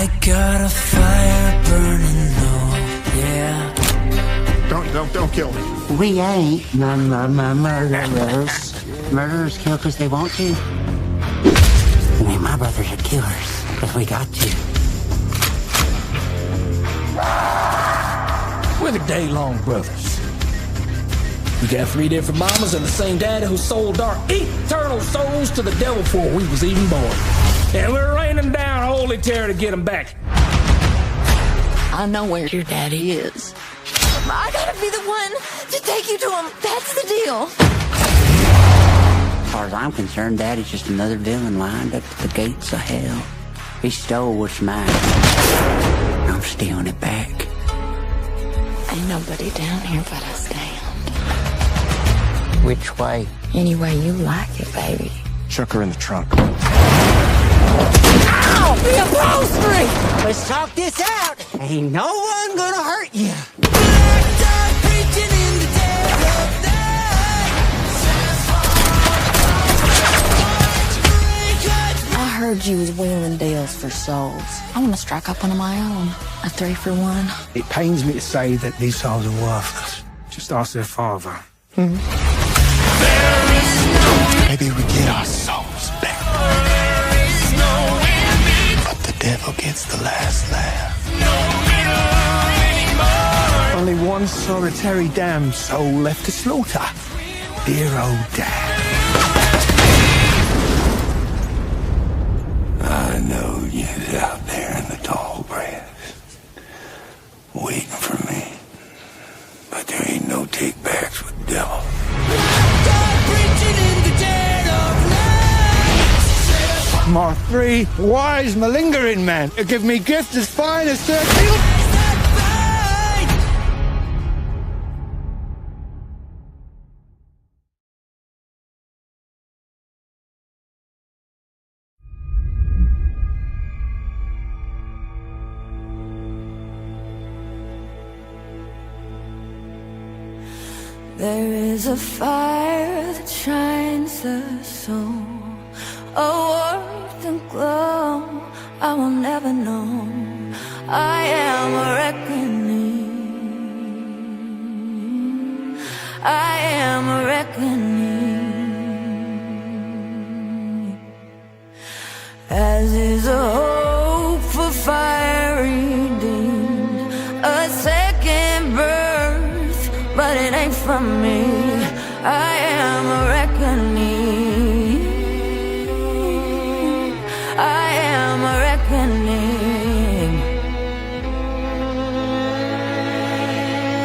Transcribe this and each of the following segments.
I got a fire burning low, yeah. Don't kill me. We ain't murderers. Murderers kill because they want to. I mean, my brothers are killers because we got to. We're the Daylong brothers. We got 3 different mamas and the same daddy who sold our eternal souls to the devil before we was even born. And we're raining down holy terror to get them back. I know where your daddy is. I gotta be the one to take you to him. That's the deal. As far as I'm concerned, Daddy's just another villain lined up at the gates of hell. He stole what's mine. I'm stealing it back. Ain't nobody down here but us, damned. Which way? Any way you like it, baby. Chuck her in the trunk. Ow! The upholstery! Let's talk this out. Ain't no one gonna hurt you. I heard you was wheeling deals for souls. I want to strike up one of my own. A 3 for 1. It pains me to say that these souls are worthless. Just ask their father. Maybe we get our souls back. But the devil gets the last laugh. Only one solitary damned soul left to slaughter. Dear old Dad. I know you're out there in the tall grass, waiting for me. But there ain't no take-backs with the devil. My 3 wise malingering men who give me gifts as fine as 13. There is a fire that shines the soul, a warmth and glow I will never know. I am a reckoning. I am a reckoning. As is a hope for fire redeemed, a second birth, but it ain't from me. I am a reckoning. I am a reckoning.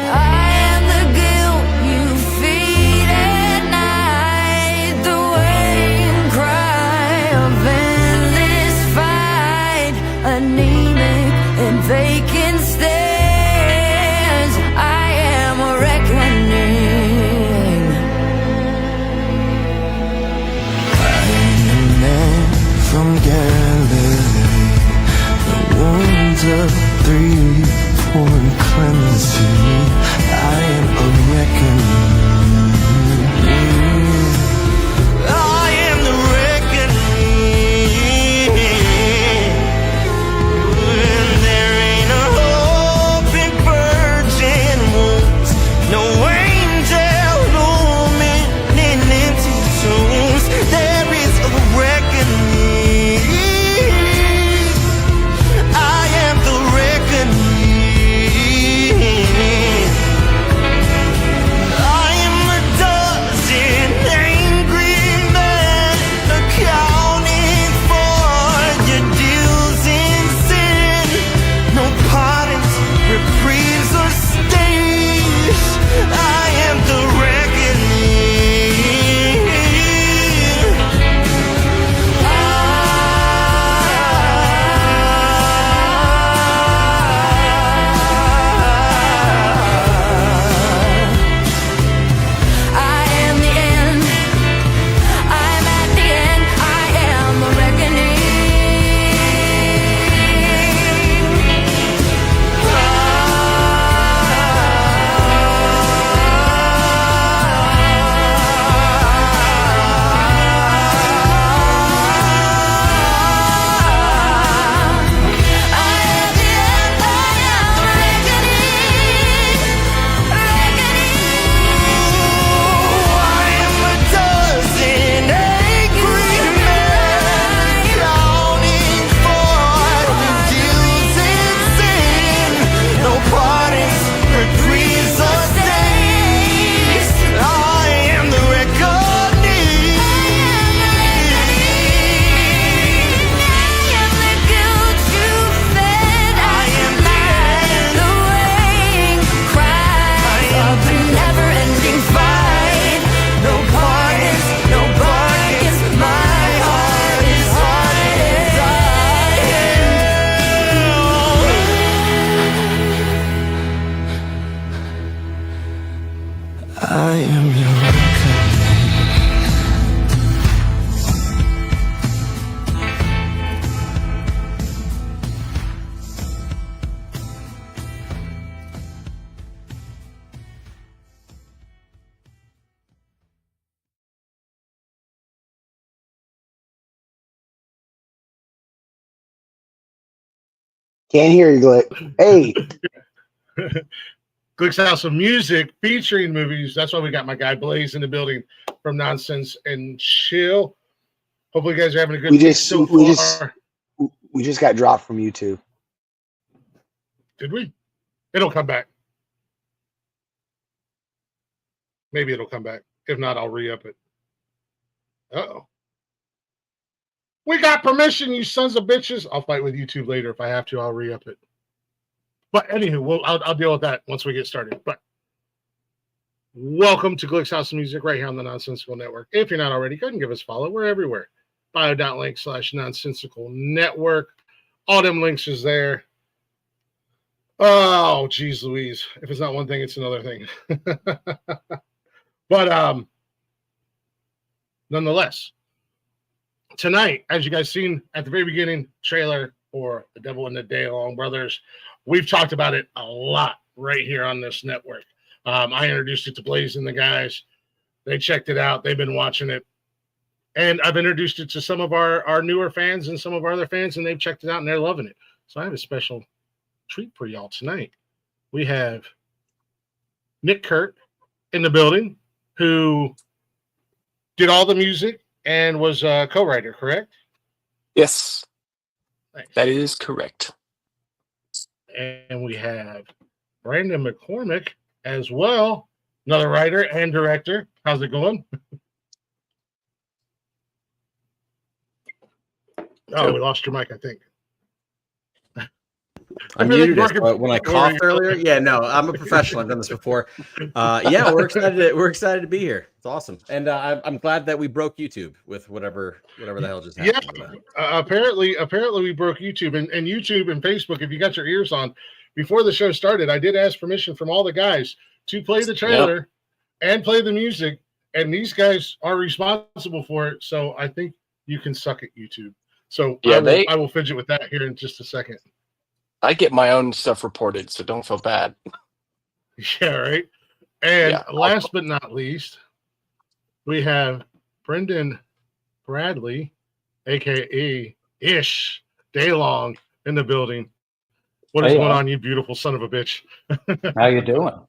I am the guilt you feed at night, the waiting cry of endless fight, anemic and vacant stares. I am a reckoning. I am the man from Galilee, the wounds of 3 pouring cleansing. I am a reckoning. I am the reckoning. When there ain't a hope in virgin wounds, no angel, no man in empty tombs. There is a reckoning. I am the reckoning. I Can't hear you, Glick. Hey. Glick's House of Music featuring movies. That's why we got my guy Blaze in the building from Nonsense and Chill. Hopefully, you guys are having a good week so far. We just got dropped from YouTube. Did we? It'll come back. Maybe it'll come back. If not, I'll re-up it. Uh-oh. We got permission, you sons of bitches. I'll fight with YouTube later. If I have to, I'll re-up it. But anywho, I'll deal with that once we get started. But welcome to Glick's House of Music right here on the Nonsensical Network. If you're not already, go ahead and give us a follow. We're everywhere. bio.link/nonsensical network. All them links is there. Oh, geez Louise. If it's not one thing, it's another thing. But nonetheless, tonight, as you guys seen at the very beginning, trailer for The Devil and the Daylong Brothers, we've talked about it a lot right here on this network. I introduced it to Blaze and the guys. They checked it out. They've been watching it. And I've introduced it to some of our newer fans and some of our other fans, and they've checked it out, and they're loving it. So I have a special treat for y'all tonight. We have Nick Kirk in the building, who did all the music and was a co-writer, correct? Yes, Nice. that is correct. And we have Brendon McCormick as well, another writer and director. How's it going? Oh, we lost your mic, I think. I muted it when I coughed earlier. Yeah, no, I'm a professional. I've done this before. Yeah, we're excited to be here. It's awesome, and I'm glad that we broke YouTube with whatever the hell just happened. Yeah, apparently we broke YouTube and YouTube and Facebook. If you got your ears on, before the show started, I did ask permission from all the guys to play the trailer and play the music, and these guys are responsible for it. So I think you can suck at YouTube. So yeah, I will fidget with that here in just a second. I get my own stuff reported, so don't feel bad. Yeah, right. And last but not least, we have Brendan Bradley, aka Ish Daylong, in the building. What is going on, you beautiful son of a bitch? How you doing?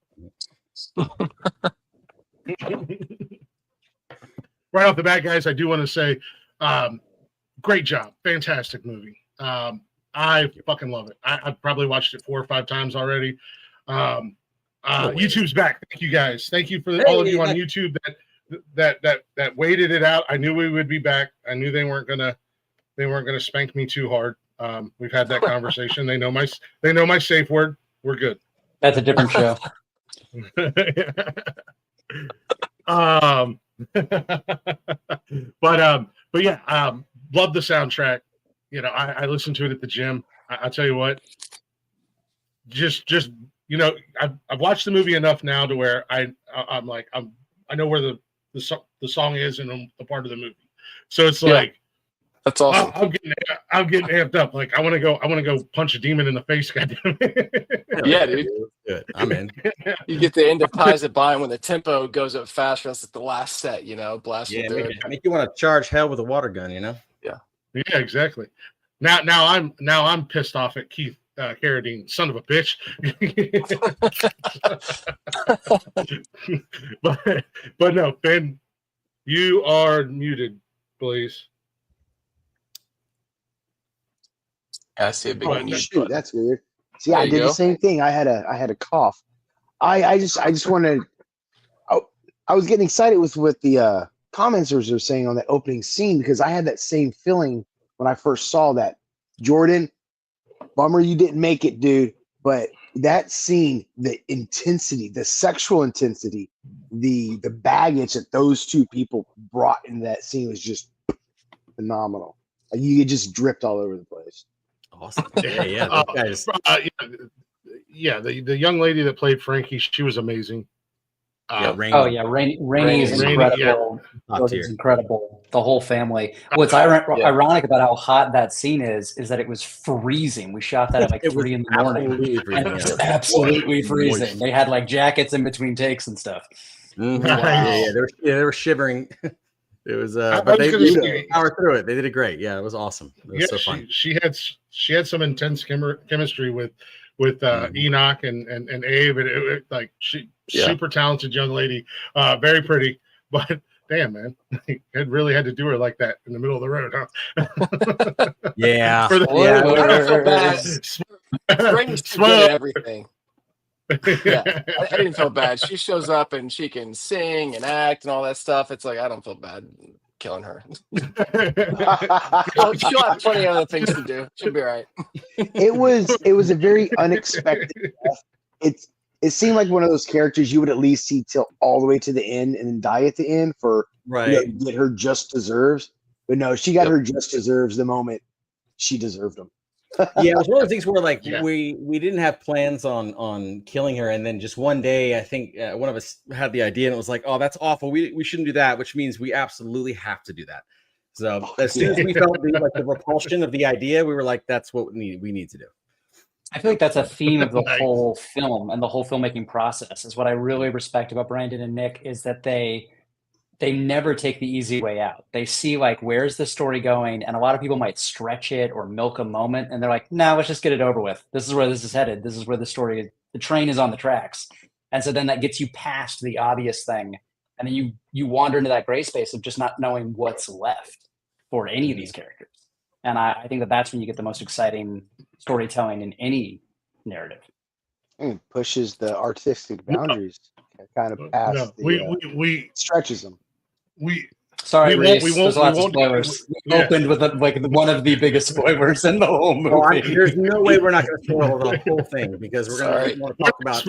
Right off the bat, guys, I do want to say, great job, fantastic movie. I fucking love it. I've probably watched it 4 or 5 times already. YouTube's back. Thank you guys. Thank you for all of you on YouTube that waited it out. I knew we would be back. I knew they weren't gonna spank me too hard. We've had that conversation. They know my safe word. We're good. That's a different show. But yeah, love the soundtrack. You know, I listen to it at the gym. I tell you what, just you know, I've watched the movie enough now to where I know where the song is and the part of the movie. So it's like, that's awesome. I'm getting amped up. Like I want to go punch a demon in the face. Goddamn it. Yeah, dude. Good. I'm in. You get the end of Ties That Bind when the tempo goes up fast. That's the last set, you know. Blast will do it. Make you want to charge hell with a water gun, you know. Yeah, exactly. Now I'm pissed off at Keith Carradine, son of a bitch. but no, Ben, you are muted, please. I see a big one. Shoot, that's weird. See, I did the same thing. I had a cough. I just wanted. I was getting excited with what the commenters are saying on that opening scene because I had that same feeling when I first saw that. Jordan, bummer you didn't make it, dude. But that scene, the intensity, the sexual intensity, the baggage that those two people brought into that scene was just phenomenal. You just dripped all over the place. Awesome. Yeah. The young lady that played Frankie, she was amazing. Rainey is incredible. It's incredible. The whole family. What's ironic about how hot that scene is that it was freezing. We shot that at like 3 in the morning. And it was absolutely freezing. They had like jackets in between takes and stuff. Mm-hmm. Yeah, they were shivering. It was, but they powered through it. They did it great. Yeah, it was awesome. It was so fun. She had some intense chemistry with Enoch and Abe, and super talented young lady, very pretty, but damn, man, it really had to do her like that in the middle of the road, huh? Yeah. I feel bad. Spring's good at everything. Yeah, I didn't feel bad. She shows up and she can sing and act and all that stuff. It's like I don't feel bad killing her. She'll have plenty of other things to do. She'll be all right. It was a very unexpected death. It seemed like one of those characters you would at least see till all the way to the end and then die at the end for get her just deserves. But no, she got her just deserves the moment she deserved them. Yeah, it was one of the things where like we didn't have plans on killing her, and then just one day I think one of us had the idea and it was like, oh, that's awful, we shouldn't do that, which means we absolutely have to do that. So as soon as we felt the repulsion of the idea, we were like, that's what we need to do. I feel like that's a theme of the whole film and the whole filmmaking process. Is what I really respect about Brendon and Nick is that they never take the easy way out. They see like, where's the story going? And a lot of people might stretch it or milk a moment. And they're like, no, let's just get it over with. This is where this is headed. This is where the train is on the tracks. And so then that gets you past the obvious thing. And then you wander into that gray space of just not knowing what's left for any of these characters. And I think that's when you get the most exciting storytelling in any narrative. It pushes the artistic boundaries kind of past we stretches them. Sorry, there's lots of spoilers. We opened with one of the biggest spoilers in the whole movie. Oh, there's no way we're not going to spoil the whole thing because we're going to talk about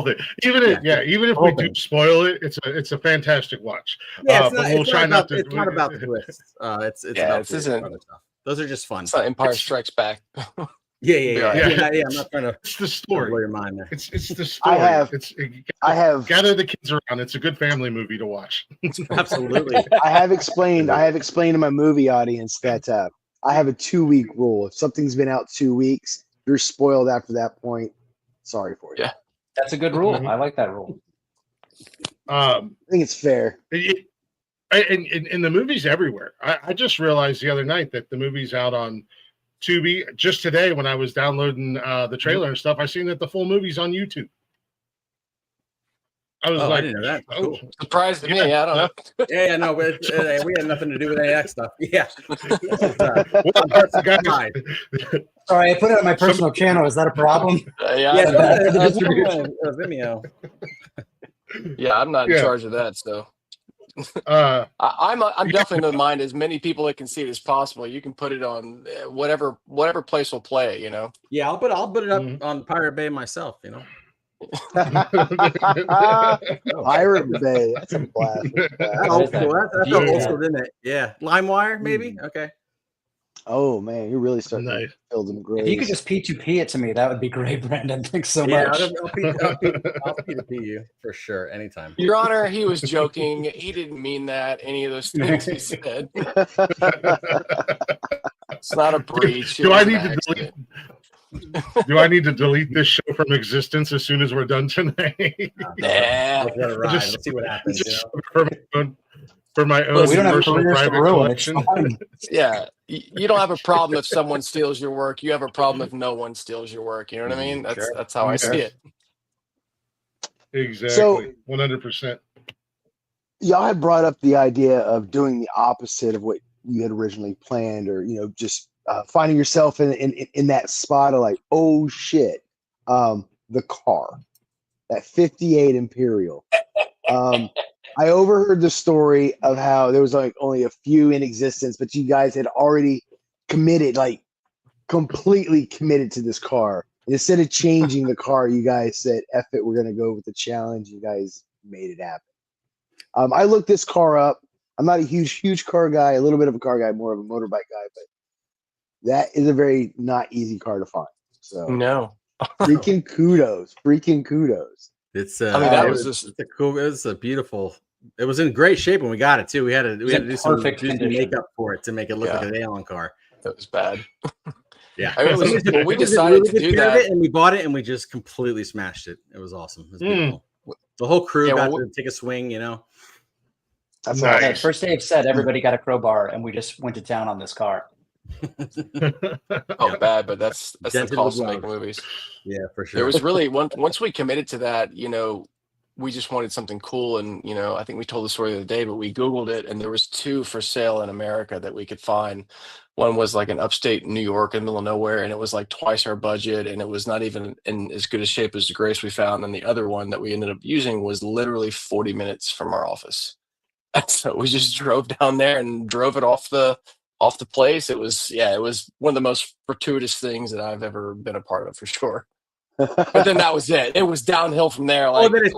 it. Even if we do spoil it, it's a fantastic watch. Yeah, it's not about the twists. It's about other stuff. Those are just fun. It's not Empire Strikes Back. Yeah. I'm not trying to. It's the story. Blow your mind there. It's the story. I have gather the kids around. It's a good family movie to watch. Absolutely. I have explained to my movie audience that I have a 2-week rule. If something's been out 2 weeks, you're spoiled after that point. Sorry for you. Yeah, that's a good rule. I like that rule. I think it's fair. And the movie's everywhere. I just realized the other night that the movie's out on Tubi. Just today when I was downloading the trailer and stuff, I seen that the full movie's on YouTube. I was like, I didn't know that. Cool. Surprised me. I don't know. Yeah, no, but we had nothing to do with any of that stuff. Yeah. Sorry, I put it on my personal channel. Is that a problem? Vimeo. Yeah, I'm not in charge of that, so. I'm definitely in the mind as many people that can see it as possible. You can put it on whatever place will play, you know. Yeah, I'll put it up on Pirate Bay myself, you know. Pirate Bay, that's a blast. That's old school. That's old school, isn't it? Yeah, LimeWire maybe. Okay. Oh man, you're really starting to build them great. If you could just P2P it to me, that would be great, Brendon. Thanks so much. I'll P2P you for sure, anytime. Your Honor, he was joking. He didn't mean that. Any of those things he said. It's not a breach. Do I need to delete this show from existence as soon as we're done tonight? Let's see what happens. For my own personal private collection. Yeah, you don't have a problem if someone steals your work. You have a problem if no one steals your work. You know what I mean? That's how I see it. Exactly. So 100%. Y'all had brought up the idea of doing the opposite of what you had originally planned, or just finding yourself in that spot of like, oh shit, the car, that 58 Imperial. I overheard the story of how there was like only a few in existence, but you guys had already committed, like completely committed to this car. And instead of changing the car, you guys said, F it, we're going to go with the challenge. You guys made it happen. I looked this car up. I'm not a huge car guy, a little bit of a car guy, more of a motorbike guy, but that is a very not easy car to find. So no. freaking kudos. It's that was just a cool. It was a beautiful. It was in great shape when we got it too. We had to do some makeup for it to make it look like a Daylong car. That was bad. Yeah, we decided to do that, and we bought it, and we just completely smashed it. It was awesome. It was beautiful. The whole crew got to take a swing. That's Nice. Yeah, first day of set, everybody got a crowbar, and we just went to town on this car. Oh, bad, but that's the Dented cost with of making love. movies. Yeah, for sure. There was really once we committed to that, we just wanted something cool, and I think we told the story the other day, but we Googled it, and there was 2 for sale in America that we could find. One was like in upstate New York in the middle of nowhere, and it was like twice our budget, and it was not even in as good a shape as the Grace we found. And the other one that we ended up using was literally 40 minutes from our office. And so we just drove down there and drove it off the place. It was one of the most fortuitous things that I've ever been a part of, for sure. But then that was it. It was downhill from there. Like, then it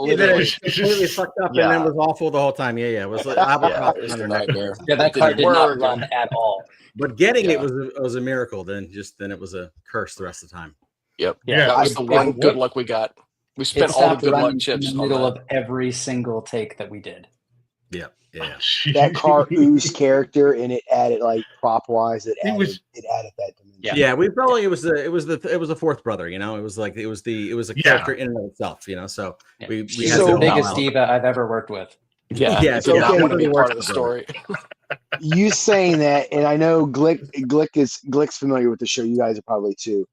completely fucked up, and then it was awful the whole time. Yeah. It was like it was a nightmare. Yeah, that car did not run at all. But getting it was a miracle. Then it was a curse the rest of the time. Yep. Yeah. That was the one good luck we got. We spent all the good luck chips in the middle of every single take that we did. Yeah. That car oozed character, and it added like prop wise. It added that dimension. Yeah. We felt like it was the fourth brother. It was a character in and of itself. So we He's had the to biggest diva I've ever worked with. Yeah. So I want to be part of the story. You saying that, and I know Glick's familiar with the show. You guys are probably too.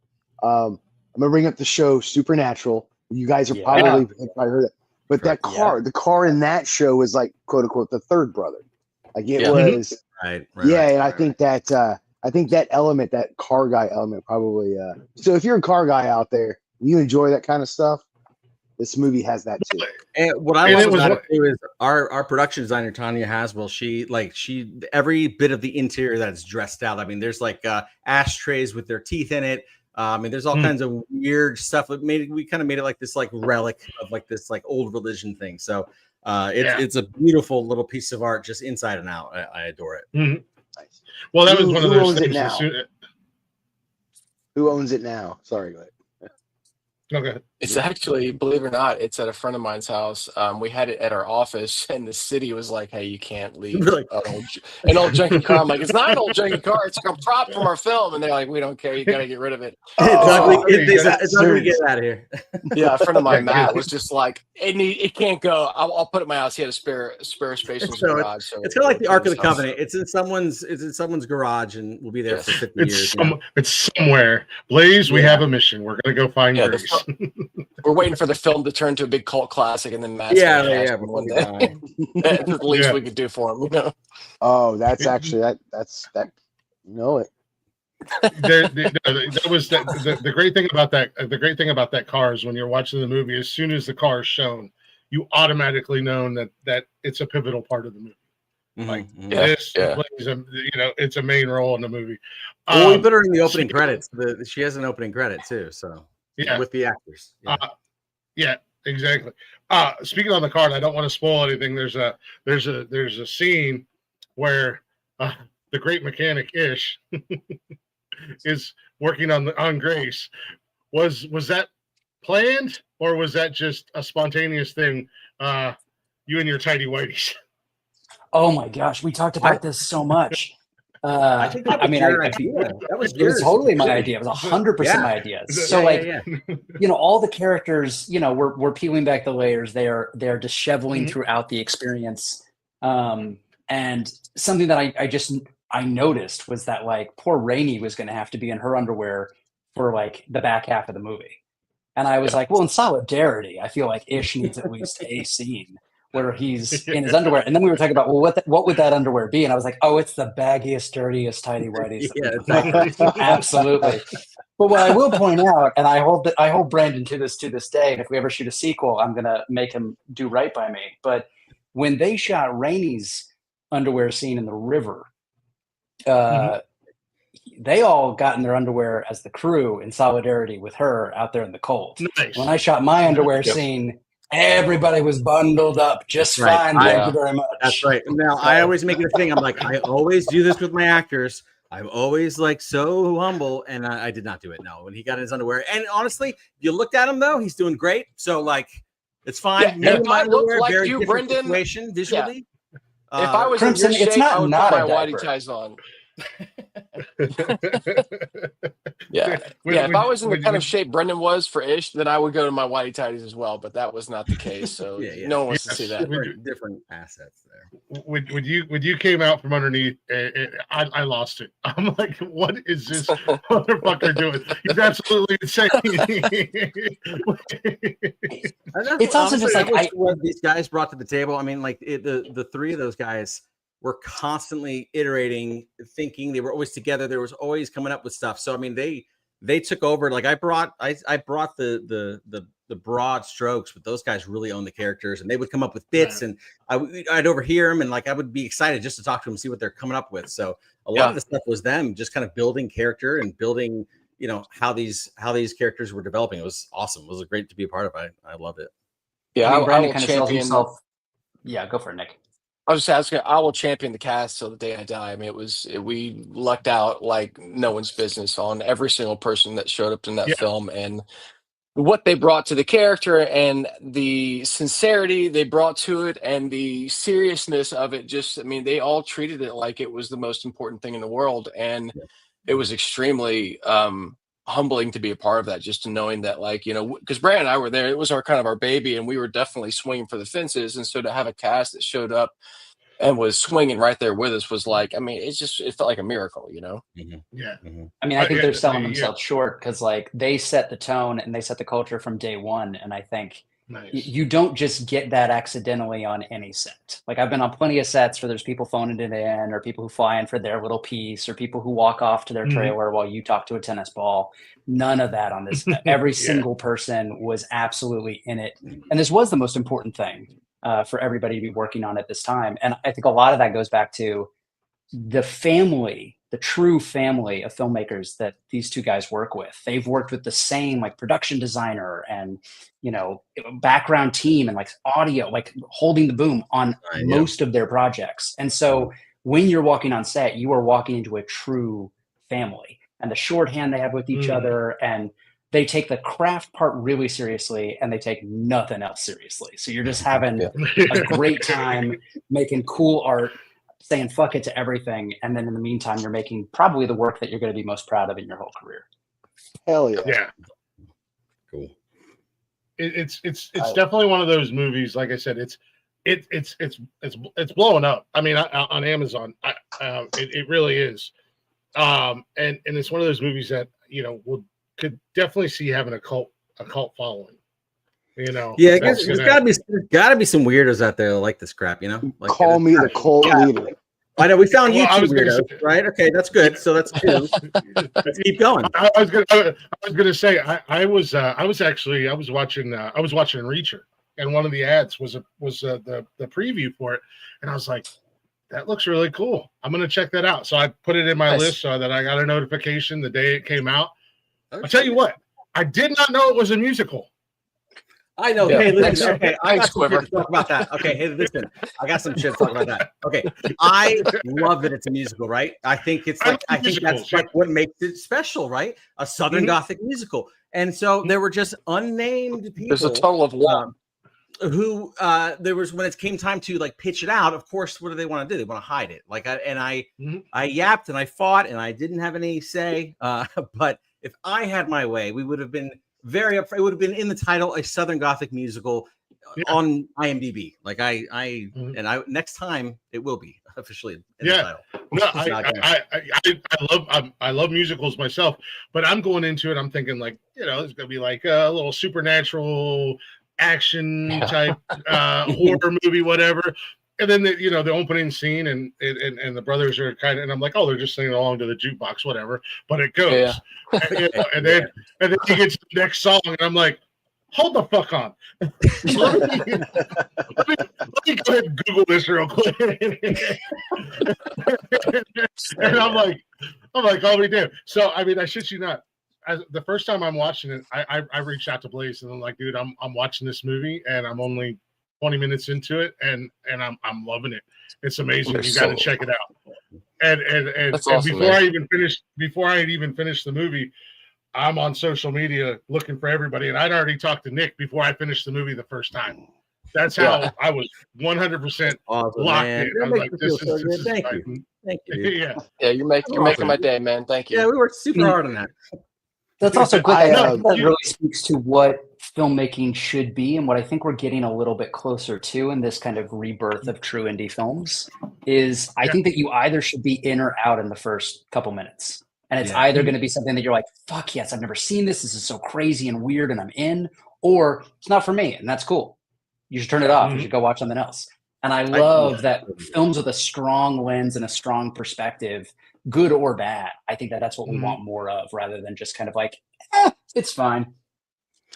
I'm gonna bring up the show Supernatural. You guys are probably heard that. But that car, the car in that show was like quote unquote the third brother. Like it was right. And I think that element, that car guy element, probably. So if you're a car guy out there, you enjoy that kind of stuff. This movie has that too. And what I love about it too is our production designer Tanya Haswell. She every bit of the interior that's dressed out. I mean, there's like ashtrays with their teeth in it. There's all kinds of weird stuff. We kind of made it like this like relic of like this like old religion thing. So it's a beautiful little piece of art just inside and out. I adore it. Mm-hmm. Nice. Well, that was one of those things. Who owns it now? Sorry, go ahead. Okay. It's actually, believe it or not, it's at a friend of mine's house. We had it at our office, and the city was like, "Hey, you can't leave an old junky car." I'm like, "It's not an old junky car; it's like a prop from our film." And they're like, "We don't care. You got to get rid of it." It's ugly. Get out of here. Yeah, a friend of mine, Matt, was just like, "It can't go. I'll put it in my house." He had a spare space in his garage. So it's kind of like the Ark of the Covenant. It's in someone's garage, and we'll be there for 50 years. It's somewhere. Blaze, we have a mission. We're gonna go find yours. We're waiting for the film to turn to a big cult classic, and then Matt's one day. That's the least we could do for him, Oh, that's actually that's that. Know it. That was the great thing about that. The great thing about that car is when you're watching the movie, as soon as the car is shown, you automatically know that it's a pivotal part of the movie. Like this plays it's a main role in the movie. Well, we put her in the opening credits. She has an opening credit too, so. Yeah, with the actors. Yeah, exactly. Speaking on the card, I don't want to spoil anything. There's a scene where the great mechanic Ish is working on Grace. Was that planned, or was that just a spontaneous thing? You and your tidy whities. Oh my gosh, we talked about this so much. I think that was it was totally my idea. It was 100% my idea. So all the characters, we're peeling back the layers. They're disheveling throughout the experience. And something that I noticed was that like poor Rainey was going to have to be in her underwear for like the back half of the movie. And I was like, well, in solidarity, I feel like Ish needs at least a scene where he's in his underwear. And then we were talking about, well, what would that underwear be? And I was like, oh, it's the baggiest, dirtiest, tidy whities. Absolutely. But what I will point out, and I hold Brendon to this day, and if we ever shoot a sequel, I'm going to make him do right by me. But when they shot Rainey's underwear scene in the river, they all got in their underwear as the crew in solidarity with her out there in the cold. Nice. When I shot my underwear scene, everybody was bundled up just fine. Thank you very much. That's right. Now, I always make it a thing. I'm like, I always do this with my actors. I'm always like so humble, and I did not do it. No, when he got in his underwear, and honestly, you looked at him though, he's doing great. So like, it's fine. Yeah, if I looked like very you, different Brendon, situation visually. If I was Crimson, in your shape, it's not I would not put a my diaper. whitey ties on. Yeah. If I was in the kind of shape Brendon was for Ish, then I would go to my whitey tidies as well. But that was not the case. So no one wants to see that. Different assets there. When you came out from underneath, I lost it. I'm like, what is this motherfucker doing? He's absolutely insane. It's also just like what these guys brought to the table. I mean, like the three of those guys were constantly iterating, thinking. They were always together. There was always coming up with stuff. So I mean, they took over. Like I brought the broad strokes, but those guys really own the characters, and they would come up with bits, and I'd overhear them, and like I would be excited just to talk to them, and see what they're coming up with. So a lot of the stuff was them just kind of building character and building, how these characters were developing. It was awesome. It was great to be a part of. I loved it. Yeah, I will kind of sell himself. Yeah, go for it, Nick. I was just asking. I will champion the cast till the day I die. I mean, we lucked out like no one's business on every single person that showed up in that film, and what they brought to the character and the sincerity they brought to it and the seriousness of it. Just, I mean, they all treated it like it was the most important thing in the world, and it was extremely humbling to be a part of that. Just to knowing that, like, because Brandon and I were there, it was our kind of our baby, and we were definitely swinging for the fences. And so to have a cast that showed up and was swinging right there with us was like, I mean, it felt like a miracle, Yeah. I mean, I think they're selling themselves short because like they set the tone and they set the culture from day one. And I think you don't just get that accidentally on any set. Like I've been on plenty of sets where there's people phoning it in, or people who fly in for their little piece, or people who walk off to their trailer while you talk to a tennis ball. None of that on this. Every single person was absolutely in it. And this was the most important thing for everybody to be working on at this time. And I think a lot of that goes back to the family, the true family of filmmakers that these two guys work with. They've worked with the same like production designer and, background team and like audio, like holding the boom on most of their projects. And so when you're walking on set, you are walking into a true family, and the shorthand they have with each other, and they take the craft part really seriously, and they take nothing else seriously. So you're just having a great time making cool art, saying fuck it to everything. And then in the meantime, you're making probably the work that you're going to be most proud of in your whole career. Hell yeah. Yeah. Cool. It's definitely one of those movies. Like I said, it's blowing up. I mean, on Amazon, it really is. And it's one of those movies that, could definitely see having a cult following. Yeah, I guess there's gotta be some weirdos out there that like this crap. Like, call me the cult leader. I know we found YouTube weirdos, right? Okay, that's good. So that's two. Let's keep going. I was gonna say I was watching Reacher, and one of the ads was the preview for it, and I was like, that looks really cool. I'm gonna check that out. So I put it in my list so that I got a notification the day it came out. I'll tell you what, I did not know it was a musical. I know. Yeah. Hey, listen. Okay, I got some shit to talk about that. Okay, hey, listen. I got some shit to talk about that. Okay, I love that it's a musical, right? I think it's like that's like what makes it special, right? A Southern Gothic musical, and so there were just unnamed people. There's a total of one. Who there was when it came time to like pitch it out. Of course, what do they want to do? They want to hide it. Like I yapped and I fought and I didn't have any say. But if I had my way, we would have been very up. It would have been in the title, a Southern Gothic musical on IMDb. Like next time it will be officially in the title. No, I love musicals myself, but I'm going into it. I'm thinking like, it's gonna be like a little supernatural action type horror movie, whatever. And then the opening scene and the brothers are kind of, and I'm like, oh, they're just singing along to the jukebox, whatever. But it goes, and then he gets the next song, and I'm like, hold the fuck on. let me go ahead and Google this real quick. And I'm like, oh, we did. So I mean, I shit you not. The first time I'm watching it, I reached out to Blaze and I'm like, dude, I'm watching this movie and I'm only 20 minutes into it and I'm loving it. It's amazing. You got to check it out. And awesome, before I had even finished the movie, I'm on social media looking for everybody. And I'd already talked to Nick before I finished the movie the first time. That's how I was 100% awesome, locked man. in. That I was makes like, me this feel so good. is Thank like, you. Thank you, dude. Yeah. Yeah, you're making my day, man. Thank you. Yeah, we worked super hard on that. That's also quick. I think that you- really speaks to what filmmaking should be, and what I think we're getting a little bit closer to in this kind of rebirth of true indie films is I think that you either should be in or out in the first couple minutes. And it's either going to be something that you're like, fuck yes, I've never seen this. This is so crazy and weird and I'm in, or it's not for me. And that's cool. You should turn it off. You should go watch something else. And I love that films with a strong lens and a strong perspective, good or bad, I think that that's what we want more of, rather than just kind of like, it's fine.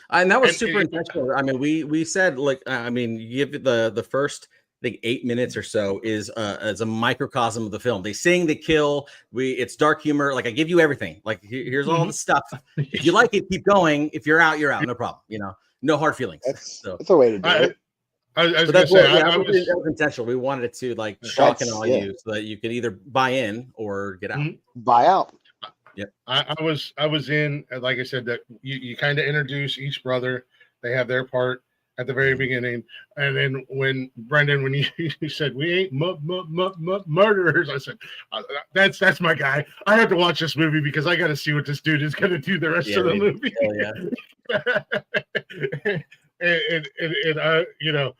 And that was super intentional. I mean, we said, like, I mean, you give it the first, I think 8 minutes or so is a microcosm of the film. They sing, they kill. It's dark humor. Like, I give you everything. Like, here's all the stuff. If you like it, keep going. If you're out, you're out. No problem. You know, no hard feelings. That's a way to do it. I was going to say, that was intentional. We wanted it to like shock and awe you, so that you could either buy in or get out. Buy out. Yep. I was in, like I said, that you kind of introduce each brother. They have their part at the very beginning, and then when Brendon, when you said we ain't murderers, I said that's my guy. I have to watch this movie because I got to see what this dude is going to do the rest of the movie. And you know,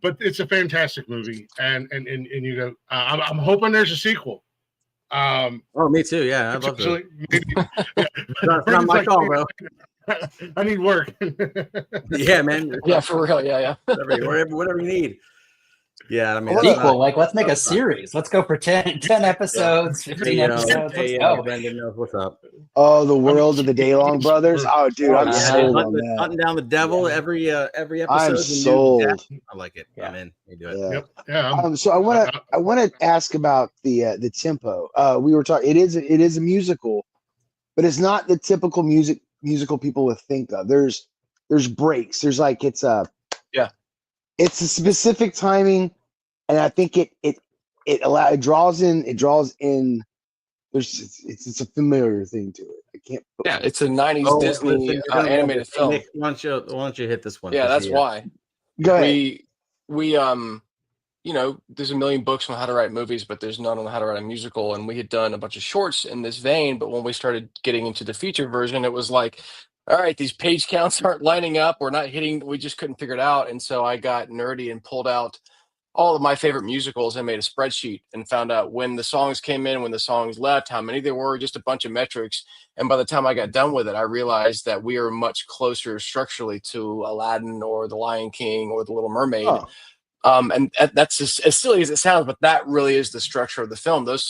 but it's a fantastic movie, and you know, I'm hoping there's a sequel. Me too. Yeah, I'd love to. Not my call, bro. I need work. Yeah, man. Yeah, for real. Yeah. Whatever you need. Yeah, I mean, equal. Like, let's make a series. Let's go for 10 episodes, 15 episodes. Let's go. Brendon knows what's up. Oh, the world of the Daylong brothers. Oh, dude, I'm sold on that. Hunting down the devil every episode. I'm sold. I like it. I'm in. You do it. Yeah. Yep. Yeah. So I want to ask about the tempo. We were talking. It is a musical, but it's not the typical musical people would think of. There's breaks. There's like it's a specific timing, and I think it draws in. It's a familiar thing to it. I can't. Yeah, it's a '90s Disney animated film. Nick, why don't you hit this one? Yeah, that's why. Go ahead. We you know, there's a million books on how to write movies, but there's none on how to write a musical. And we had done a bunch of shorts in this vein, but when we started getting into the feature version, it was like, all right, these page counts aren't lining up. We're not hitting. We just couldn't figure it out. And so I got nerdy and pulled out all of my favorite musicals and made a spreadsheet and found out when the songs came in, when the songs left, how many there were, just a bunch of metrics. And by the time I got done with it, I realized that we are much closer structurally to Aladdin or The Lion King or The Little Mermaid. Oh. And that's just as silly as it sounds, but that really is the structure of the film. Those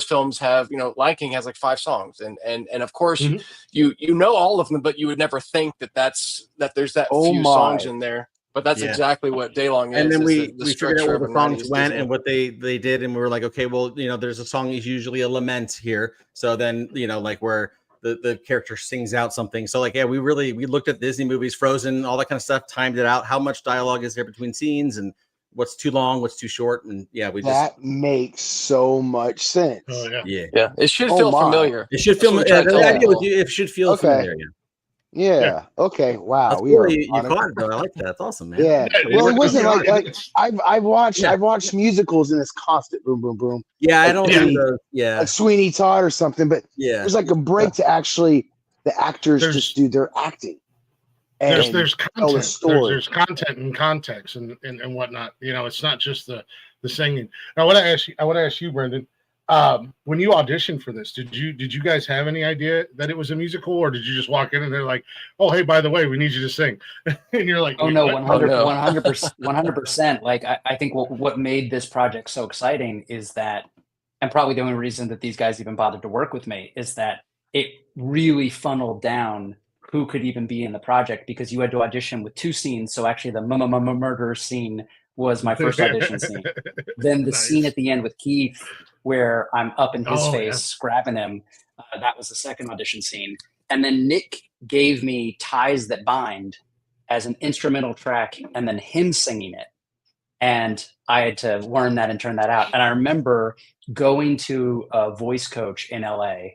films have, you know, Lion King has like 5 songs, and of course you know all of them, but you would never think that there's that few songs in there. But that's exactly what Daylong is. And then we structure figured out where of the songs went Disney. and what they did, and we were like, okay, well, you know, there's a song is usually a lament here, so then, you know, like where the character sings out something. So like, yeah, we looked at Disney movies, Frozen, all that kind of stuff, timed it out. How much dialogue is there between scenes, and what's too long, what's too short, and that makes so much sense. Oh yeah. Yeah. It should feel familiar. It should feel. The idea with you, it should feel familiar. Yeah. Okay. Wow. That's cool. You caught it though. I like that. That's awesome, man. Yeah. Well, it wasn't like I've watched musicals and it's constant boom, boom, boom. Yeah, like, I don't do those. Yeah, like Sweeney Todd or something. But there's like a break to actually the actors just do their acting. And there's content. There's content and context and whatnot. You know, it's not just the singing. Now, I want to ask you, Brendon. When you auditioned for this, did you guys have any idea that it was a musical, or did you just walk in and they're like, "Oh, hey, by the way, we need you to sing," and you're like, "Oh no, 100%." Like I think what made this project so exciting is that, and probably the only reason that these guys even bothered to work with me is that it really funneled down who could even be in the project, because you had to audition with 2 scenes. So actually the murder scene was my first audition scene. Then the scene at the end with Keith, where I'm up in his face, grabbing him, that was the second audition scene. And then Nick gave me Ties That Bind as an instrumental track, and then him singing it. And I had to learn that and turn that out. And I remember going to a voice coach in LA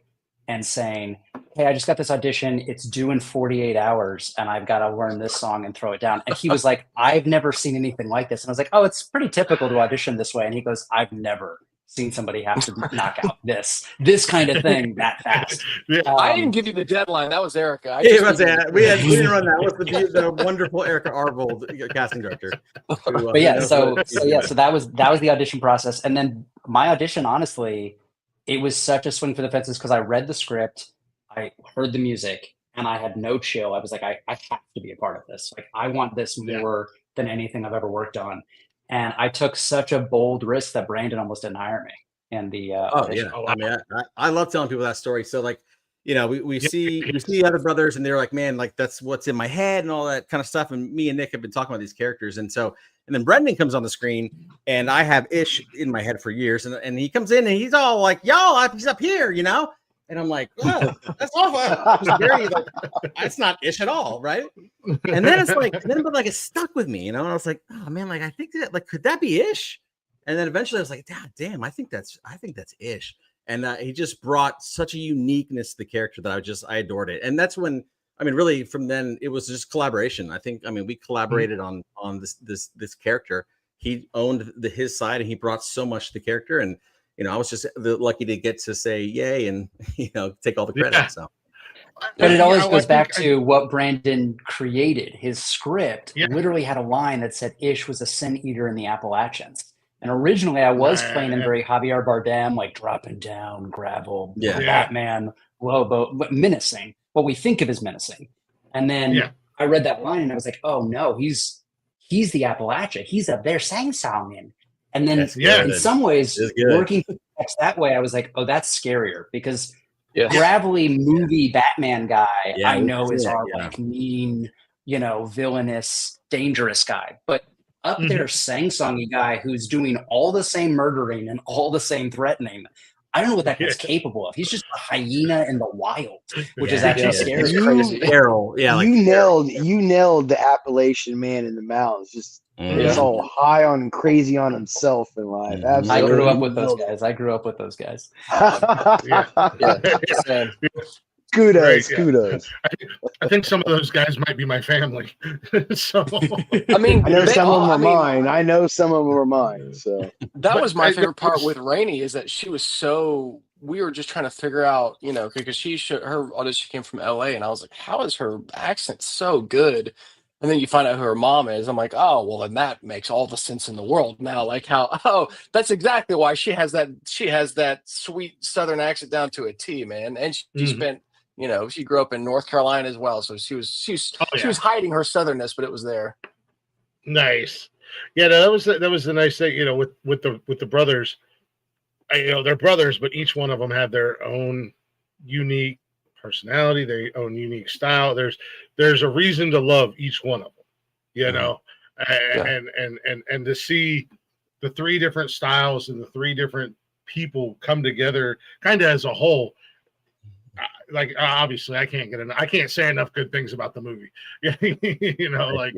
and saying, hey, I just got this audition. It's due in 48 hours and I've got to learn this song and throw it down. And he was like, I've never seen anything like this. And I was like, oh, it's pretty typical to audition this way. And he goes, I've never seen somebody have to knock out this kind of thing that fast. I didn't give you the deadline. That was Erica. We didn't run that. Was the wonderful Erica Arvold, casting director. Who, but yeah, so that was the audition process. And then my audition, honestly, it was such a swing for the fences because I read the script, I heard the music, and I had no chill. I was like, I have to be a part of this. Like, I want this more than anything I've ever worked on. And I took such a bold risk that Brendon almost didn't hire me. And I mean, I love telling people that story. So like, you know, we see other brothers and they're like, man, like that's what's in my head and all that kind of stuff. And me and Nick have been talking about these characters. And then Brendon comes on the screen and I have Ish in my head for years. And he comes in and he's all like, y'all, he's up here, you know? And I'm like, oh, that's awful. It's not Ish at all, right? And then it's like, it stuck with me, you know. And I was like, oh man, like I think that, like, could that be Ish? And then eventually I was like, damn, I think that's Ish. And he just brought such a uniqueness to the character that I adored it. And that's when, I mean, really from then it was just collaboration. I think, I mean, we collaborated on this character. He owned his side and he brought so much to the character. And you know, I was just lucky to get to say yay and, you know, take all the credit. Yeah. So, but it always goes back to what Brendon created. His script literally had a line that said Ish was a sin eater in the Appalachians. And originally I was playing him very Javier Bardem, like dropping down, gravel, Batman, Lobo, but menacing, what we think of as menacing. And then I read that line and I was like, oh no, he's the Appalachia. He's up there sang-songing. And then in some ways, working that way, I was like, oh, that's scarier because gravelly movie Batman guy, I know is our like mean, you know, villainous, dangerous guy. But up there, sang-songy guy who's doing all the same murdering and all the same threatening. I don't know what that guy's capable of. He's just a hyena in the wild, which is actually scary. You nailed the Appalachian man in the mountains. Just he's all high on and crazy on himself in life. Absolutely. I grew up with those guys. Kudos. I think some of those guys might be my family. So I mean, I know some of them are mine. I know some of them are mine. So that was my favorite part with Rainey is that she was so. We were just trying to figure out, you know, because her audition came from LA, and I was like, how is her accent so good? And then you find out who her mom is. I'm like, oh, well, then that makes all the sense in the world now. Like that's exactly why she has that sweet Southern accent down to a T, man. And she spent, you know, she grew up in North Carolina as well. So she was hiding her Southernness, but it was there. Nice. Yeah, no, that was the nice thing, you know, with the brothers. You know, they're brothers, but each one of them have their own unique personality, their own unique style. There's a reason to love each one of them, you know, and to see the three different styles and the three different people come together kind of as a whole. Like obviously I can't say enough good things about the movie. You know, like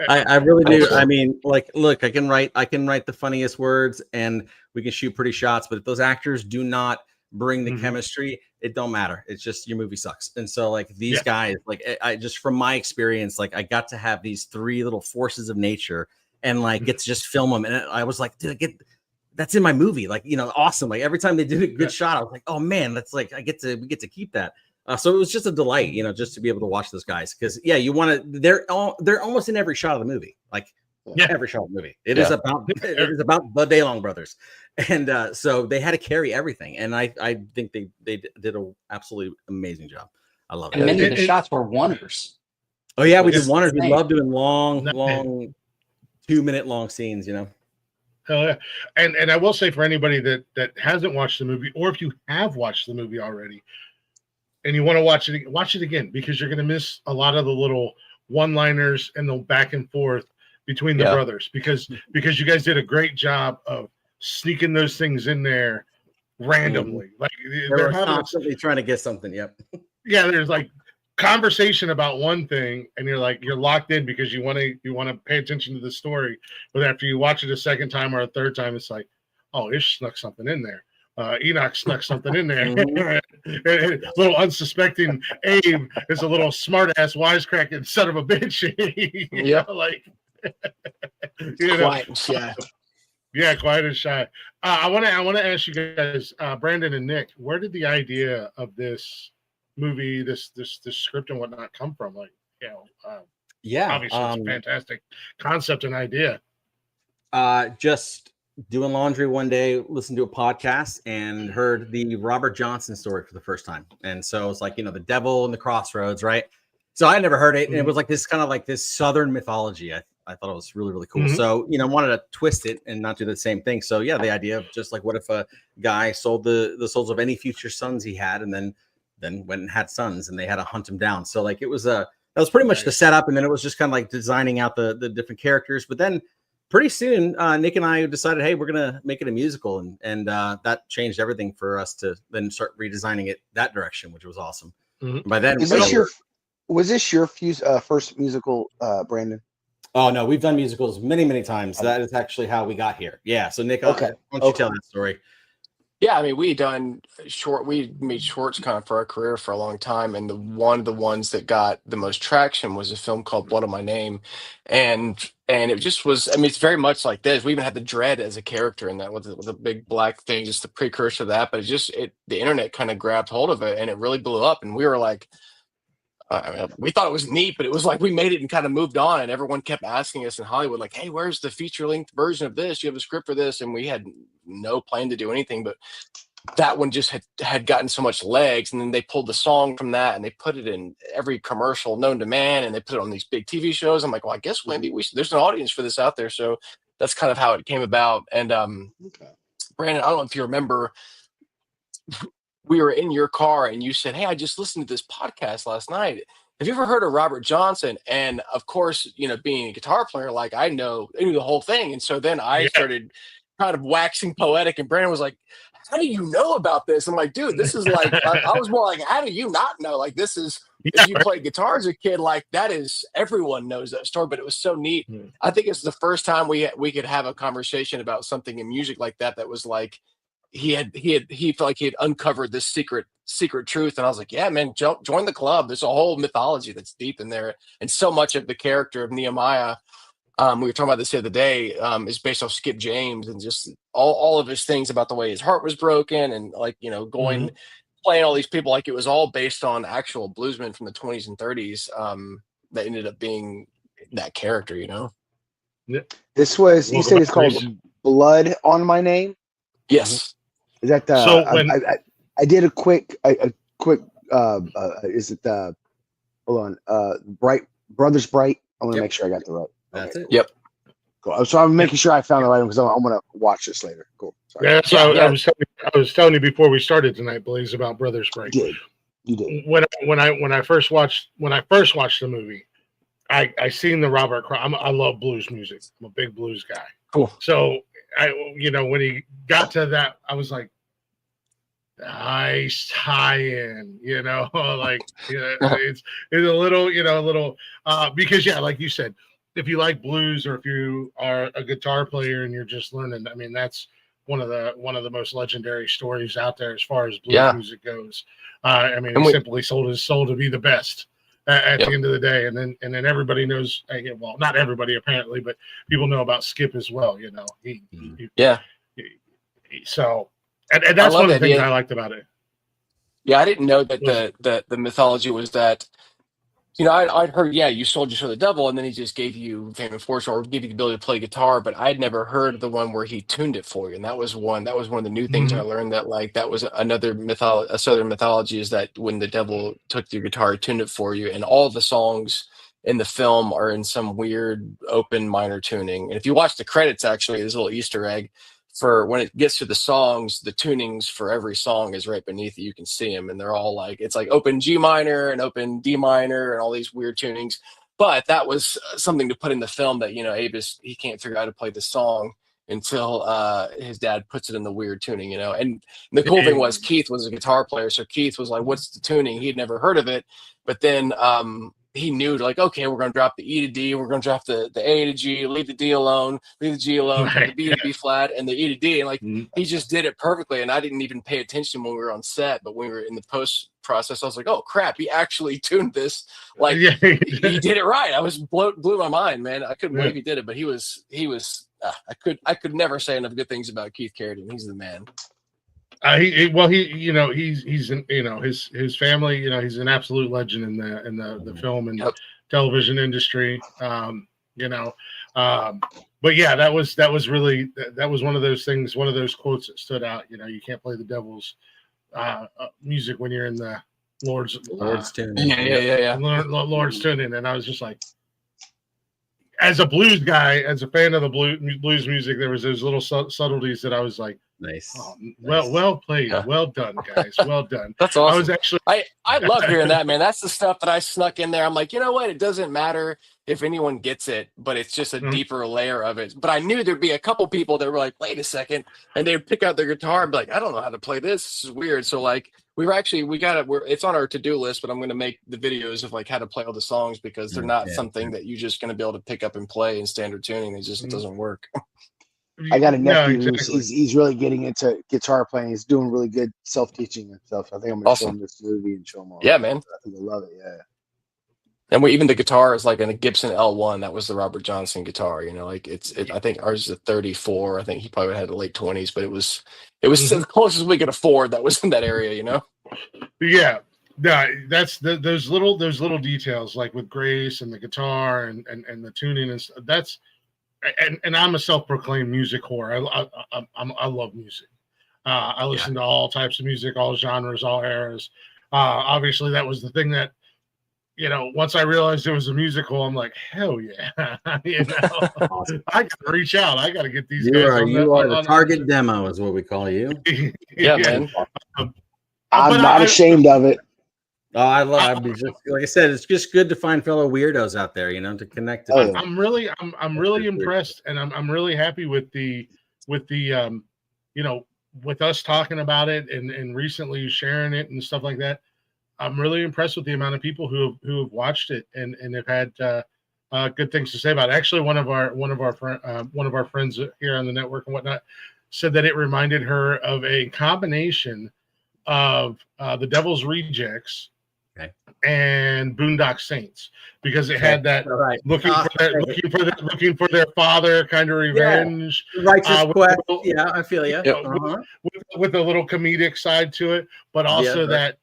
I really do. I mean, like, look, I can write the funniest words and we can shoot pretty shots, but if those actors do not bring the chemistry, it don't matter. It's just your movie sucks. And so like these guys, like I just from my experience, like I got to have these three little forces of nature and like get to just film them. And I was like, that's in my movie. Like, you know, awesome. Like every time they did a good shot, I was like, oh man, that's like, we get to keep that. So it was just a delight, you know, just to be able to watch those guys. Cause you want to, they're almost in every shot of the movie. Like every shot of the movie. It is about the Daylong brothers. And so they had to carry everything. And I think they did an absolutely amazing job. I love it. And many of the shots were oneers. Oh yeah. We did oneers. We love doing long 2-minute long scenes, you know? Hell yeah. And I will say for anybody that hasn't watched the movie, or if you have watched the movie already and you want to watch it again, because you're going to miss a lot of the little one-liners and the back and forth between the brothers, because you guys did a great job of sneaking those things in there randomly. Like they're constantly trying to get something. Yep. Yeah, there's like conversation about one thing and you're locked in because you want to pay attention to the story, but after you watch it a second time or a third time, it's like, oh, Ish snuck something in there. Enoch snuck something in there. And little unsuspecting Abe is a little smart ass wisecracking son of a bitch. Quiet and shy. Yeah, quiet and shy. I want to ask you guys, Brandon and Nick, where did the idea of this movie, this script and whatnot come from? Like, obviously it's a fantastic concept and idea. Just doing laundry one day, listened to a podcast and heard the Robert Johnson story for the first time. And so it's like, the devil in the crossroads, right? So I never heard it. And it was like this kind of like this Southern mythology. I thought it was really, really cool. So, wanted to twist it and not do the same thing. So yeah, the idea of just like, what if a guy sold the souls of any future sons he had, and then went and had sons and they had to hunt him down. So like, that was pretty much the setup. And then it was just kind of like designing out the different characters. But then pretty soon, Nick and I decided, hey, we're going to make it a musical. And that changed everything for us to then start redesigning it that direction, which was awesome. By then, was this your first musical, Brandon? Oh no, we've done musicals many, many times. That is actually how we got here. Yeah. So Nick, why don't you tell that story? Yeah, I mean, we made shorts kind of for our career for a long time, and one of the ones that got the most traction was a film called Blood on My Name, and it just was. I mean, it's very much like this. We even had the Dread as a character in that with a big black thing, just the precursor to that. But the internet kind of grabbed hold of it, and it really blew up, and we were like. We thought it was neat, but it was like we made it and kind of moved on, and everyone kept asking us in Hollywood, like, "Hey, where's the feature-length version of this? You have a script for this?" And we had no plan to do anything, but that one just had gotten so much legs, and then they pulled the song from that and they put it in every commercial known to man, and they put it on these big TV shows. I'm like, well, I guess maybe there's an audience for this out there, so that's kind of how it came about. And Brandon, I don't know if you remember. We were in your car and you said, "Hey, I just listened to this podcast last night. Have you ever heard of Robert Johnson?" And of course, being a guitar player, like I knew the whole thing. And so then I started kind of waxing poetic, and Brandon was like, "How do you know about this?" I'm like, "Dude, this is like," I was more like, "How do you not know? Like, this is, if you played guitar as a kid, like that is, everyone knows that story." But it was so neat. I think it's the first time we could have a conversation about something in music like that was like, he felt like he had uncovered this secret truth. And I was like, yeah, man, join the club. There's a whole mythology that's deep in there. And so much of the character of Nehemiah, we were talking about this the other day, is based off Skip James, and just all of his things about the way his heart was broken, and like, playing all these people, like it was all based on actual bluesmen from the 20s and 30s that ended up being that character, This was, you said it's called Blood on My Name? Yes. Is that so when I did a quick is it hold on, Brothers Bright? I want to make sure I got the right. That's it. Yep. Cool. So I'm making sure I found the right one because I'm going to watch this later. Cool. Sorry. Yeah, so I was telling you before we started tonight, Blaze, about Brothers Bright. You did. When I first watched the movie, I seen the Robert. I love blues music. I'm a big blues guy. Cool. So when he got to that, I was like, nice tie-in, like it's a little, because like you said, if you like blues or if you are a guitar player and you're just learning, I mean, that's one of the most legendary stories out there as far as blues music goes. I mean, he simply sold his soul to be the best at the end of the day, and then everybody knows. Well, not everybody apparently, but people know about Skip as well. So, and that's one of the things I liked about it. Yeah, I didn't know that the mythology was that. I'd heard, you sold your soul to the devil, and then he just gave you fame and fortune, or gave you the ability to play guitar. But I'd never heard the one where he tuned it for you, and that was one of the new things I learned. That was another a Southern mythology, is that when the devil took your guitar, he tuned it for you, and all the songs in the film are in some weird open minor tuning. And if you watch the credits, actually, there's a little Easter egg. For when it gets to the songs, the tunings for every song is right beneath it. You can see them, and they're all like, it's like open G minor and open D minor and all these weird tunings. But that was something to put in the film that, Abe he can't figure out how to play the song until his dad puts it in the weird tuning, And the cool thing was Keith was a guitar player. So Keith was like, what's the tuning? He'd never heard of it. But then he knew like, okay, we're going to drop the E to D, we're going to drop the A to G, leave the D alone, leave the G alone, the B to B flat, and the E to D. And like, he just did it perfectly. And I didn't even pay attention when we were on set, but when we were in the post process, I was like, oh crap, he actually tuned this. Like he did it right. I was blew my mind, man. I couldn't believe he did it, but he was, I could never say enough good things about Keith Carradine. He's the man. He's in, his family, he's an absolute legend in the film and television industry. But yeah, that was one of those things, one of those quotes that stood out. You can't play the devil's music when you're in the Lord's tuning. Lord's tuning. And I was just like, as a blues guy, as a fan of the blues music, there was those little subtleties that I was like, nice. Oh, well played. Yeah. Well done, guys. Well done. That's awesome. I was actually I love hearing that, man. That's the stuff that I snuck in there. I'm like, you know what? It doesn't matter if anyone gets it, but it's just a deeper layer of it. But I knew there'd be a couple people that were like, wait a second, and they'd pick out their guitar and be like, I don't know how to play this. This is weird. So like it's on our to-do list, but I'm going to make the videos of like how to play all the songs because they're not something that you're just going to be able to pick up and play in standard tuning. It just doesn't work. I got a nephew he's really getting into guitar playing. He's doing really good self-teaching and stuff. I think I'm going to show him this movie and show him all. Yeah, man. I think he'll love it. Yeah. And even the guitar is like a Gibson L1. That was the Robert Johnson guitar. Like I think ours is a 34. I think he probably had the late 20s, but it was as close as we could afford. That was in that area, Yeah. Yeah, that's those little details like with Grace and the guitar and the tuning and stuff. That's and I'm a self-proclaimed music whore. I love music. I listen to all types of music, all genres, all eras. Obviously, that was the thing that once I realized it was a musical, I'm like, hell yeah, I got to reach out. I got to get these guys. You are the target demo, is what we call you. Yeah, man. I'm not ashamed of it. Oh, like I said, it's just good to find fellow weirdos out there, to connect. I'm really impressed, and I'm really happy with the with us talking about it and recently sharing it and stuff like that. I'm really impressed with the amount of people who have watched it and have had good things to say about it. Actually, one of our friends here on the network and whatnot said that it reminded her of a combination of the Devil's Rejects and Boondock Saints, because it had that looking for their father kind of revenge, righteous quest. I feel you. With a little comedic side to it, but also that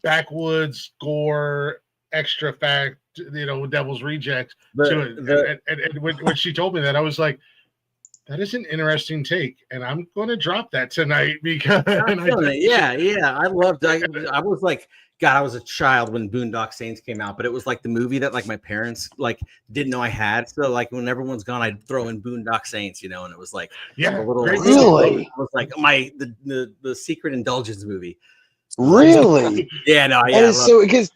backwoods gore extra fact, Devil's Rejects to it. And when she told me that, I was like, that is an interesting take, and I'm going to drop that tonight because I loved. I was like, God, I was a child when Boondock Saints came out, but it was like the movie that like my parents like didn't know I had. So like when everyone's gone, I'd throw in Boondock Saints, and it was like a little really. It was like the Secret Indulgence movie. Really? Yeah, no, yeah. So because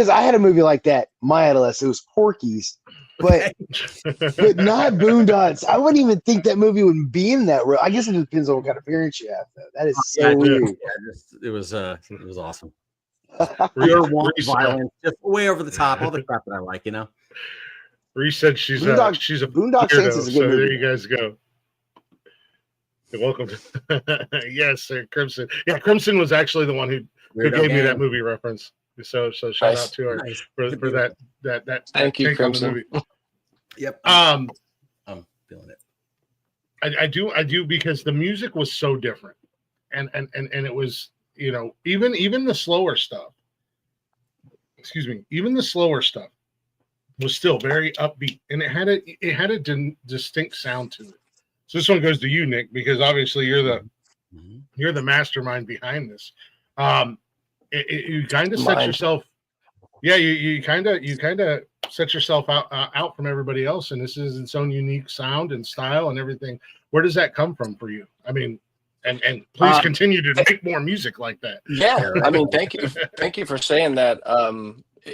I had a movie like that, my adolescence, it was Porky's, but not Boondocks. I wouldn't even think that movie would be in that room. I guess it depends on what kind of parents you have, though. That is so weird. It was awesome. Pure violence, just way over the top, all the crap that I like, Reese said she's a Boondock Saints is a good movie. There you guys go. You're welcome. Yes, sir, Crimson. Yeah, Crimson was actually the one who gave me that movie reference. So shout out to her for that. Thank you, Crimson. Yep. I'm feeling it. I do because the music was so different, and it was even the slower stuff. Excuse me, even the slower stuff was still very upbeat, and it had a distinct sound to it. So this one goes to you, Nick, because obviously you're the mastermind behind this. You kind of set yourself, you kind of set yourself out from everybody else, and this is its own unique sound and style and everything. Where does that come from for you? I mean, and please continue to make more music like that. Yeah, I mean, thank you for saying that.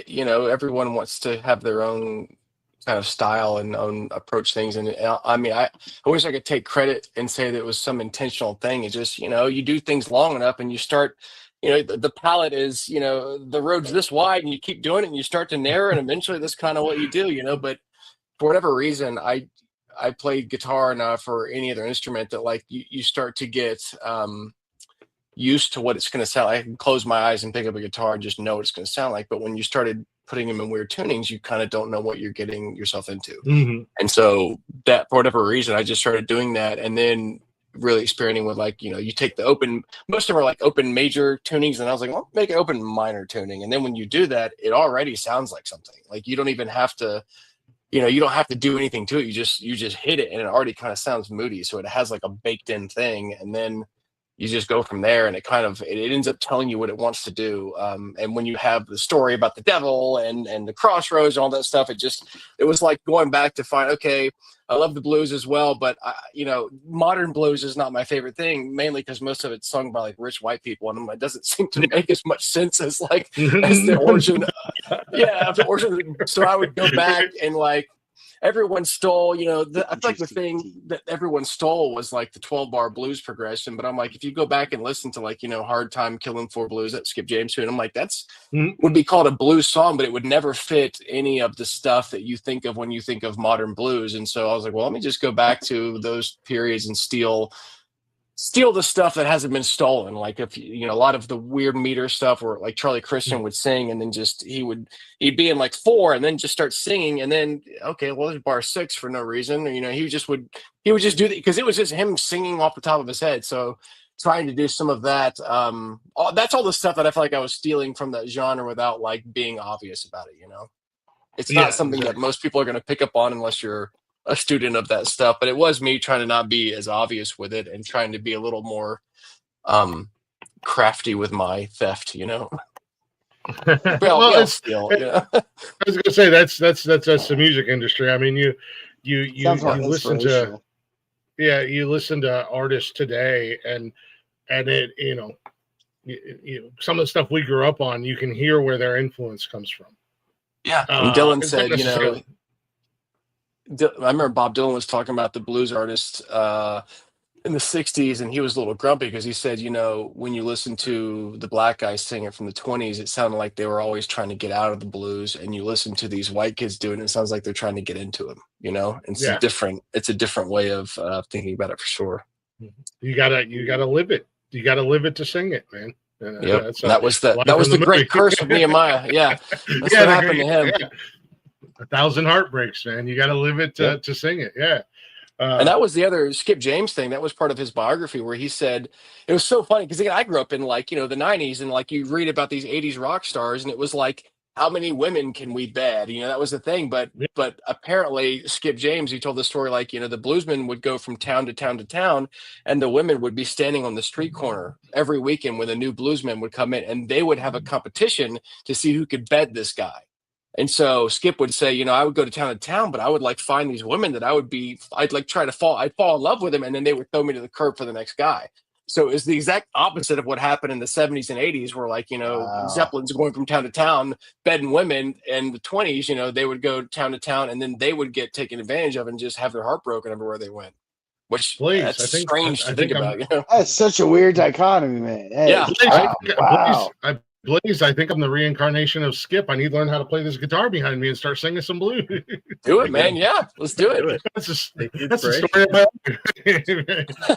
Everyone wants to have their own kind of style and own approach things, and I mean, I wish I could take credit and say that it was some intentional thing. It's just you do things long enough and you start the palette is, the road's this wide, and you keep doing it, and you start to narrow, and eventually that's kind of what you do, But for whatever reason, I played guitar enough or any other instrument that like you start to get used to what it's going to sound like. I can close my eyes and pick up a guitar and just know what it's going to sound like. But when you started putting them in weird tunings, you kind of don't know what you're getting yourself into. Mm-hmm. And so that, for whatever reason, I just started doing that. And then really experimenting with like, you take the open, most of them are like open major tunings. And I was like, well, make an open minor tuning. And then when you do that, it already sounds like something. Like you don't even have to, you don't have to do anything to it. You just hit it and it already kind of sounds moody. So it has like a baked in thing. And then you just go from there, and it ends up telling you what it wants to do. And when you have the story about the devil and the crossroads and all that stuff, it was like going back to find, okay, I love the blues as well, but modern blues is not my favorite thing, mainly because most of it's sung by like rich white people, and it doesn't seem to make as much sense as like as the origin. Of the origin. So I would go back and like everyone stole, I feel like the thing that everyone stole was like the 12-bar blues progression. But I'm like, if you go back and listen to like, Hard Time Killing for Blues, that Skip James tune, I'm like, that's would be called a blues song, but it would never fit any of the stuff that you think of when you think of modern blues. And so I was like, well, let me just go back to those periods and steal the stuff that hasn't been stolen. Like if a lot of the weird meter stuff where like Charlie Christian would sing and then just he'd be in like 4 and then just start singing, and then okay, well there's bar 6 for no reason. He would just do that because it was just him singing off the top of his head. So trying to do some of that, that's all the stuff that I feel like I was stealing from that genre without like being obvious about it. It's not something that most people are going to pick up on unless you're a student of that stuff, but it was me trying to not be as obvious with it and trying to be a little more crafty with my theft, I was gonna say that's the music industry. I mean, you listen to you listen to artists today, and it some of the stuff we grew up on, you can hear where their influence comes from. Yeah, and Dylan said, I remember Bob Dylan was talking about the blues artists in the 60s, and he was a little grumpy because he said, when you listen to the black guys sing it from the 20s, it sounded like they were always trying to get out of the blues, and you listen to these white kids doing it, it sounds like they're trying to get into them, it's a different way of thinking about it for sure. You gotta live it. You gotta live it to sing it, man. Yep. That was the great curse of Nehemiah. Yeah. That's what happened to him. Yeah. 1,000 heartbreaks, man. You got to live it to sing it. Yeah. And that was the other Skip James thing. That was part of his biography where he said, it was so funny because I grew up in like, the 90s, and like you read about these 80s rock stars, and it was like, how many women can we bed? That was the thing. But apparently Skip James, he told the story like, the bluesmen would go from town to town to town, and the women would be standing on the street corner every weekend when the new bluesmen would come in, and they would have a competition to see who could bed this guy. And so Skip would say, I would go to town, but I would like find these women that I'd fall in love with them, and then they would throw me to the curb for the next guy. So it's the exact opposite of what happened in the 70s and 80s, where like, Zeppelin's going from town to town, bedding women. And the 20s, they would go town to town, and then they would get taken advantage of and just have their heart broken everywhere they went. Which that's strange to think about. That's such a weird dichotomy, man. Hey, yeah. Wow. Blaze, I think I'm the reincarnation of Skip. I need to learn how to play this guitar behind me and start singing some blues. Do it, man. Yeah, let's do it. That's a story about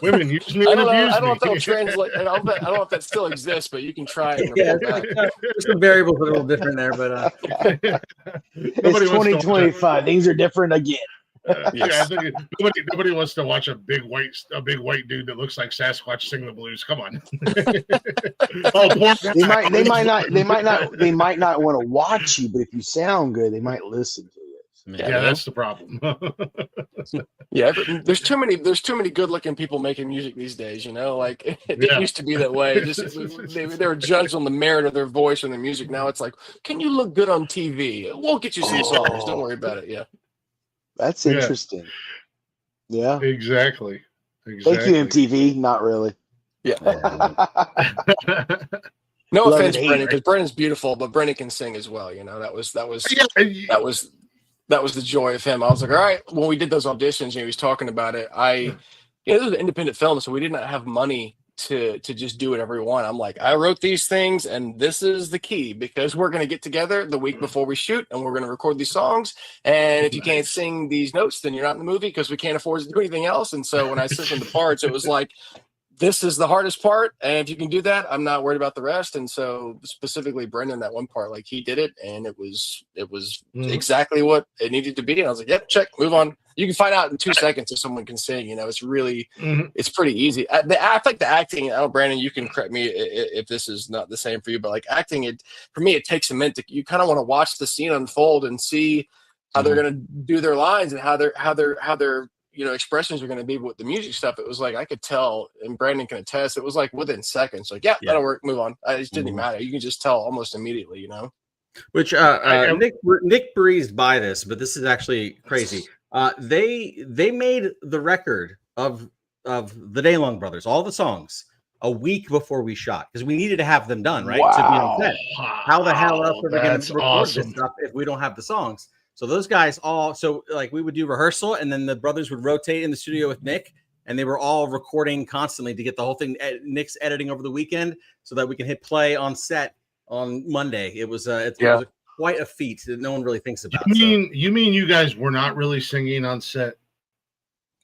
women use me and abuse me. I don't know if that'll translate. I don't know if that still exists, but you can try it. There's some variables a little different there, but it's 2025. Things are different again. I think nobody wants to watch a big white dude that looks like Sasquatch sing the blues. Come on. They might not want to watch you, but if you sound good, they might listen to you. Yeah, that's the problem. There's too many good-looking people making music these days. Like it used to be that way. They were judged on the merit of their voice and their music. Now it's like, can you look good on TV? We'll get you some songs. Don't worry about it. Yeah. That's interesting. Yeah. Exactly. Thank you, MTV. Not really. Yeah. No offense, Brendon, because Brendon's beautiful, but Brendon can sing as well. That was the joy of him. I was like, all right. When we did those auditions, he was talking about it. This was an independent film, so we did not have money to just do whatever we want. I'm like, I wrote these things, and this is the key, because we're going to get together the week before we shoot, and we're going to record these songs. And if you can't sing these notes, then you're not in the movie, because we can't afford to do anything else. And so when I sent them the parts, it was like, this is the hardest part, and if you can do that, I'm not worried about the rest. And so specifically Brendon, that one part, like, he did it, and it was exactly what it needed to be. And I was like, yep, check, move on. You can find out in 2 seconds if someone can sing. You know, it's really it's pretty easy. I like the acting. I know, Brandon, you can correct me if this is not the same for you, but like acting, for me, it takes a minute. You kind of want to watch the scene unfold and see how they're going to do their lines and how their expressions are going to be with the music stuff. It was like, I could tell, and Brandon can attest, it was like within seconds, like, yeah. That'll work, move on. It just didn't matter. You can just tell almost immediately, you know? Which Nick breezed by this, but this is actually crazy. They made the record of the Daylong Brothers, all the songs, a week before we shot, because we needed to have them done, right? To be on set. How the hell else are we going to record this stuff if we don't have the songs? So those guys we would do rehearsal, and then the brothers would rotate in the studio with Nick, and they were all recording constantly to get the whole thing. Nick's editing over the weekend so that we can hit play on set on Monday. It was quite a feat that no one really thinks about. You mean you guys were not really singing on set?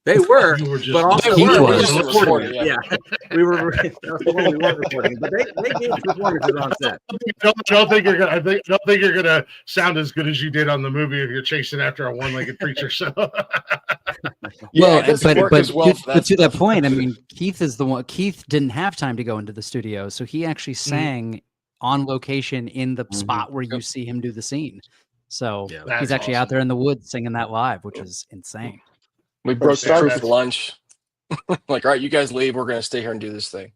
They were, but also we were recording. Yeah, we were. We weren't recording, but they gave performances on set. I don't think you're gonna sound as good as you did on the movie if you're chasing after a one-legged preacher. So, but to that point, I mean, Keith is the one. Keith didn't have time to go into the studio, so he actually sang on location in the spot where you see him do the scene. So he's actually out there in the woods singing that live, which is insane. We broke the crew for lunch. Like, all right, you guys leave. We're going to stay here and do this thing.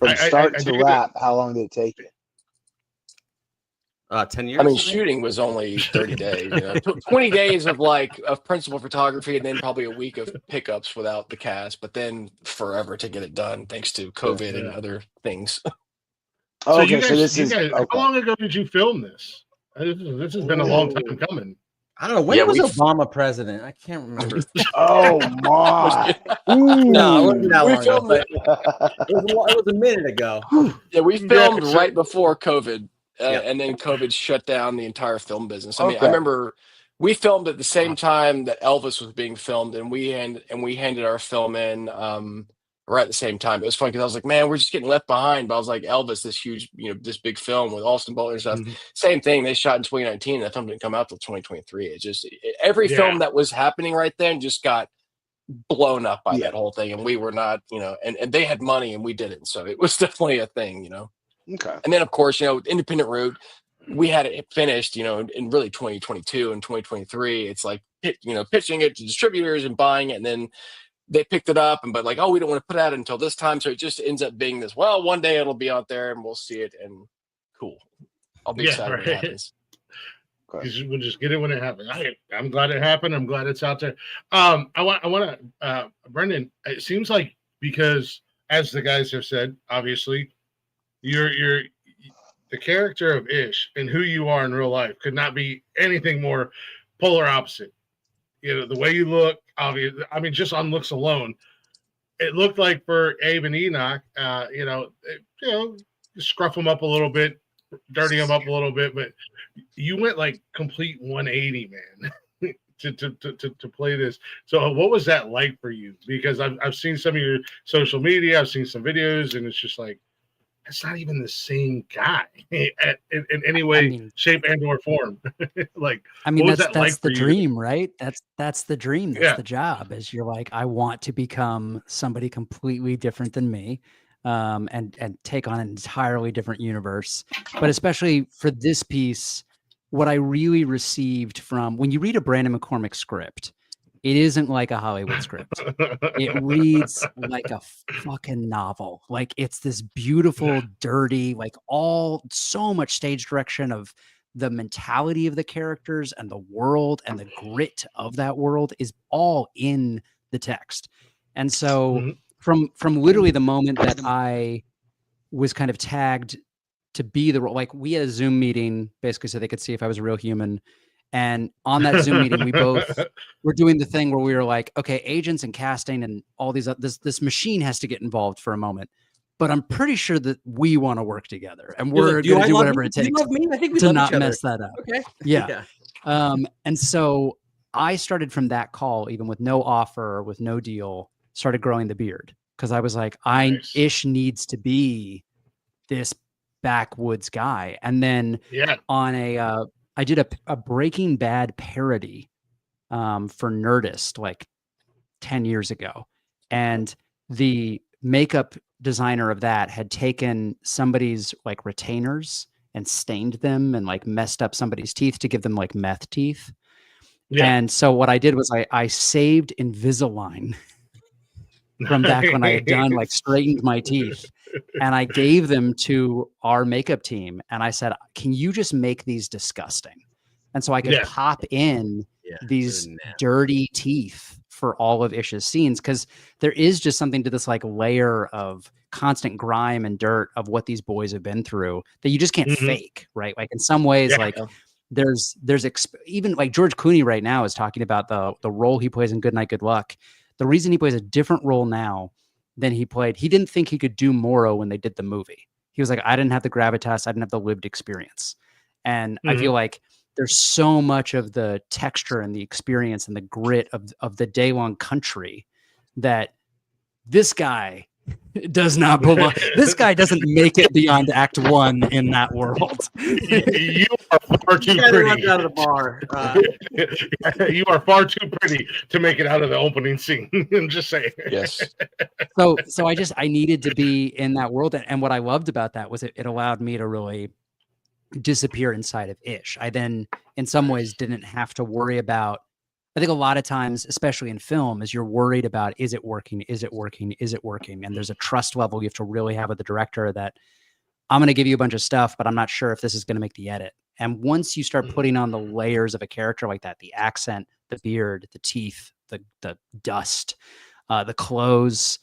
From start to wrap, how long did it take you? 10 years. I mean, shooting was only 30 days. 20 days of principal photography, and then probably a week of pickups without the cast. But then forever to get it done, thanks to COVID and other things. How long ago did you film this? This has been a long time coming. I don't know. When was Obama president? I can't remember. Oh, my. No, it wasn't that long ago. But it was a minute ago. Yeah, we filmed right before COVID, and then COVID shut down the entire film business. I mean, I remember we filmed at the same time that Elvis was being filmed, and we handed our film in right at the same time. It was funny because I was like, man, we're just getting left behind. But I was like, Elvis, this huge, this big film with Austin Butler and stuff. Same thing. They shot in 2019. That film didn't come out till 2023. It just every film that was happening right then just got blown up by that whole thing. And we were not, and they had money and we didn't. So it was definitely a thing, Okay. And then of course, independent route, we had it finished, in really 2022 and 2023. It's like, pitching it to distributors and buying it, and then they picked it up but we don't want to put it out until this time. So it just ends up being this, well, one day it'll be out there and we'll see it, and cool. I'll be excited when it happens. We'll just get it when it happens. I'm glad it happened. I'm glad it's out there. I want to, Brendon, it seems like, because as the guys have said, obviously you're the character of Ish and who you are in real life could not be anything more polar opposite. The way you look, obviously, I mean, just on looks alone, it looked like for Abe and Enoch, scruff them up a little bit, dirty them up a little bit, but you went like complete 180, man, to play this. So what was that like for you? Because I've seen some of your social media, I've seen some videos, and it's just like, it's not even the same guy in any way, shape, and or form. That's the dream, right? That's the dream. That's the job. Is you're like, I want to become somebody completely different than me, and take on an entirely different universe. But especially for this piece, what I really received from when you read a Brendon McCormick script, it isn't like a Hollywood script. It reads like a fucking novel. Like, it's this beautiful, dirty, so much stage direction of the mentality of the characters and the world and the grit of that world is all in the text. And so from literally the moment that I was kind of tagged to be the role, we had a Zoom meeting basically so they could see if I was a real human. And on that Zoom meeting, we both were doing the thing where we were like, okay, agents and casting and all these, this machine has to get involved for a moment. But I'm pretty sure that we want to work together, and we're going to do whatever it takes to not mess that up. Okay. Yeah. And so I started from that call, even with no offer, with no deal, started growing the beard, because I was like, Ish needs to be this backwoods guy. And then on I did a Breaking Bad parody for Nerdist like 10 years ago. And the makeup designer of that had taken somebody's like retainers and stained them and like messed up somebody's teeth to give them like meth teeth. And so what I did was I saved Invisalign from back when I had done like straightened my teeth, and I gave them to our makeup team. And I said, can you just make these disgusting? And so I could pop in these dirty teeth for all of Ish's scenes, because there is just something to this like layer of constant grime and dirt of what these boys have been through that you just can't fake, right? Like in some ways, like there's even like George Clooney right now is talking about the role he plays in Good Night, Good Luck. The reason he plays a different role now than he played, he didn't think he could do Morrow when they did the movie. He was like, I didn't have the gravitas, I didn't have the lived experience. And I feel like there's so much of the texture and the experience and the grit of the Daylong country that this guy does not belong. This guy doesn't make it beyond Act 1 in that world. You are far too pretty. Out of the bar. You are far too pretty to make it out of the opening scene. I'm just saying. Yes. So I needed to be in that world, and what I loved about that was it allowed me to really disappear inside of Ish. I then, in some ways, didn't have to worry about. I think a lot of times, especially in film, is you're worried about, is it working? Is it working? Is it working? And there's a trust level you have to really have with the director that I'm going to give you a bunch of stuff, but I'm not sure if this is going to make the edit. And once you start putting on the layers of a character like that, the accent, the beard, the teeth, the dust, the clothes,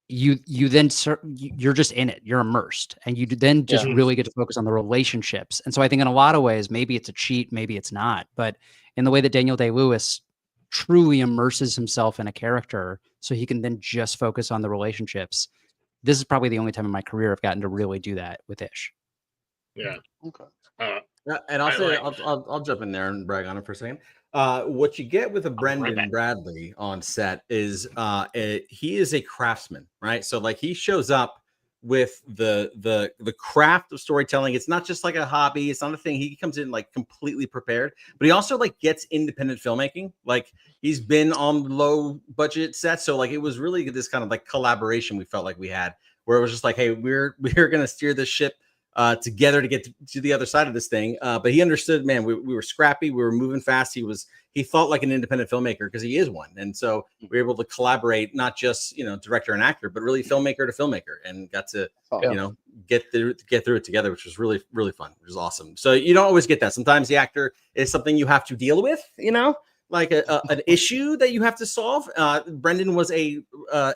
you then you're just in it, you're immersed, and you then just really get to focus on the relationships. And so I think in a lot of ways, maybe it's a cheat, maybe it's not, but in the way that Daniel Day-Lewis truly immerses himself in a character so he can then just focus on the relationships, this is probably the only time in my career I've gotten to really do that with Ish. Yeah. Okay. And I'll jump in there and brag on it for a second. What you get with a Brendan Bradley on set is he is a craftsman, right? So like he shows up with the craft of storytelling. It's not just like a hobby. It's not a thing. He comes in like completely prepared, but he also like gets independent filmmaking. Like he's been on low budget sets. So like it was really this kind of like collaboration we felt like we had, where it was just like, hey, we're going to steer this ship together to get to the other side of this thing. But he understood, man, we were scrappy. We were moving fast. He thought like an independent filmmaker because he is one. And so we were able to collaborate, not just, director and actor, but really filmmaker to filmmaker, and got to, get through it together, which was really, really fun. It was awesome. So you don't always get that. Sometimes the actor is something you have to deal with, like an issue that you have to solve. Brendon was a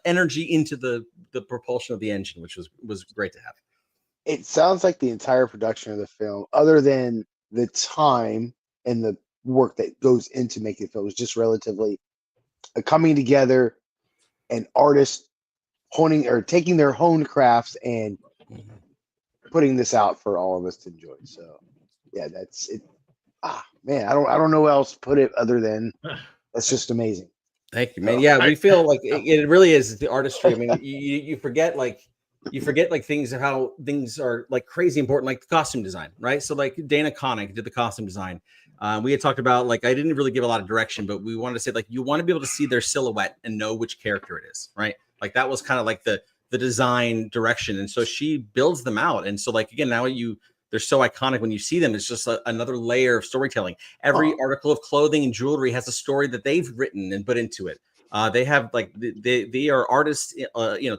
energy into the propulsion of the engine, which was great to have. It sounds like the entire production of the film, other than the time and the work that goes into making the film, is just relatively coming together and artists honing or taking their honed crafts and putting this out for all of us to enjoy. So yeah, that's it. Man, I don't know how else to put it other than that's just amazing. Thank you, man. Yeah, we feel like it really is the artistry. I mean, you forget like things, how things are like crazy important, like the costume design, right? So like Dana Connick did the costume design. We had talked about, like, I didn't really give a lot of direction, but we wanted to say, like, you want to be able to see their silhouette and know which character it is, right? Like that was kind of like the design direction. And so she builds them out. And so like, again, now they're so iconic when you see them. It's just another layer of storytelling. Every article of clothing and jewelry has a story that they've written and put into it. They have like, they are artists,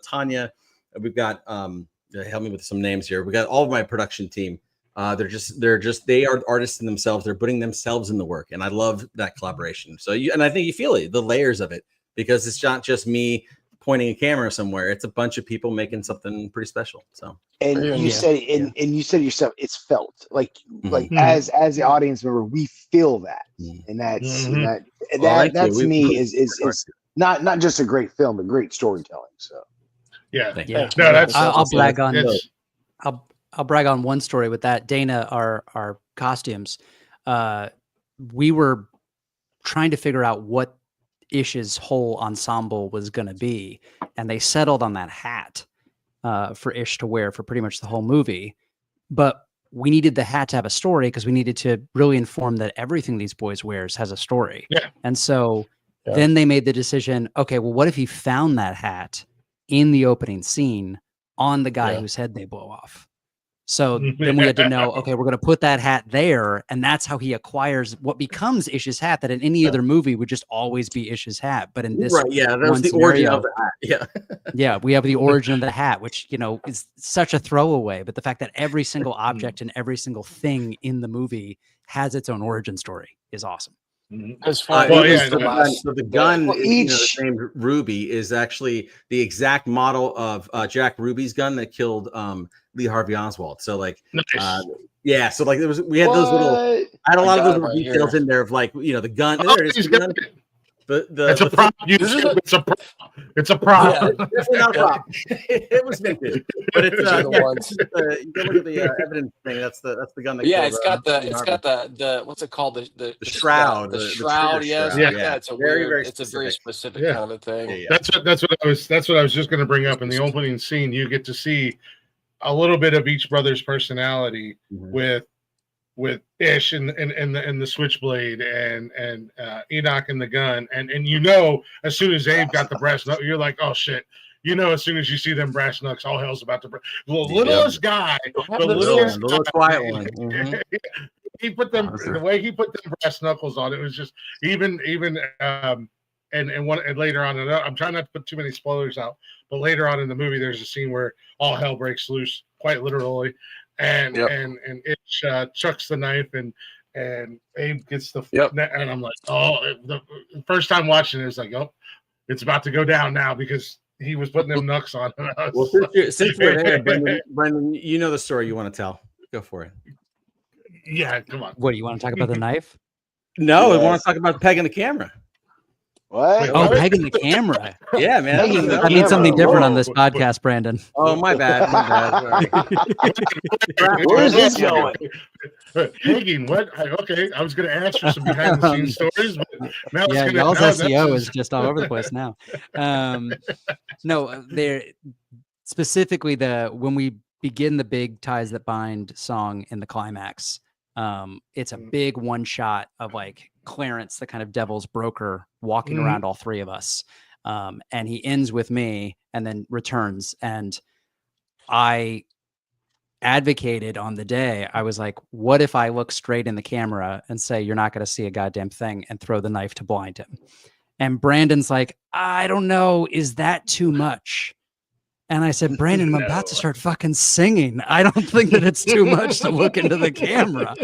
Tanya. We've got help me with some names here. We got all of my production team. They are artists in themselves. They're putting themselves in the work, and I love that collaboration. So and I think you feel it, the layers of it, because it's not just me pointing a camera somewhere. It's a bunch of people making something pretty special. So, and you said, and you said yourself, it's felt like as the audience member, we feel that, and that's that to me is not just a great film, but great storytelling. So, yeah. No, I'll brag on. I'll brag on one story with that. Dana, our costumes, we were trying to figure out what Ish's whole ensemble was going to be, and they settled on that hat for Ish to wear for pretty much the whole movie. But we needed the hat to have a story because we needed to really inform that everything these boys wears has a story. Yeah. And so then they made the decision, okay, well, what if he found that hat in the opening scene on the guy whose head they blow off? So then we had to know, okay, we're going to put that hat there, and that's how he acquires what becomes Ish's hat that in any other movie would just always be Ish's hat. But in this that was the origin of the hat. Yeah, we have the origin of the hat, which, you know, is such a throwaway. But the fact that every single object and every single thing in the movie has its own origin story is awesome. As far the gun named Ruby is actually the exact model of Jack Ruby's gun that killed Lee Harvey Oswald. So like, so like we had those little. I had a lot of those little details in there of like, you know, the gun. There it is. It's a prop. It's a prop. Yeah, it's not a prop. It was vintage, but it's you can look at the evidence thing. That's the gun. That it's got the what's it called, the shroud. The shroud. Yes. Yeah. It's a very specific kind of thing. Yeah. That's what I was just going to bring up in the opening scene. You get to see a little bit of each brother's personality with Ish and the switchblade and Enoch and the gun, and you know, as soon as Abe got the brass knuck, you're like, oh shit. You know, as soon as you see them brass knucks, all hell's about to break. The littlest guy, the little quiet one. He put them the way he put them brass knuckles on. It was just even and later on. And I'm trying not to put too many spoilers out, but later on in the movie, there's a scene where all hell breaks loose, quite literally. And Ish chucks the knife and Abe gets the and I'm like, the first time watching it, it's like, it's about to go down now because he was putting them knucks on. Well, since we're there, Brendon, you know the story you want to tell. Go for it. Yeah, come on. What do you want to talk about? The knife? No, we want to talk about pegging the camera. What? Oh, pegging the camera. Yeah, man. I mean something different on this podcast, Brandon. Oh, my bad. Where's this going? Pegging? What? Okay, I was going to ask for some behind the scenes stories, but now y'all's SEO is just all over the place now. No, there specifically when we begin the big Ties That Bind song in the climax. It's a big one shot of like Clarence, the kind of devil's broker, walking around all three of us. And he ends with me and then returns. And I advocated on the day, I was like, what if I look straight in the camera and say, you're not going to see a goddamn thing, and throw the knife to blind him? And Brandon's like, I don't know. Is that too much? And I said, Brandon, I'm about to start fucking singing. I don't think that it's too much to look into the camera.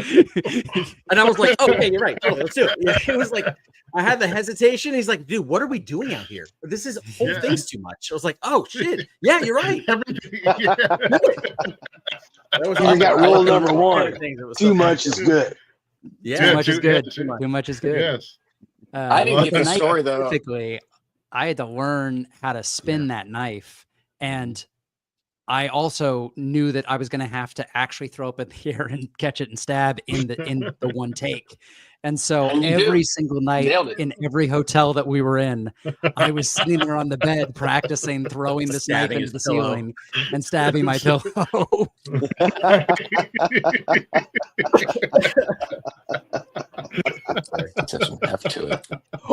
And I was like, okay, you're right. Oh, let's do it. Yeah, it was like, I had the hesitation. He's like, dude, what are we doing out here? This whole thing's too much. I was like, oh, shit. Yeah, you're right. You got rule number one. Too much is good. Yeah, too much is good. Too much is good. Yes. I didn't get the story, though. Specifically, I had to learn how to spin that knife. And I also knew that I was going to have to actually throw up in the air and catch it and stab in the one take. And so every single night in every hotel that we were in, I was sitting there on the bed practicing throwing this knife into the ceiling and stabbing my pillow.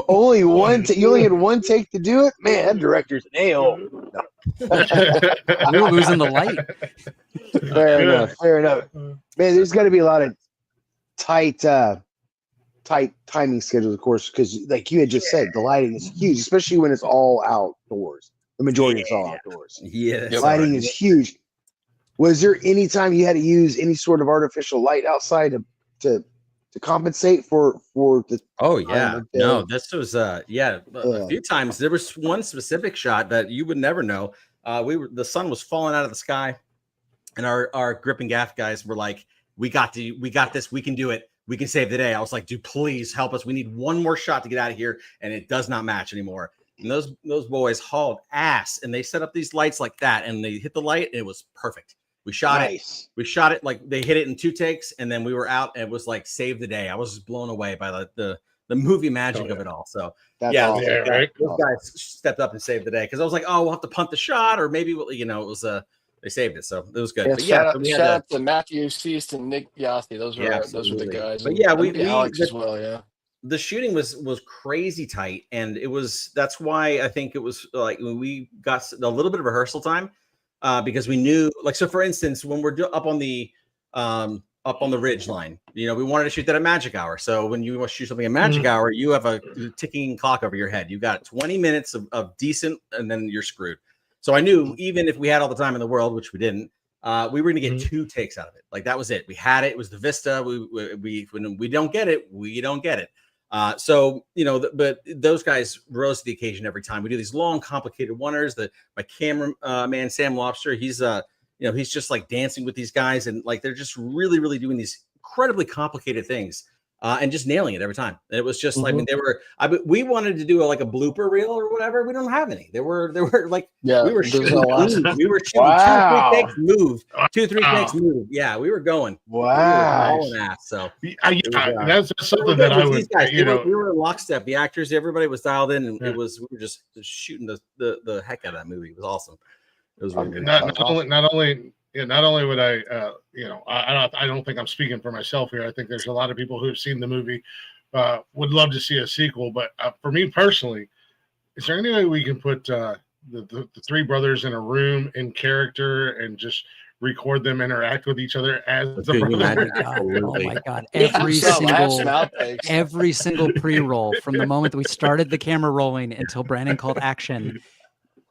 Only one. You only had one take to do it, man. That director's an a-hole. We were losing the light. Fair enough. Man, there's got to be a lot of tight timing schedules, of course, because like you had just said, the lighting is huge, especially when it's all outdoors. The majority is all outdoors. Yeah, lighting is huge. Was there any time you had to use any sort of artificial light outside to to compensate for the. Oh yeah, no, this was a few times. There was one specific shot that you would never know. The sun was falling out of the sky, and our grip and gaff guys were like, we got this, we can do it, we can save the day. I was like, dude, please help us. We need one more shot to get out of here, and it does not match anymore. And those boys hauled ass, and they set up these lights like that, and they hit the light, and it was perfect. We shot it. We shot it like they hit it in 2 takes, and then we were out, and it was like save the day. I was just blown away by the movie magic of it all. So those guys stepped up and saved the day, because I was like, oh, we'll have to punt the shot, or maybe it was they saved it, so it was good. Yeah, shout out to Matthew Seast and Nick Yossi. Those were the guys. But yeah, Alex as well. Yeah, the shooting was crazy tight, and that's why I think it was like when we got a little bit of rehearsal time. Because we knew, like, so for instance, when we're up on the ridge line, we wanted to shoot that at magic hour. So when you want to shoot something at magic hour, you have a ticking clock over your head. You got 20 minutes of decent, and then you're screwed. So I knew even if we had all the time in the world, which we didn't, we were going to get 2 takes out of it. Like, that was it. We had it. It was the vista. When we don't get it, we don't get it. So but those guys rose to the occasion every time. We do these long, complicated oneers. My camera man Sam Lobster, he's he's just like dancing with these guys, and like they're just really, really doing these incredibly complicated things, and just nailing it every time. And it was just like, we wanted to do a blooper reel or whatever. We don't have any. There were like we were shooting 2-3 takes move, 2-3 takes move. Yeah, we were going. Wow. We were ass, so that's something that I would. We were in lockstep. The actors, everybody was dialed in, and we were just shooting the heck out of that movie. It was awesome. It was really good. Not only would I, I don't think I'm speaking for myself here. I think there's a lot of people who have seen the movie, would love to see a sequel. But for me personally, is there any way we can put the 3 brothers in a room in character and just record them interact with each other as the brothers? Oh my God. Every single pre-roll from the moment that we started the camera rolling until Brandon called action,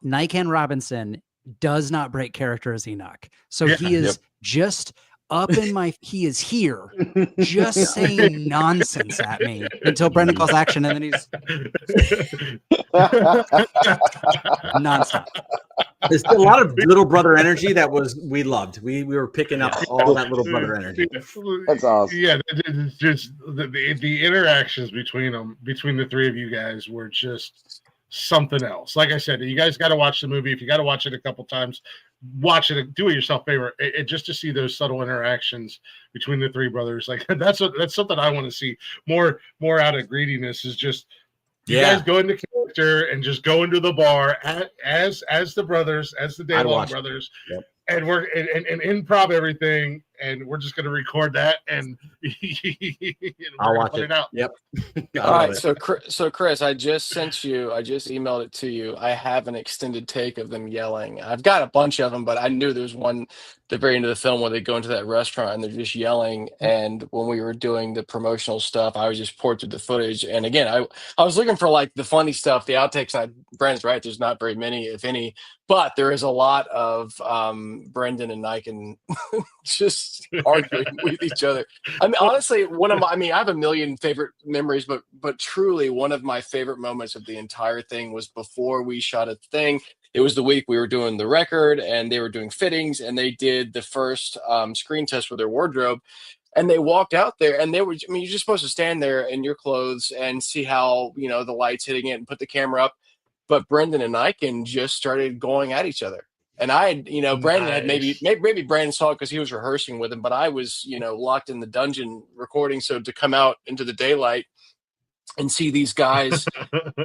Nikan Robinson does not break character as Enoch. So he is just up in he is here just saying nonsense at me until Brandon calls action, and then he's nonstop. There's a lot of little brother energy we loved. We were picking up all that little brother energy. That's awesome. Yeah, it's just the interactions between the 3 of you guys were just something else. Like I said, you guys got to watch the movie. If you got to watch it a couple times, watch it. Do it yourself favor. Just to see those subtle interactions between the 3 brothers, like that's something I want to see more out of greediness. Is just you guys go into character and just go into the bar as the brothers, as the Daylong brothers. Yep. And we're and improv everything, and we're just going to record that, and I'll watch it out. Yep. All right. So Chris, I just emailed it to you. I have an extended take of them yelling. I've got a bunch of them, but I knew there's one at the very end of the film where they go into that restaurant and they're just yelling. And when we were doing the promotional stuff, I was just poured through the footage. And again, I was looking for like the funny stuff, the outtakes. Brandon's right. There's not very many, if any, but there is a lot of Brendon and Nikan just arguing with each other. I mean, honestly, I have a million favorite memories, but truly one of my favorite moments of the entire thing was before we shot a thing. It was the week we were doing the record, and they were doing fittings, and they did the first screen test with their wardrobe. And they walked out there, and you're just supposed to stand there in your clothes and see how, the light's hitting it and put the camera up. But Brendon and Nikan just started going at each other. And I had, Brandon had maybe Brandon saw it because he was rehearsing with him, but I was, locked in the dungeon recording. So to come out into the daylight and see these guys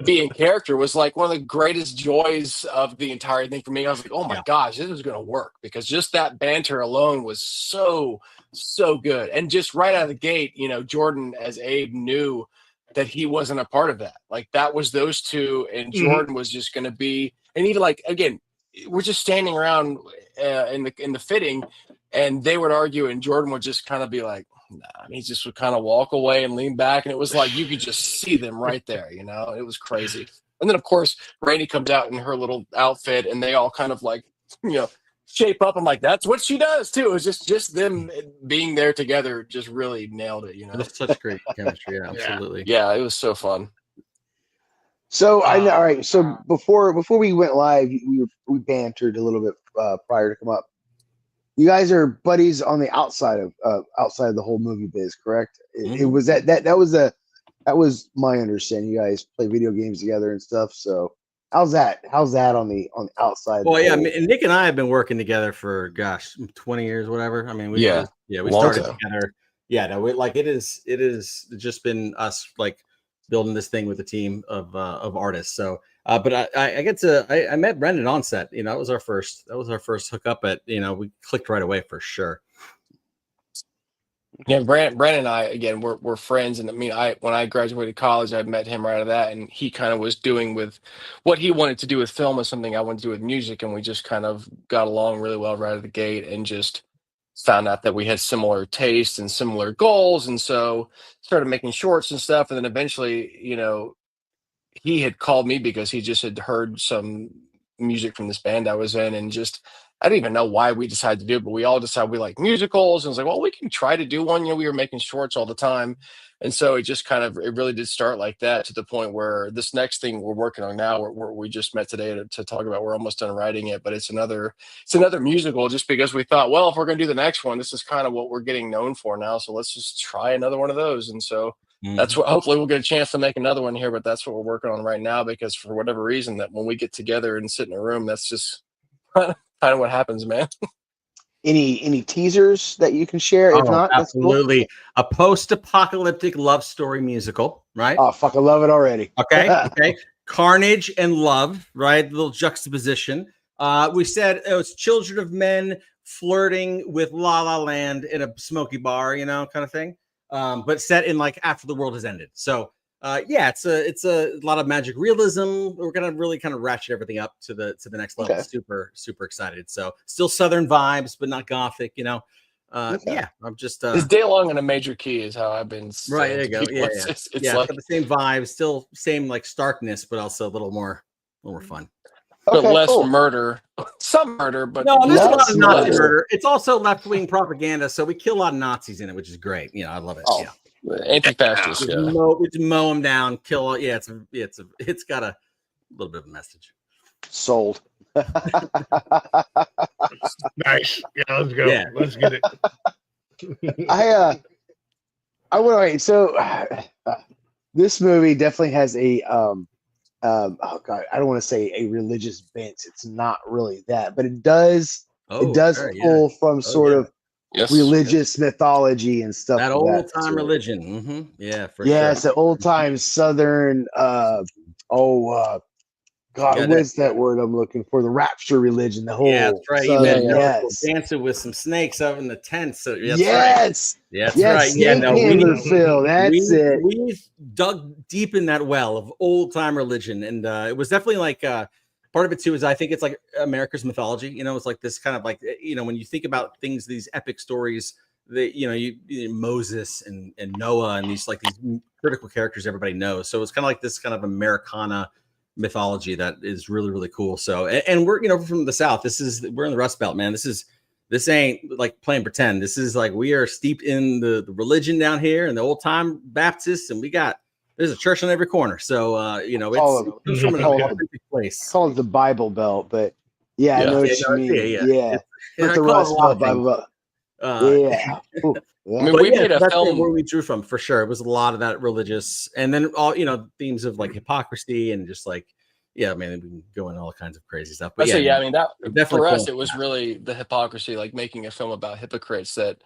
be in character was like one of the greatest joys of the entire thing for me. I was like, oh my gosh, this is going to work, because just that banter alone was so good. And just right out of the gate, Jordan as Abe knew that he wasn't a part of that. Like, that was those 2, and Jordan was just going to be, and even like, again, we're just standing around in the fitting, and they would argue, and Jordan would just kind of be like, nah, and he just would kind of walk away and lean back, and it was like you could just see them right there. It was crazy. And then of course Rainey comes out in her little outfit, and they all kind of like shape up. I'm like, that's what she does too. It was just them being there together just really nailed it. That's such great chemistry. Yeah, absolutely. Yeah, it was so fun. So I know. All right. So before we went live, we bantered a little bit prior to come up. You guys are buddies on the outside of the whole movie biz, correct? It was that was my understanding. You guys play video games together and stuff. So how's that on the outside? Well, yeah, Nick and I have been working together for 20 years, whatever. I mean, we started together. Yeah, no, it is just been us like building this thing with a team of artists. So, but I met Brendon on set. That was our first hookup. We clicked right away for sure. Yeah, Brandon and I, again, we're friends. And I mean, when I graduated college, I met him right out of that. And he kind of was doing with what he wanted to do with film is something I wanted to do with music. And we just kind of got along really well right out of the gate and just found out that we had similar tastes and similar goals. And so started making shorts and stuff. And then eventually, he had called me because he just had heard some music from this band I was in, and just I didn't even know why we decided to do it, but we all decided we like musicals, and I was like, well, we can try to do one. We were making shorts all the time, and so it just it really did start like that, to the point where this next thing we're working on now, where we just met today to talk about, we're almost done writing it, but it's another musical, just because we thought, well, if we're going to do the next one, this is kind of what we're getting known for now, so let's just try another one of those. And so that's what, hopefully we'll get a chance to make another one here, but that's what we're working on right now, because for whatever reason, that when we get together and sit in a room, that's just kind of what happens, man. Any teasers that you can share? If not, absolutely. Cool. A post-apocalyptic love story musical, right? Oh, fuck, I love it already. Okay. Carnage and love, right? The little juxtaposition. We said it's children of men flirting with La La Land in a smoky bar, kind of thing. But set in like after the world has ended. So it's a lot of magic realism. We're gonna really kind of ratchet everything up to the next level. Okay. Super excited. So still Southern vibes, but not Gothic. Yeah, I'm just it's Daylong in a major key is how I've been saying. Right, there you go. Yeah, it's like the same vibe, still same like starkness, but also a little more fun. But less murder, some murder, but no, there's a lot of Nazi murder. It's also left-wing propaganda, so we kill a lot of Nazis in it, which is great. I love it. Oh, yeah, anti-fascist. We mow them down, kill. Yeah, it's got a little bit of a message. Sold. Nice. Yeah, let's go. Yeah. Let's get it. I would wait. So this movie definitely has a oh God, I don't want to say a religious bent. It's not really that, but it does pull from sort of religious mythology and stuff. That old time religion. Mm-hmm. Yeah, for sure. It's an old time Southern. God, what is that word I'm looking for? The rapture religion. The whole that's right. Southern, dancing with some snakes up in the tent. So yes, right. Right. Yeah, no, Phil. That's it. We dug deep in that well of old time religion, and it was definitely like part of it too. Is I think it's like America's mythology. It's like this kind of like when you think about things, these epic stories that Moses and Noah and these critical characters everybody knows. So it's kind of like this kind of Americana mythology that is really, really cool. So and we're from the South. We're in the Rust Belt, man. This ain't like playing pretend. This is like we are steeped in the religion down here and the old time Baptists, and there's a church on every corner. So it's from an authentic place. Call it the Bible Belt, but I know what you mean. Yeah. It's the Rust Belt Bible Belt. Ooh. Yeah. I mean, we made a film where we drew from for sure. It was a lot of that religious, and then all themes of like hypocrisy and just like we can go into all kinds of crazy stuff. But I mean that for us, it was really the hypocrisy, like making a film about hypocrites that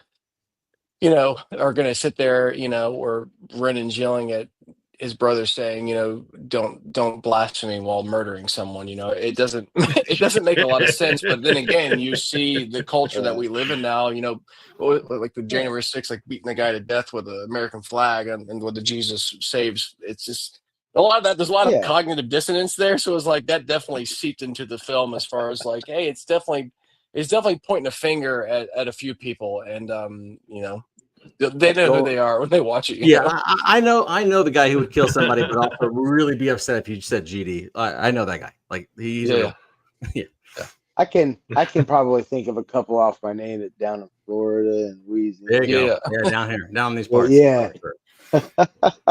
are going to sit there, or Brendon's yelling at his brother saying, don't blaspheme while murdering someone. It doesn't make a lot of sense. But then again, you see the culture that we live in now, like the January 6th, like beating the guy to death with an American flag and with the Jesus saves. It's just a lot of that. There's a lot of cognitive dissonance there. So it's like that definitely seeped into the film as far as like, hey, it's definitely pointing a finger at a few people. And, they know who they are when they watch it. I know the guy who would kill somebody, but also really be upset if you said GD. I know that guy. Like he's I can probably think of a couple off my name that down in Florida and Louisiana. There you go. Yeah, down here, down in these parts. Yeah.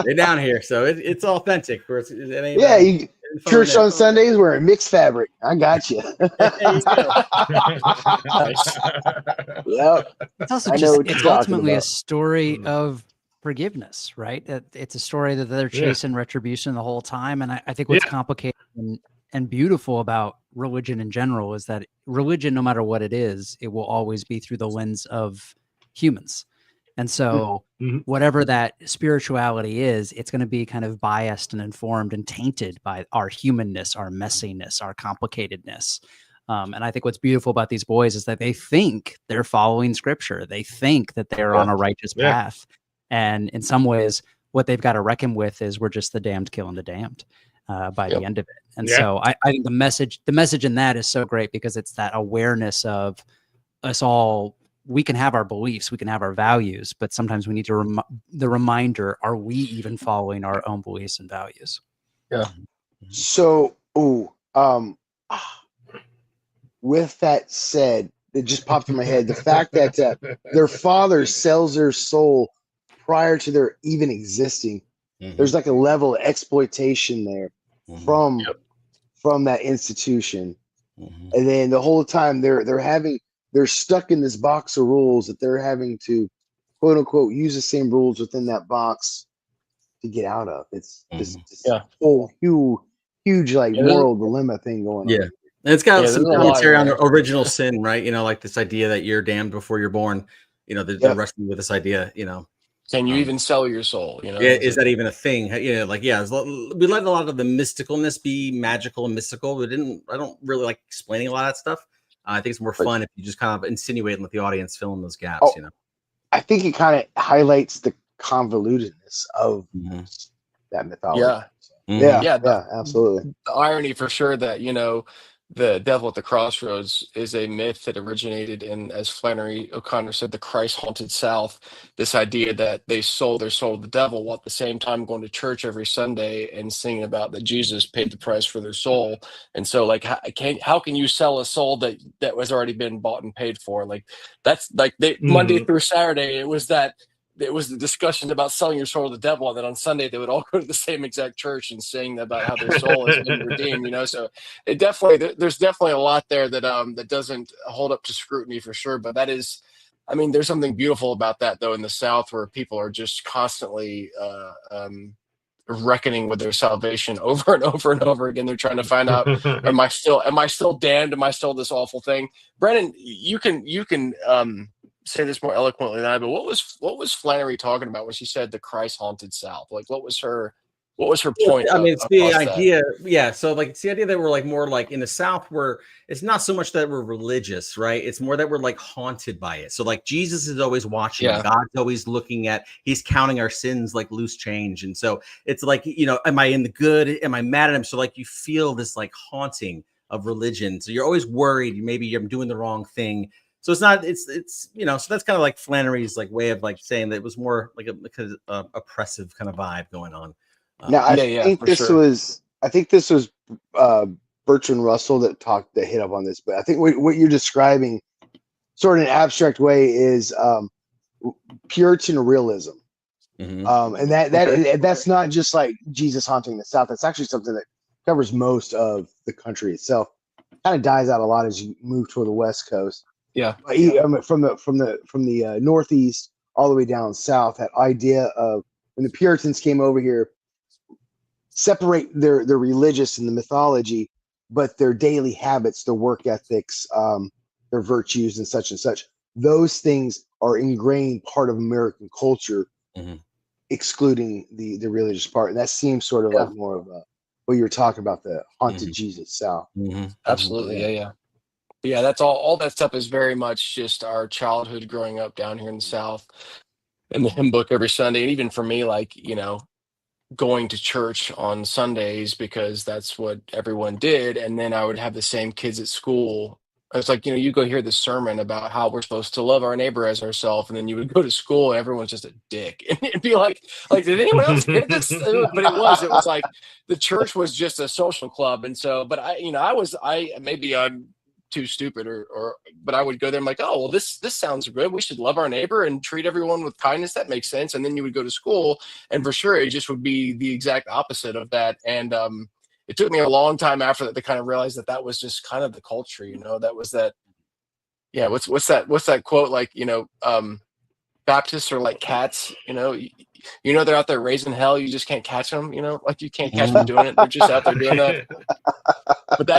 They're down here, so it's authentic. It ain't, yeah, church on Sundays wearing mixed fabric. I got you. Yep. It's also it's ultimately a story of forgiveness, right? It's a story that they're chasing retribution the whole time. And I think what's complicated and beautiful about religion in general is that religion, no matter what it is, it will always be through the lens of humans. And so whatever that spirituality is, it's going to be kind of biased and informed and tainted by our humanness, our messiness, our complicatedness. And I think what's beautiful about these boys is that they think they're following scripture. They think that they're on a righteous path. And in some ways, what they've got to reckon with is we're just the damned killing the damned by the end of it. And so I think the message in that is so great because it's that awareness of us all. We can have our beliefs, we can have our values, but sometimes we need to the reminder, are we even following our own beliefs and values? Yeah. So, with that said, it just popped in my head, the fact that their father sells their soul prior to their even existing. There's like a level of exploitation there from that institution. And then the whole time they're stuck in this box of rules that they're having to, quote unquote, use the same rules within that box to get out of. It's this whole huge like moral dilemma thing going on. Yeah. And it's got some commentary on the original sin, right? You know, like this idea that you're damned before you're born. You know, they're wrestling with this idea, you know. Can you even sell your soul? You know, is that even a thing? You know, like, we let a lot of the mysticalness be magical and mystical. I don't really like explaining a lot of that stuff. I think it's more fun if you just kind of insinuate and let the audience fill in those gaps, you know. I think it kind of highlights the convolutedness of that mythology. Yeah, absolutely. The irony for sure that, you know, the devil at the crossroads is a myth that originated in, as Flannery O'Connor said, the Christ-haunted South. This idea that they sold their soul to the devil while at the same time going to church every Sunday and singing about that Jesus paid the price for their soul. And so, like, how can you sell a soul that has already been bought and paid for? Like, that's like Monday through Saturday, it was the discussion about selling your soul to the devil, and then on Sunday they would all go to the same exact church and sing about how their soul has been redeemed. You know, so there's definitely a lot there that doesn't hold up to scrutiny for sure. But that is, I mean, there's something beautiful about that though in the South where people are just constantly reckoning with their salvation over and over and over again. They're trying to find out, am I still damned? Am I still this awful thing? Brendon, you can say this more eloquently than I, but what was Flannery talking about when she said the Christ-haunted South? Like, what was her point? I mean, it's the idea. Yeah. So like, it's the idea that we're like more like in the South where it's not so much that we're religious, right? It's more that we're like haunted by it. So like Jesus is always watching. God's always looking he's counting our sins like loose change. And so it's like, you know, am I in the good? Am I mad at him? So like you feel this like haunting of religion. So you're always worried. Maybe you're doing the wrong thing. So it's you know, so that's kind of like Flannery's like way of like saying that it was more like a oppressive kind of vibe going on. I think this was Bertrand Russell that hit up on this, but I think what you're describing sort of in an abstract way is Puritan realism. And that's not just like Jesus haunting the South. It's actually something that covers most of the country itself. Kind of dies out a lot as you move toward the West Coast. Yeah, from the Northeast all the way down south, that idea of when the Puritans came over here, separate their religious and the mythology, but their daily habits, their work ethics, their virtues, and such. Those things are ingrained part of American culture, excluding the religious part, and that seems sort of like more of what you were talking about, the haunted Jesus South. Absolutely, yeah, that's all that stuff is very much just our childhood growing up down here in the South and the hymn book every Sunday. And even for me, like, you know, going to church on Sundays because that's what everyone did. And then I would have the same kids at school. It's like, you know, you go hear the sermon about how we're supposed to love our neighbor as ourselves. And then you would go to school and everyone's just a dick. And it'd be like, did anyone else get this? But it was like the church was just a social club. And so, but I'm too stupid but I would go there. I'm like, oh, well, this sounds good. We should love our neighbor and treat everyone with kindness. That makes sense. And then you would go to school, and for sure, it just would be the exact opposite of that. And it took me a long time after that to kind of realize that was just kind of the culture, that was that. Yeah. What's that quote? Like, Baptists are like cats, they're out there raising hell. You just can't catch them, like you can't catch them doing it. They're just out there doing that. But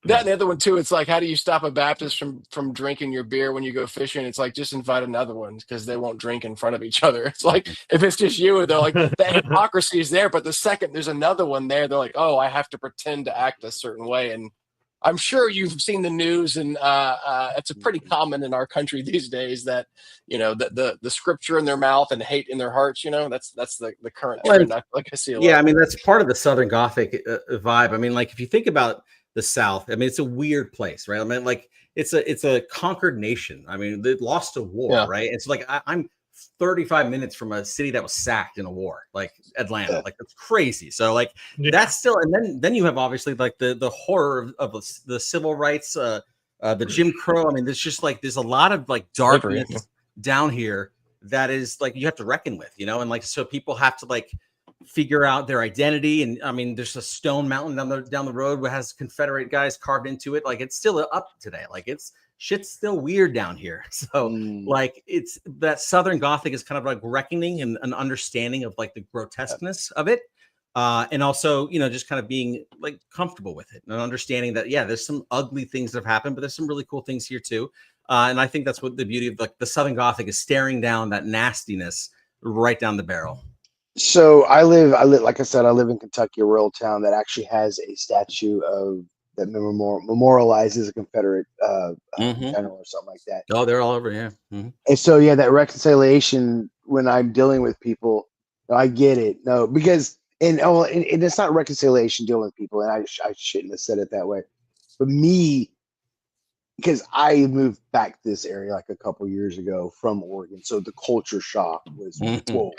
and the other one too, it's like, how do you stop a Baptist from drinking your beer when you go fishing? It's like, just invite another one, because they won't drink in front of each other. It's like, if it's just you, they're like, that hypocrisy is there. But the second there's another one there, they're like, oh, I have to pretend to act a certain way. And I'm sure you've seen the news, and it's a pretty common in our country these days that, the scripture in their mouth and hate in their hearts, that's the current trend. Like I see a lot. Yeah, I mean, that's part of the Southern Gothic vibe. I mean, like, if you think about the South, I mean, it's a weird place, right? I mean, like, it's a conquered nation. I mean, they lost a war, right? It's like, I'm 35 minutes from a city that was sacked in a war, like Atlanta. Like, that's crazy. So, like, that's still, and then you have obviously like the horror of the civil rights, the Jim Crow. I mean, there's a lot of like darkness down here that is like you have to reckon with, and like, so people have to like figure out their identity. And I mean, there's a stone mountain down the road that has Confederate guys carved into it. Like, it's still up today. Like, shit's still weird down here. So like, it's that Southern Gothic is kind of like reckoning and an understanding of like the grotesqueness of it. And also, just kind of being like comfortable with it and understanding that, there's some ugly things that have happened, but there's some really cool things here too. And I think that's what the beauty of like the Southern Gothic is, staring down that nastiness right down the barrel. So I live, like I said, I live in Kentucky, a rural town that actually has a statue that memorializes a Confederate general or something like that. Oh, they're all over, yeah. Mm-hmm. And so, that reconciliation, when I'm dealing with people, I get it. No, because, and it's not reconciliation dealing with people, and I shouldn't have said it that way. But me, because I moved back to this area like a couple years ago from Oregon, so the culture shock was whoa.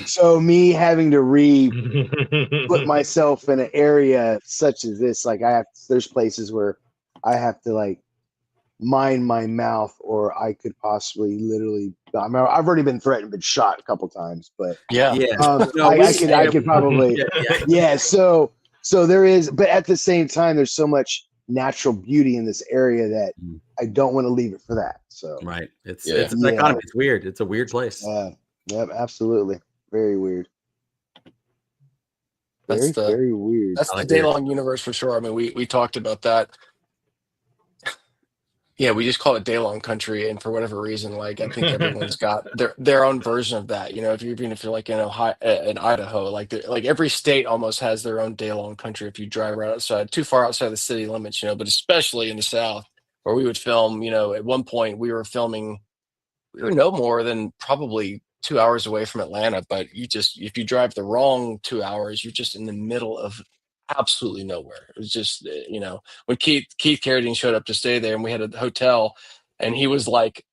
So me having to put myself in an area such as this, like there's places where I have to like mind my mouth, or I could possibly literally. I mean, I've already been threatened, been shot a couple times, but I could probably So there is, but at the same time, there's so much natural beauty in this area that I don't want to leave it for that. So it's a dichotomy. It's weird. It's a weird place. Absolutely, very weird. Very weird. That's the Daylong universe for sure. I mean, we talked about that. Yeah, we just call it Daylong country, and for whatever reason, like, I think everyone's got their own version of that. If you're like in Ohio, in Idaho, like every state almost has their own Daylong country. If you drive right outside, too far outside the city limits, but especially in the South, where we would film. At one point we were filming, we were no more than probably 2 hours away from Atlanta, but if you drive the wrong 2 hours, you're just in the middle of absolutely nowhere. It was just, when Keith Carradine showed up to stay there, and we had a hotel, and he's like,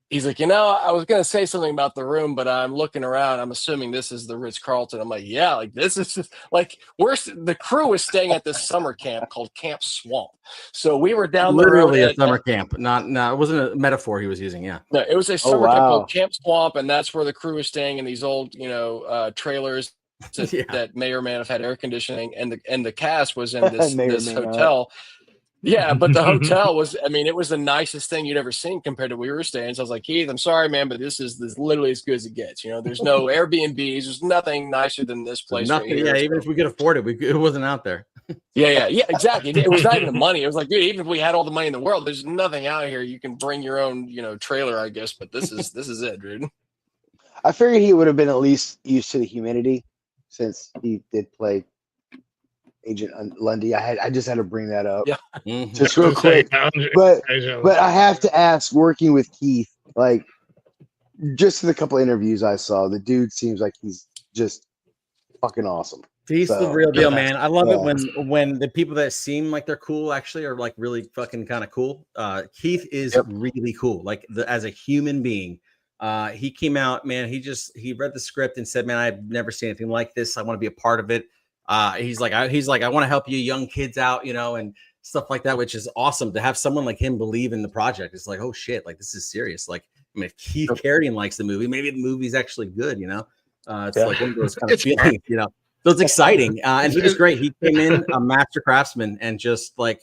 I was going to say something about the room, but I'm looking around. I'm assuming this is the Ritz-Carlton. I'm like, yeah, like this is just like the crew was staying at this summer camp called Camp Swamp. So we were down literally a summer camp. No, it wasn't a metaphor he was using. Yeah, no, it was a summer camp called Camp Swamp, and that's where the crew was staying in these old, trailers that may or may not have had air conditioning, and the cast was in this hotel. Yeah, but the hotel was, it was the nicest thing you'd ever seen compared to where we were staying. So I was like, Keith, I'm sorry, man, but this is literally as good as it gets. There's no Airbnbs. There's nothing nicer than this place. Nothing, right here. Yeah, even if we could afford it, it wasn't out there. Yeah, exactly. It was not even the money. It was like, dude, even if we had all the money in the world, there's nothing out here. You can bring your own, trailer, I guess, but this is it, dude. I figured he would have been at least used to the humidity, since he did play Agent Lundy. I just had to bring that up, just real quick. But I have to ask, working with Keith, like, just in the couple of interviews I saw, the dude seems like he's just fucking awesome. He's the real deal, man. I love it when the people that seem like they're cool actually are like really fucking kind of cool. Keith is really cool, like as a human being. He came out, man. He read the script and said, man, I've never seen anything like this. I want to be a part of it. He's like, I want to help you young kids out, and stuff like that, which is awesome to have someone like him believe in the project. It's like, oh shit, like this is serious. Like, I mean, if Keith Carradine likes the movie, maybe the movie's actually good, you know? It's like one of those kind of feelings, you know? So it's exciting. And he was great. He came in a master craftsman and just like,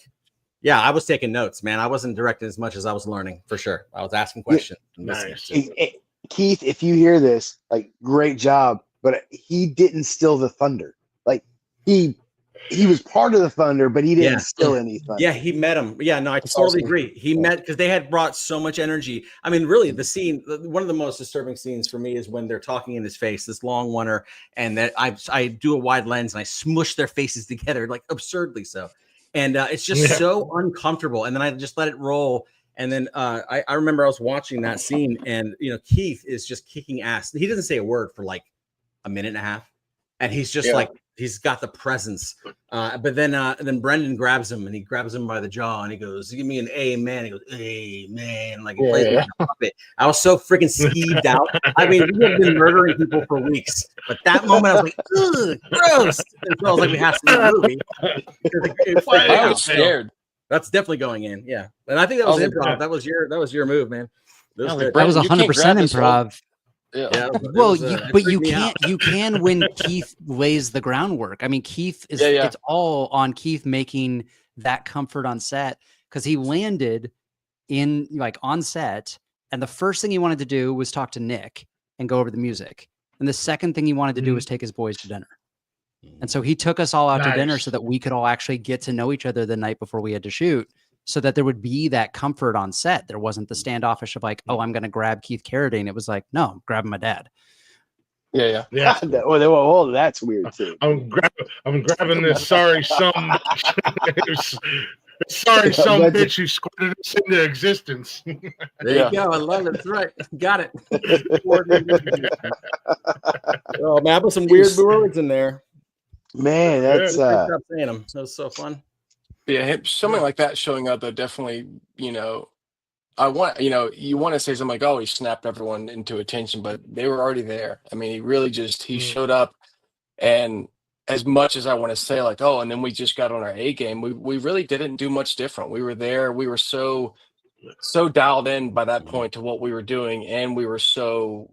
yeah, I was taking notes, man. I wasn't directing as much as I was learning, for sure. I was asking questions. Nice. Keith, if you hear this, like, great job, but he didn't steal the thunder. Like, he was part of the thunder, but he didn't steal any thunder. Yeah, he met him. Yeah, no, I totally agree. He met because they had brought so much energy. I mean, really, the scene, one of the most disturbing scenes for me is when they're talking in his face, this long oneer, and that I do a wide lens and I smush their faces together, like absurdly so. And it's just so uncomfortable. And then I just let it roll. And then I remember I was watching that scene, and you know, Keith is just kicking ass. He doesn't say a word for like a minute and a half, and he's just like, he's got the presence. But then Brendon grabs him, and he grabs him by the jaw, and he goes, "Give me an amen." He goes, "Amen." Like he plays like a puppet. I was so freaking skeeved out. I mean, we have been murdering people for weeks, but that moment I was like, "Ugh, gross." And so I was like, "We have to do the movie." I was scared. That's definitely going in, yeah. And I think that was improv. That was your move, man. That was 100% improv. Yeah. Well, you can when Keith lays the groundwork. I mean, Keith is it's all on Keith making that comfort on set, because he landed in like on set, and the first thing he wanted to do was talk to Nick and go over the music, and the second thing he wanted to do was take his boys to dinner. And so he took us all out to dinner so that we could all actually get to know each other the night before we had to shoot, so that there would be that comfort on set. There wasn't the standoffish of like, oh, I'm going to grab Keith Carradine. It was like, no, I'm grabbing my dad. Yeah. Well, that's weird too. I'm grabbing this sorry some bitch who squirted us into existence. There you go. I love it. That's right. Got it. Oh man, I put some weird words in there. Man, that's saying them. That was so fun. Yeah, something like that showing up, though, definitely, you know, you want to say something like, oh, he snapped everyone into attention, but they were already there. I mean, he really he showed up, and as much as I want to say like, oh, and then we just got on our A game, we really didn't do much different. We were there. We were so dialed in by that point to what we were doing, and we were so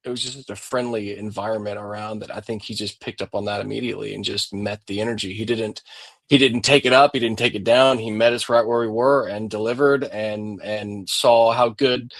it was just a friendly environment around that. I think he just picked up on that immediately and just met the energy. He didn't take it up. He didn't take it down. He met us right where we were and delivered and saw how good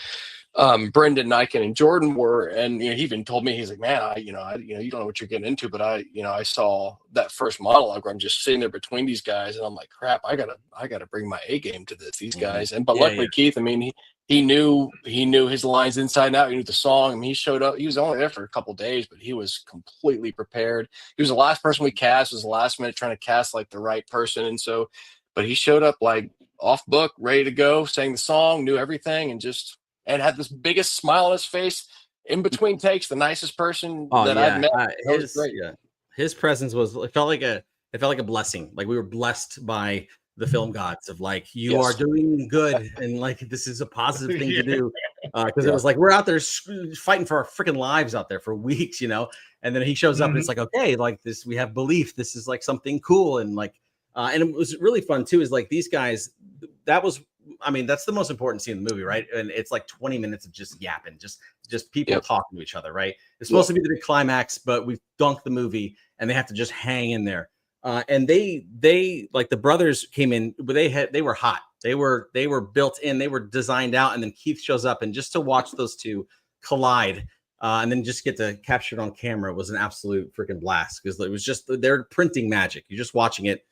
Brendon, Niken, and Jordan were. And you know, he even told me, he's like, man, you don't know what you're getting into, but I saw that first monologue where I'm just sitting there between these guys, and I'm like, crap, I gotta bring my A game to these guys. But luckily, Keith, I mean, he knew his lines inside and out. He knew the song. I mean, he showed up. He was only there for a couple of days, but he was completely prepared. He was the last person we cast. It was the last minute trying to cast like the right person. And so, but he showed up like off book, ready to go, sang the song, knew everything, and had this biggest smile on his face in between takes. The nicest person that I've met. His presence it felt like a blessing. Like we were blessed by the film gods of like, you are doing good, and like this is a positive thing to do, because it was like we're out there fighting for our freaking lives out there for weeks, you know. And then he shows up and it's like, okay, like this, we have belief, this is like something cool. And like and it was really fun too, is like these guys, that's the most important scene in the movie, right? And it's like 20 minutes of just yapping, just people talking to each other, right? It's supposed to be the big climax, but we've dunked the movie and they have to just hang in there. And they like the brothers came in, but they were hot. They were built in, they were designed out. And then Keith shows up, and just to watch those two collide and then just get to capture it on camera was an absolute freaking blast, because it was just, they're printing magic. You're just watching it.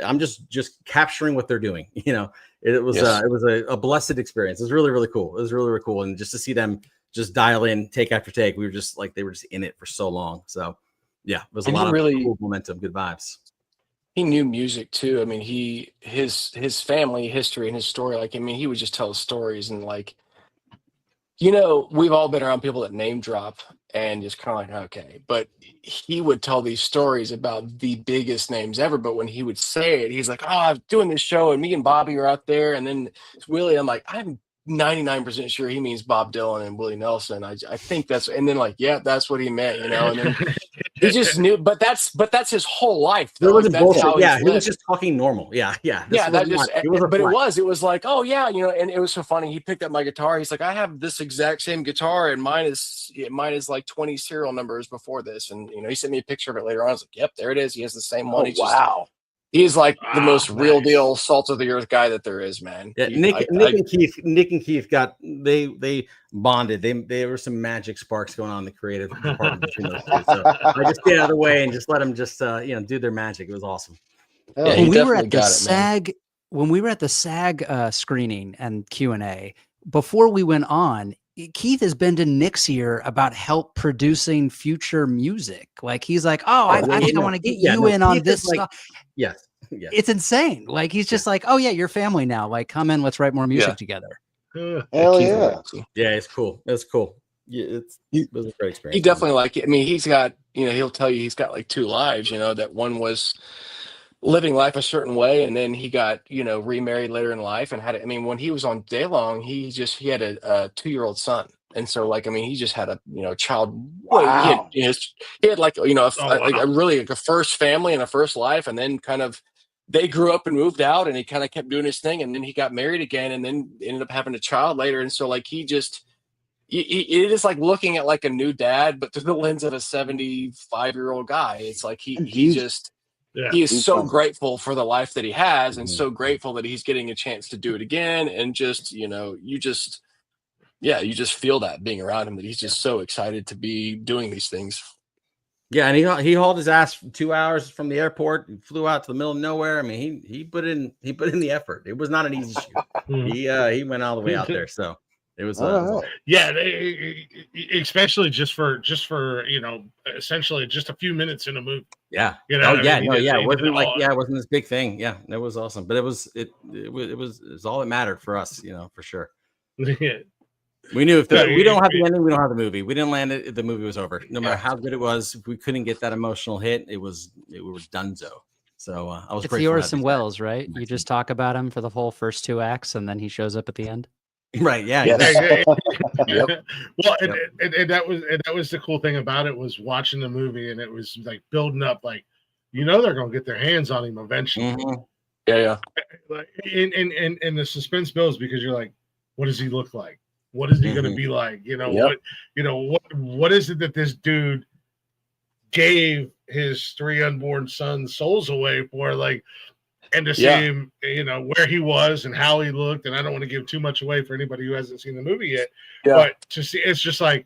I'm just capturing what they're doing. You know, it was a blessed experience. It was really, really cool. It was really, really cool. And just to see them just dial in take after take, we were just like, they were just in it for so long. So yeah, it was a lot of cool momentum, good vibes. He knew music too. I mean, his family history and his story, like, I mean, he would just tell stories, and like, you know, we've all been around people that name drop and just kind of like, okay, but he would tell these stories about the biggest names ever. But when he would say it, he's like, oh, I'm doing this show and me and Bobby are out there. And then Willie, I'm like, I'm 99% sure he means Bob Dylan and Willie Nelson. I think that's, and then like, yeah, that's what he meant, you know. And then He just knew, but that's his whole life. There Though. was Like, bullshit. yeah, he was just talking normal. Yeah. That just, it was like, oh yeah, and it was so funny. He picked up my guitar. He's like, I have this exact same guitar, and mine is like 20 serial numbers before this, and he sent me a picture of it later on. I was like, yep, there it is. He has the same one. Wow. He's like the most real deal salt of the earth guy that there is, man. Yeah, Nick and Keith got they bonded. There were some magic sparks going on in the creative department between those two. So I just get out of the way and just let them just do their magic. It was awesome. Yeah, when we were at the SAG, screening and Q&A, before we went on, Keith has been to Nick's ear about help producing future music. Like he's like, oh, I think I want to get you in on this stuff. Yes. It's insane. Like he's just like, oh yeah, you're family now. Like come in, let's write more music together. Hell yeah. Yeah, it's cool. It's cool. Yeah, it was a great experience. He definitely like it. I mean, he's got, he'll tell you he's got like 2 lives, that one was living life a certain way, and then he got, remarried later in life and had when he was on Daylong, he had a 2-year-old son. And so, he just had a, child. Wow. He had like, a first family and a first life. And then kind of, they grew up and moved out, and he kind of kept doing his thing. And then he got married again, and then ended up having a child later. And so it is like looking at like a new dad, but through the lens of a 75-year-old guy. It's like he is so grateful for the life that he has, and so grateful that he's getting a chance to do it again. And just, you just feel that being around him, that he's just so excited to be doing these things. Yeah, and he hauled his ass 2 hours from the airport and flew out to the middle of nowhere. I mean, he put in the effort. It was not an easy shoot. He went all the way out there, so it was. Especially just for essentially just a few minutes in a movie. Yeah. It wasn't it wasn't this big thing. Yeah, it was awesome, but it was all that mattered for us, for sure. We knew if we don't have the ending, we don't have the movie. We didn't land it, the movie was over. No matter how good it was, if we couldn't get that emotional hit, it was donezo. So I was. It's the Orson Welles, right? You just talk about him for the whole first 2 acts, and then he shows up at the end. Right. Yeah. Yep. Well, and that was the cool thing about it, was watching the movie, and it was like building up, like they're gonna get their hands on him eventually. Mm-hmm. Yeah. And the suspense builds, because you're like, what does he look like? What is he going to be like? What is it that this dude gave his 3 unborn sons' souls away for? Like, and to see him, where he was and how he looked. And I don't want to give too much away for anybody who hasn't seen the movie yet, but to see, it's just like,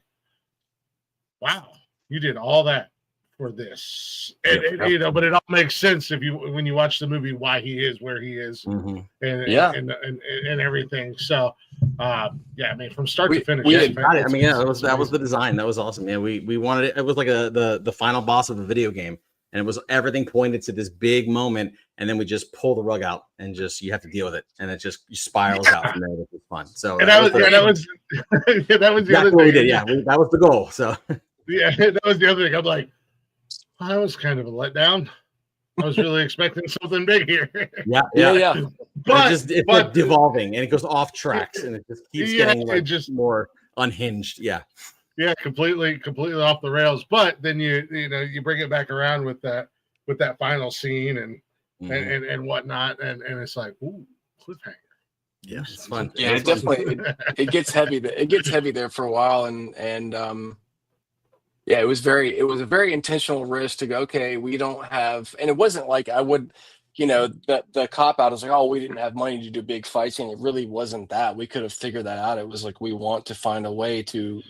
wow, you did all that for this, and but it all makes sense when you watch the movie, why he is where he is, and everything. So from start to finish, got it. That was the design. That was awesome. Yeah, we wanted it. It was like the final boss of a video game, and it was everything pointed to this big moment, and then we just pull the rug out, and just you have to deal with it, and it just spirals out from there, which was fun. So that was the other thing. We did. Yeah, that was the goal. So that was the other thing. I'm like, that was kind of a letdown. I was really expecting something big here. Yeah. But it's like devolving, and it goes off tracks, and it just keeps getting more unhinged. Yeah, completely off the rails. But then you bring it back around with that final scene and whatnot, and it's like, ooh, cliffhanger. Yeah, it's fun. Yeah, it definitely it gets heavy. It gets heavy there for a while, and it was a very intentional risk to go, okay, we don't have, and it wasn't like I would, the cop out is like, oh, we didn't have money to do big fight scene. It really wasn't that. We could have figured that out. It was like, we want to find a way to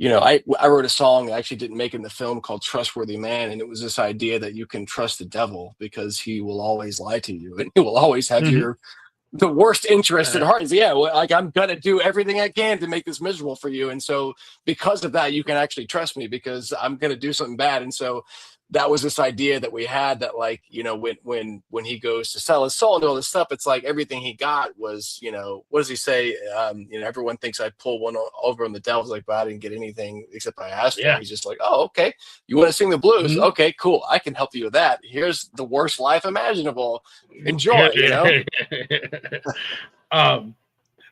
I wrote a song that actually didn't make it in the film called Trustworthy Man. And it was this idea that you can trust the devil because he will always lie to you, and he will always have the worst interest at heart. I'm gonna do everything I can to make this miserable for you, and so because of that, you can actually trust me because I'm gonna do something bad. And so that was this idea that we had, that when he goes to sell his soul and all this stuff, it's like everything he got was, what does he say? Everyone thinks I pull one over on the devil's like, but I didn't get anything except I asked him. He's just like, oh, okay, you want to sing the blues? Mm-hmm. Okay, cool, I can help you with that. Here's the worst life imaginable. Enjoy.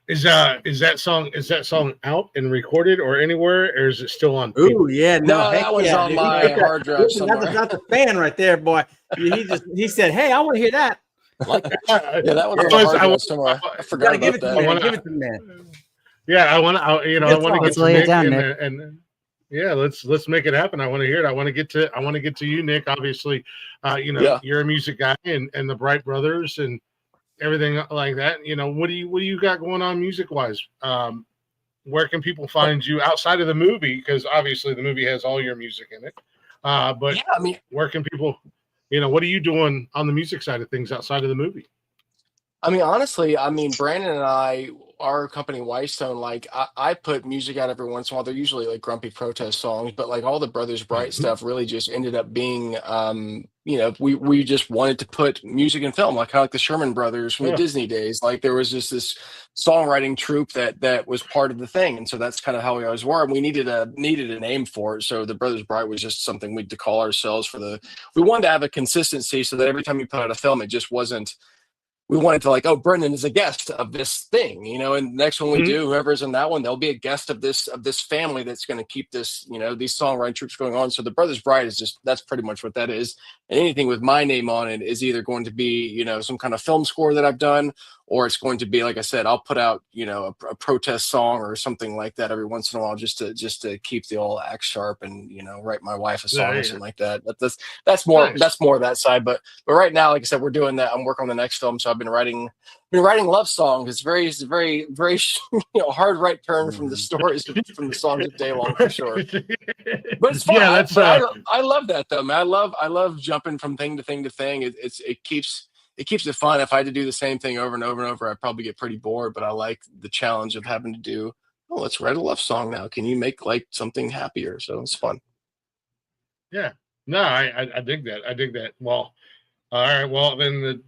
Is that song out and recorded or anywhere, or is it still on? Ooh, yeah, no, that was on my hard drive somewhere. That's a fan right there, boy. He said, "Hey, I want to hear that." Like, yeah, that was on my hard drive somewhere. I forgot about that. Give it to me, man. Yeah, I want to get to lay Nick it down, Nick. and yeah, let's make it happen. I want to hear it. I want to get to you, Nick. Obviously, you're a music guy, and the Bright Brothers and everything like that. What do you got going on music wise? Where can people find you outside of the movie? Because obviously the movie has all your music in it. But where can people, what are you doing on the music side of things outside of the movie? I mean, honestly, Brandon and I, our company Whitestone, like I put music out every once in a while. They're usually like grumpy protest songs, but like all the Brothers Bright stuff really just ended up being, we just wanted to put music in film, like kind of like the Sherman Brothers from the Disney days. Like there was just this songwriting troupe that was part of the thing, and so that's kind of how we always were. And we needed a name for it, so the Brothers Bright was just something we had to call ourselves we wanted to have a consistency so that every time you put out a film, it just wasn't. We wanted to like, oh, Brendon is a guest of this thing, and the next one we do, whoever's in that one, they'll be a guest of this family that's going to keep this, these songwriting troops going on. So the Brothers Bright is that's pretty much what that is. And anything with my name on it is either going to be, some kind of film score that I've done, or it's going to be, like I said, I'll put out, a protest song or something like that every once in a while, just to keep the old act sharp and, write my wife a song or something like that. That's more of that side. But right now, like I said, we're doing that. I'm working on the next film. So I've been writing love songs. It's very, very, very, hard right turn from the stories from the songs of Daylong for sure. But it's fun. I love that though, man. I love jumping from thing to thing to thing. It keeps it fun. If I had to do the same thing over and over and over, I'd probably get pretty bored, but I like the challenge of having to do, let's write a love song now. Can you make like something happier? So it's fun. Yeah. No, I dig that. I dig that. Well, all right. Well, then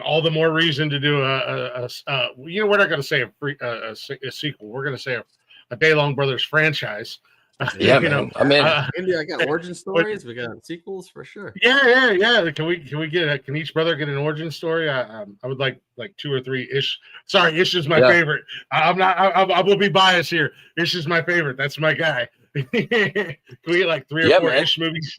all the more reason to do we're not going to say a sequel. We're going to say a Daylong Brothers franchise. Yeah, man. I mean, I got origin stories. We got sequels for sure. Yeah. Can we get? Can each brother get an origin story? I would like 2 or 3. Ish. Sorry, Ish is my favorite. I'm not. I will be biased here. Ish is my favorite. That's my guy. Can we get like 3 or 4 Ish movies?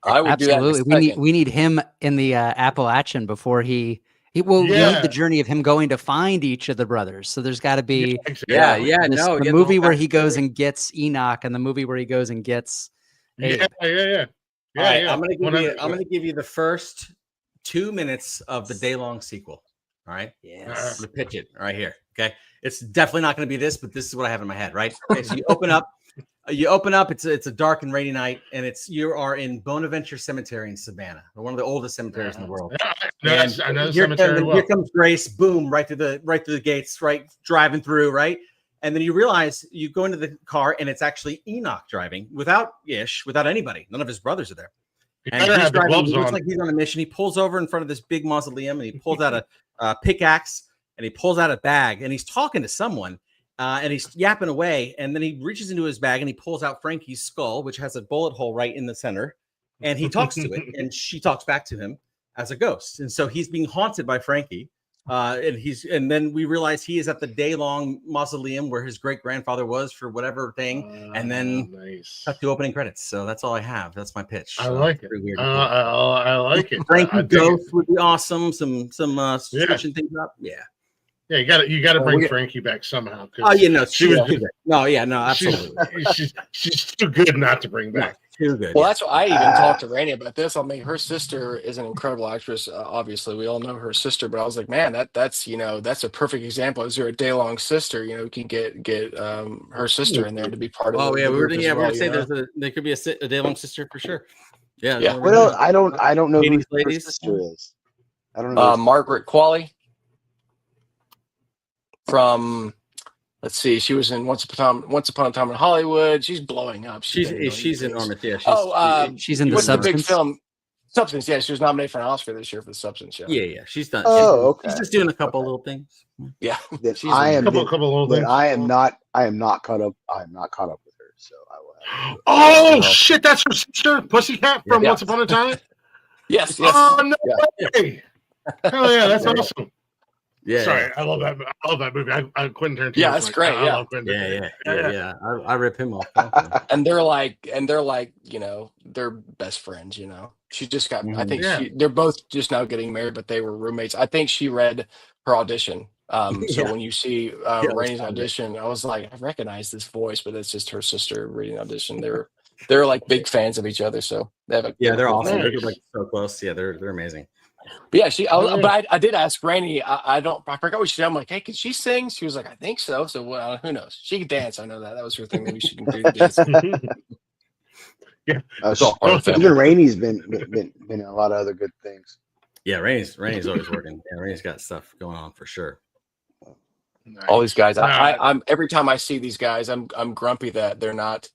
I would absolutely. Do that we need him in the Appalachian before he will lead the journey of him going to find each of the brothers. So there's got to be the movie where he goes and gets Enoch, and the movie where he goes and gets Yeah. I'm gonna give you the first 2 minutes of the Daylong sequel. All right. Yes. I'm gonna pitch it right here. Okay. It's definitely not gonna be this, but this is what I have in my head. Right. Okay. So you open up. It's a dark and rainy night, and you are in Bonaventure Cemetery in Savannah, one of the oldest cemeteries in the world. I know the cemetery well. Here comes Grace, boom, right through the gates, right, driving through, right, and then you realize you go into the car, and it's actually Enoch driving without Ish, without anybody. None of his brothers are there. And he's driving. He looks like he's on a mission. He pulls over in front of this big mausoleum, and he pulls out a pickaxe, and he pulls out a bag, and he's talking to someone. And he's yapping away, and then he reaches into his bag and he pulls out Frankie's skull, which has a bullet hole right in the center, and he talks to it, and she talks back to him as a ghost. And so he's being haunted by Frankie, and then we realize he is at the Daylong mausoleum where his great grandfather was for whatever thing, and then cut to opening credits. So that's all I have. That's my pitch. I like it. I like it. Frankie ghost would be awesome. Some switching things up. Yeah. Yeah, you got to bring Frankie back somehow. She was good. Absolutely. She's too good not to bring back. Too good. Well, that's what I even talked to Randy about this. Her sister is an incredible actress. Obviously, we all know her sister, but I was like, man, that's a perfect example. Is there a Daylong sister? We can get her sister in there to be part of. Oh yeah, we're gonna say there could be a Daylong sister for sure. Yeah. Well, I don't know who her sister is. I don't know. Margaret Qualley. From, let's see, she was in Once Upon a Time in Hollywood. She's blowing up. She's enormous. Yeah. She's in the Substance. The big film Substance. Yeah, she was nominated for an Oscar this year for the Substance show. Yeah. She's done. Okay. She's just doing a couple little things. Yeah. I am little things. I am not caught up. I am not caught up with her. So I will. Oh shit! That's her sister, Pussycat from Once Upon a Time. Yes. Oh no way! Hell yeah, that's awesome. Yeah. Sorry, I love that. I love that movie. Quentin Tarantino. Yeah, that's great. I Yeah. love Quentin. Yeah. I rip him off. And they're like, they're best friends. She just got. I think they're both just now getting married, but they were roommates. I think she read her audition. So when you see Rainey's audition, I was like, I recognize this voice, but it's just her sister reading audition. They're like big fans of each other, so they have they're awesome. They're like so close. Yeah, they're amazing. But yeah, but I did ask Rainey. I forgot what she said. I'm like, hey, can she sing? She was like, I think so. So who knows? She can dance. I know that. That was her thing. Maybe she can do dance. Yeah. Even Rainey's been in a lot of other good things. Yeah, Rainey's always working. Yeah, Rainey's got stuff going on for sure. Nice. All these guys. I'm every time I see these guys, I'm grumpy that they're not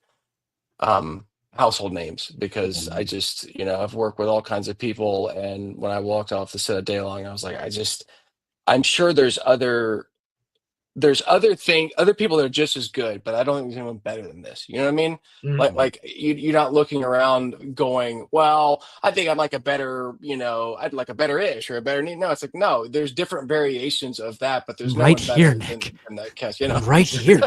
household names, because I just, I've worked with all kinds of people, and when I walked off the set of Daylong, I was like, I'm sure there's other people that are just as good, but I don't think there's anyone better than this. You know what I mean? Mm-hmm. Like you're not looking around going, well, I think I'd like a better, I'd like a better Ish or a better. No, it's like, no, there's different variations of that, but there's right no here, one Nick. than that cast, Right here.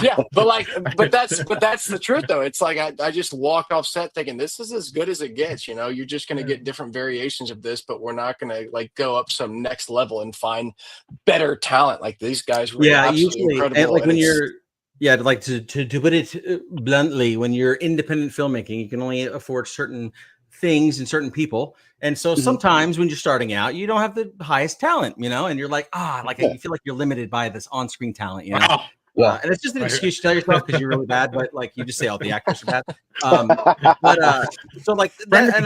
Yeah, but that's the truth though. It's like I just walked off set thinking this is as good as it gets. You're just going to get different variations of this, but we're not going to like go up some next level and find better talent like these guys. Usually, and like when you're, like to put it bluntly, when you're independent filmmaking, you can only afford certain things and certain people, and so sometimes when you're starting out, you don't have the highest talent, and you're like, you feel like you're limited by this on-screen talent, Yeah, and it's just an excuse to tell yourself because you're really bad, but like you just say all the actors are bad. So like Brendon,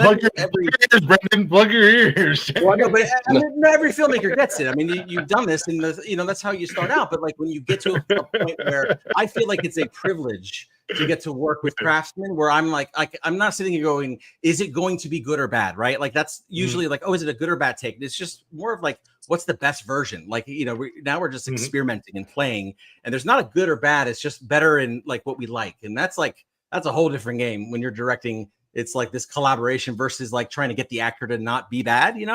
plug your ears. Well, no, but not every filmmaker gets it. I mean, you've done this, and that's how you start out. But like when you get to a point where I feel like it's a privilege to get to work with craftsmen, where I'm like I'm not sitting here going, is it going to be good or bad, right? Like that's usually like, oh, is it a good or bad take? It's just more of like, what's the best version? Like, now we're just experimenting and playing, and there's not a good or bad. It's just better in like what we like, and that's a whole different game when you're directing. It's like this collaboration versus like trying to get the actor to not be bad. You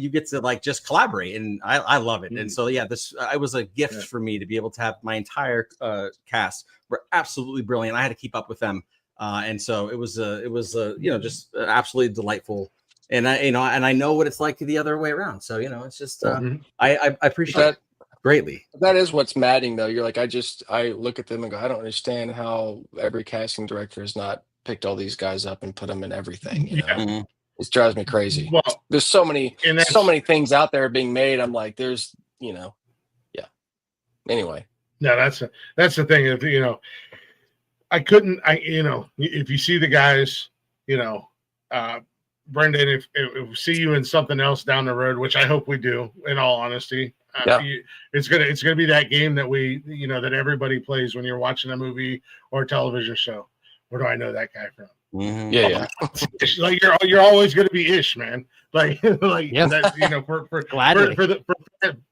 get to like just collaborate, and I love it. And so it was a gift for me to be able to have my entire cast were absolutely brilliant. I had to keep up with them, and so it was just absolutely delightful. And I know what it's like the other way around. So it's just I appreciate that greatly. That is what's maddening though. You're like, I look at them and go, I don't understand how every casting director has not picked all these guys up and put them in everything. It drives me crazy. Well, there's so many things out there being made. I'm like, there's anyway. No, that's the thing. If you see the guys, Brendon, if we see you in something else down the road, which I hope we do, in all honesty, it's gonna be that game that that everybody plays when you're watching a movie or a television show. Where do I know that guy from? Yeah. Like you're always gonna be Ish, man. Like that,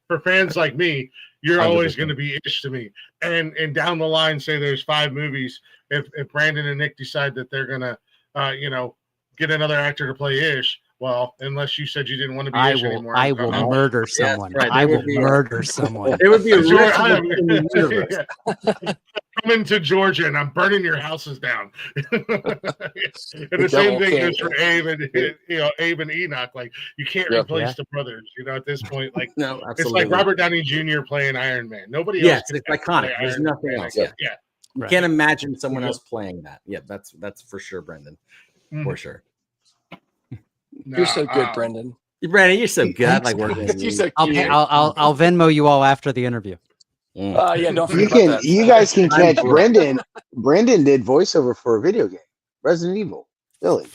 for fans like me, you're 100%. Always gonna be Ish to me. And down the line, say there's 5 movies. If Brendon and Nick decide that they're gonna get another actor to play Ish, well, unless you said you didn't want to be Ish anymore. I will murder someone. Right. I will murder someone. It would be a coming to Georgia, and I'm burning your houses down. And the same thing goes for Abe and Enoch. Like you can't replace the brothers. At this point, like it's like Robert Downey Jr. playing Iron Man. Nobody else. Yes, it's iconic. There's nothing else. Yeah. You can't imagine someone else playing that. Yeah, that's for sure, Brendon. For sure. You're so good, Brendon. Brendon, you're so good. I like working with you. So I'll Venmo you all after the interview. Don't forget you guys can catch Brendon. Brendon did voiceover for a video game, Resident Evil. Really?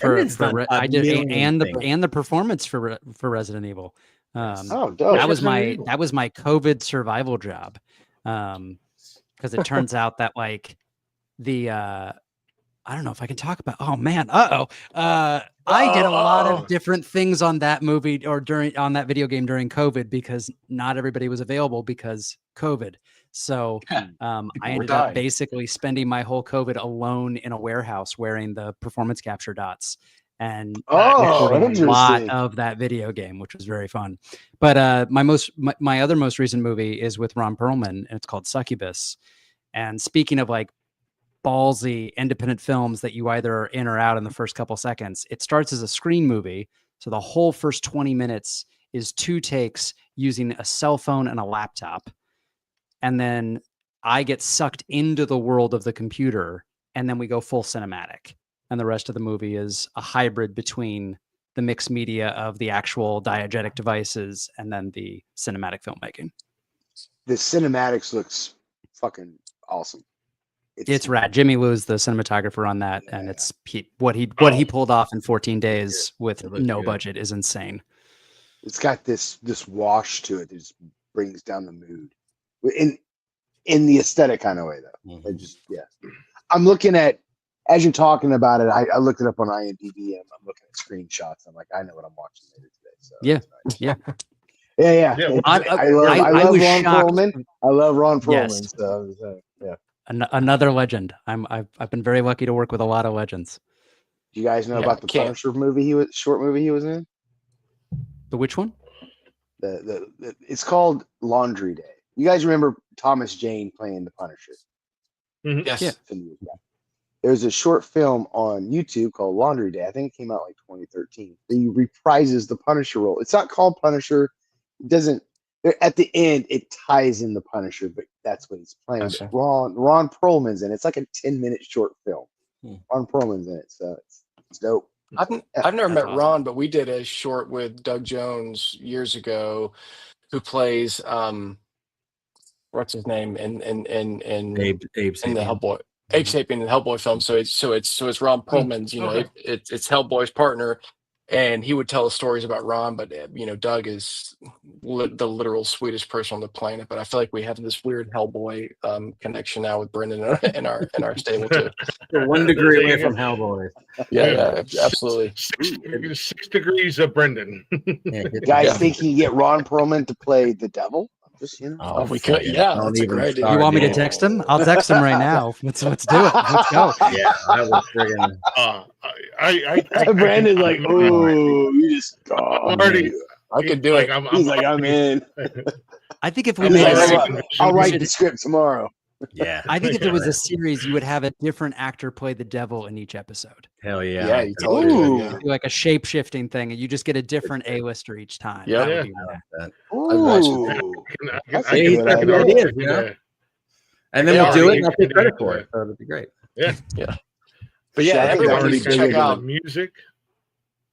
I did, and the performance for Resident Evil. Dope. That was my COVID survival job. Because it turns out that like the I don't know if I can talk about. Oh man! I did a lot of different things on that movie or on that video game during COVID because not everybody was available because COVID. So I ended up basically spending my whole COVID alone in a warehouse wearing the performance capture dots and interesting. a lot of that video game, which was very fun. But my other most recent movie is with Ron Perlman, and it's called Succubus. And speaking of like ballsy independent films that you either are in or out in the first couple seconds, it starts as a screen movie. So the whole first 20 minutes is 2 takes using a cell phone and a laptop. And then I get sucked into the world of the computer, and then we go full cinematic. And the rest of the movie is a hybrid between the mixed media of the actual diegetic devices and then the cinematic filmmaking. The cinematics looks fucking awesome. It's rad. Jimmy Woo's the cinematographer on that, and it's what he pulled off in 14 days with no budget is insane. It's got this wash to it that just brings down the mood in the aesthetic kind of way, though. I'm looking at, as you're talking about it, I looked it up on IMDb and I'm looking at screenshots. I'm like, I know what I'm watching later today. So yeah. I love Ron Perlman. I love Ron Perlman. Yes. So yeah. Another legend. I've been very lucky to work with a lot of legends. Do you guys know about the Punisher short movie he was in? The which one? The it's called Laundry Day. You guys remember Thomas Jane playing the Punisher? Mm-hmm. Yes. Yeah. There's a short film on YouTube called Laundry Day. I think it came out like 2013. He reprises the Punisher role. It's not called Punisher. It doesn't. At the end, it ties in the Punisher, but that's what he's playing. Gotcha. Ron Perlman's in it. It's like a 10-minute short film. Ron Perlman's in it, so it's dope. I've never met Ron, but we did a short with Doug Jones years ago, who plays what's his name in Abe the Hellboy. Ape Sapien in the Hellboy film. So it's Ron Perlman's, it's Hellboy's partner, and he would tell us stories about Ron, but Doug is the literal sweetest person on the planet. But I feel like we have this weird Hellboy connection now with Brendon in our stable too. We're 1 degree away from Hellboy. Yeah, absolutely. 6 degrees of Brendon. Guys think you can get Ron Perlman to play the devil? Just, we could. Yeah, that's a great idea. You want me to text him? I'll text him right now. Let's do it. Let's go. Yeah, I was friggin'. Brandon's like, oh, you just I could do it. He's like, I'm in. I think if we made I'll write the script tomorrow. Yeah. I think if there was a series, you would have a different actor play the devil in each episode. Hell yeah. Yeah, you totally would, do like a shape-shifting thing, and you just get a different A-lister each time. Yeah. And then we'll do it and I'll take credit for it. So that'd be great. Yeah. But yeah, everyone needs to check out music.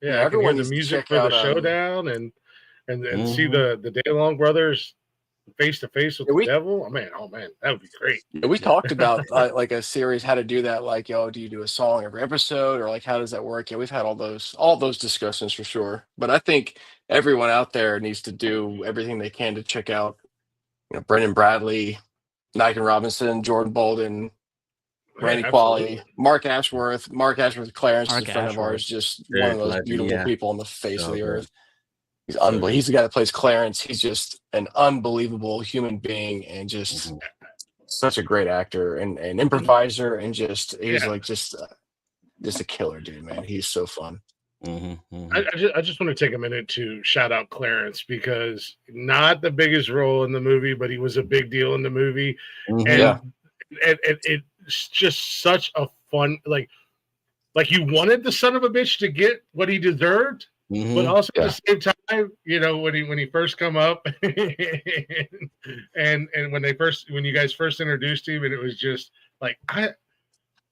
Yeah, everyone the music for the showdown and see the Daylong brothers face to face with the devil. Oh man, that would be great. Yeah, we talked about like a series, how to do that. Like, do you do a song every episode, or like how does that work? Yeah, we've had all those discussions for sure. But I think everyone out there needs to do everything they can to check out, Brendan Bradley, Nike Robinson, Jordan Bolden, Randy Qualley, Mark Ashworth. Clarence is a friend of ours, just one of those beautiful people on the face of the earth. He's unbelievable. He's the guy that plays Clarence. He's just an unbelievable human being and just such a great actor and improviser, and he's like just a killer dude, man. He's so fun. I just want to take a minute to shout out Clarence, because not the biggest role in the movie, but he was a big deal in the movie, and it's just such a fun like you wanted the son of a bitch to get what he deserved. But also at the same time, when he first come up and when you guys first introduced him, and it was just like, I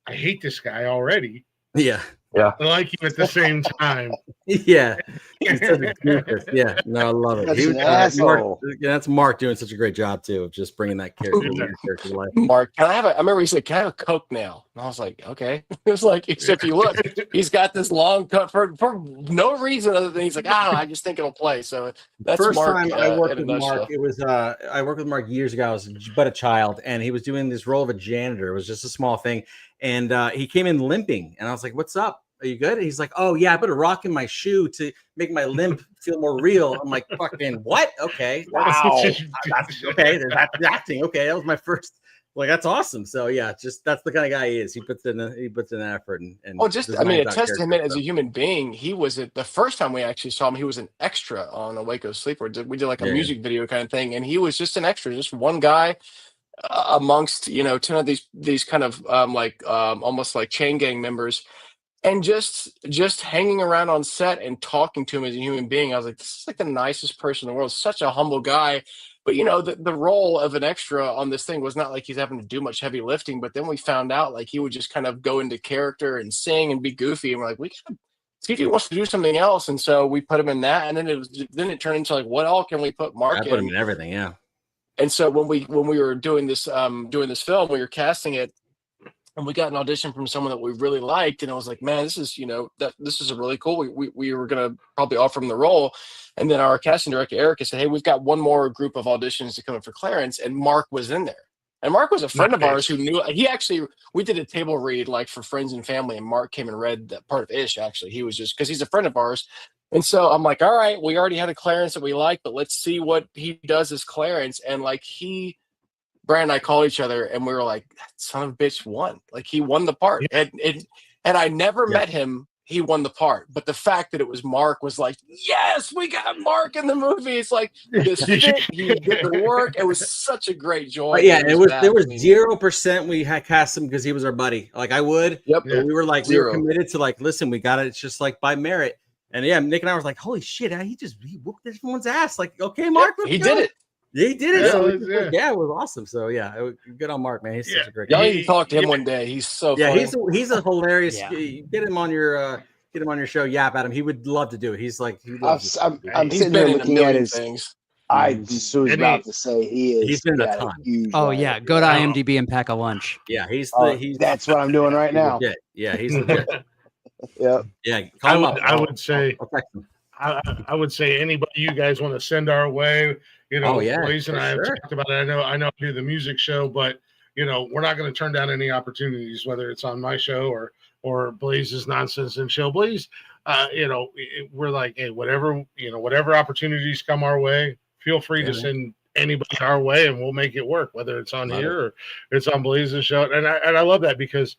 hate this guy already. Yeah. I like him at the same time. Yeah. He's such a goofus. Yeah. No, I love it. That's an asshole. That's Mark doing such a great job too of just bringing that character to life. Mark, I remember he said, "Can I have a Coke now?" And I was like, okay. It was like, except you look, he's got this long cut for no reason other than he's like, I just think it'll play. So that's first Mark, time I worked with Mark. It was I worked with Mark years ago. I was but a child, and he was doing this role of a janitor. It was just a small thing, and he came in limping, and I was like, "What's up? Are you good?" And he's like, "Oh yeah, I put a rock in my shoe to make my limp feel more real." I'm like, "Fucking what? Okay, wow, that's okay. That's acting. Okay, that was my first Like that's awesome. So yeah, just that's the kind of guy he is. He puts in effort and well, just I mean, a testament as a human being. He was the first time we actually saw him. He was an extra on a Waco Sleeper. We did like a music video kind of thing, and he was just an extra, just one guy amongst 10 of these kind of almost like chain gang members, and just hanging around on set and talking to him as a human being. I was like, this is like the nicest person in the world. Such a humble guy. But the role of an extra on this thing was not like he's having to do much heavy lifting. But then we found out like he would just kind of go into character and sing and be goofy. And we're like, we gotta see if he wants to do something else. And so we put him in that. And then it turned into like, what all can we put Mark in? I put him in everything, yeah. And so when we were doing this film, we were casting it, and we got an audition from someone that we really liked, and I was like, man, this is this is a really cool. We were gonna probably offer him the role, and then our casting director Erica said, hey, we've got one more group of auditions to come in for Clarence, and Mark was in there. And Mark was a friend of ours who knew. We did a table read like for friends and family, and Mark came and read that part of Ish. Actually, he was just because he's a friend of ours. And so I'm like, all right, we already had a Clarence that we like, but let's see what he does as Clarence. And like Brad and I called each other and we were like, that son of a bitch won. Like he won the part. And I never met him. He won the part. But the fact that it was Mark was like, yes, we got Mark in the movie. It's like this fit, he did the work. It was such a great joy. But yeah, there was 0% we had cast him because he was our buddy. Like I would. Yep. But we were like, we were committed to like, listen, we got it. It's just like by merit. And yeah, Nick and I was like, holy shit, he whooped everyone's ass. Like, okay, Mark. He did it. Yeah, he did it. Yeah, it was awesome. So yeah, good on Mark, man. He's such a great guy. Y'all need to talk to him one day. He's so funny. He's a hilarious. Get him on your show. Yap at him. He would love to do it. He's like, I'm sitting here looking at his things. I just was about to say he's been a ton. Oh yeah, go to IMDb and pack a lunch. Yeah, that's what I'm doing right now. Legit. Yeah, he's legit. Yeah. I would say anybody you guys want to send our way, Blaze and I have talked about it. I know I do the music show, but we're not going to turn down any opportunities, whether it's on my show or Blaze's Nonsense and Chill. Blaze, we're like, hey, whatever opportunities come our way, feel free to send anybody our way and we'll make it work, whether it's on here or it's on Blaze's show. And I love that because,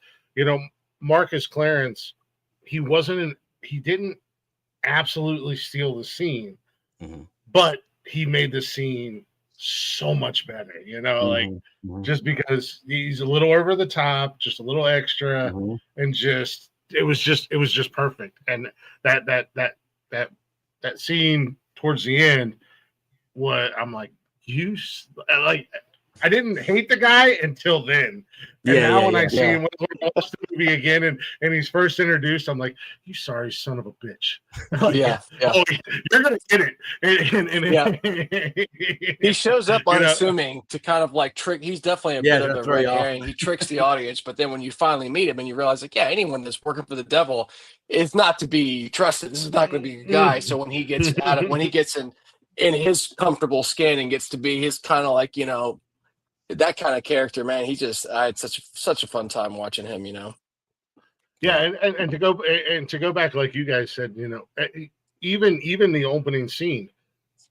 Marcus Clarence, he didn't absolutely steal the scene, but he made the scene so much better, just because he's a little over the top, just a little extra, and it was just perfect. And that scene towards the end, I'm like, I didn't hate the guy until then. And now when I see him watch the movie again and he's first introduced, I'm like, you sorry son of a bitch. Oh, you're gonna get it. He shows up unassuming to kind of like trick. He's definitely a bit of a red herring. He tricks the audience, but then when you finally meet him and you realize like, anyone that's working for the devil is not to be trusted. This is not going to be your guy. So when he gets in his comfortable skin and gets to be his kind of like, that kind of character, man, I had such a fun time watching him, Yeah, and to go back, like you guys said, even the opening scene,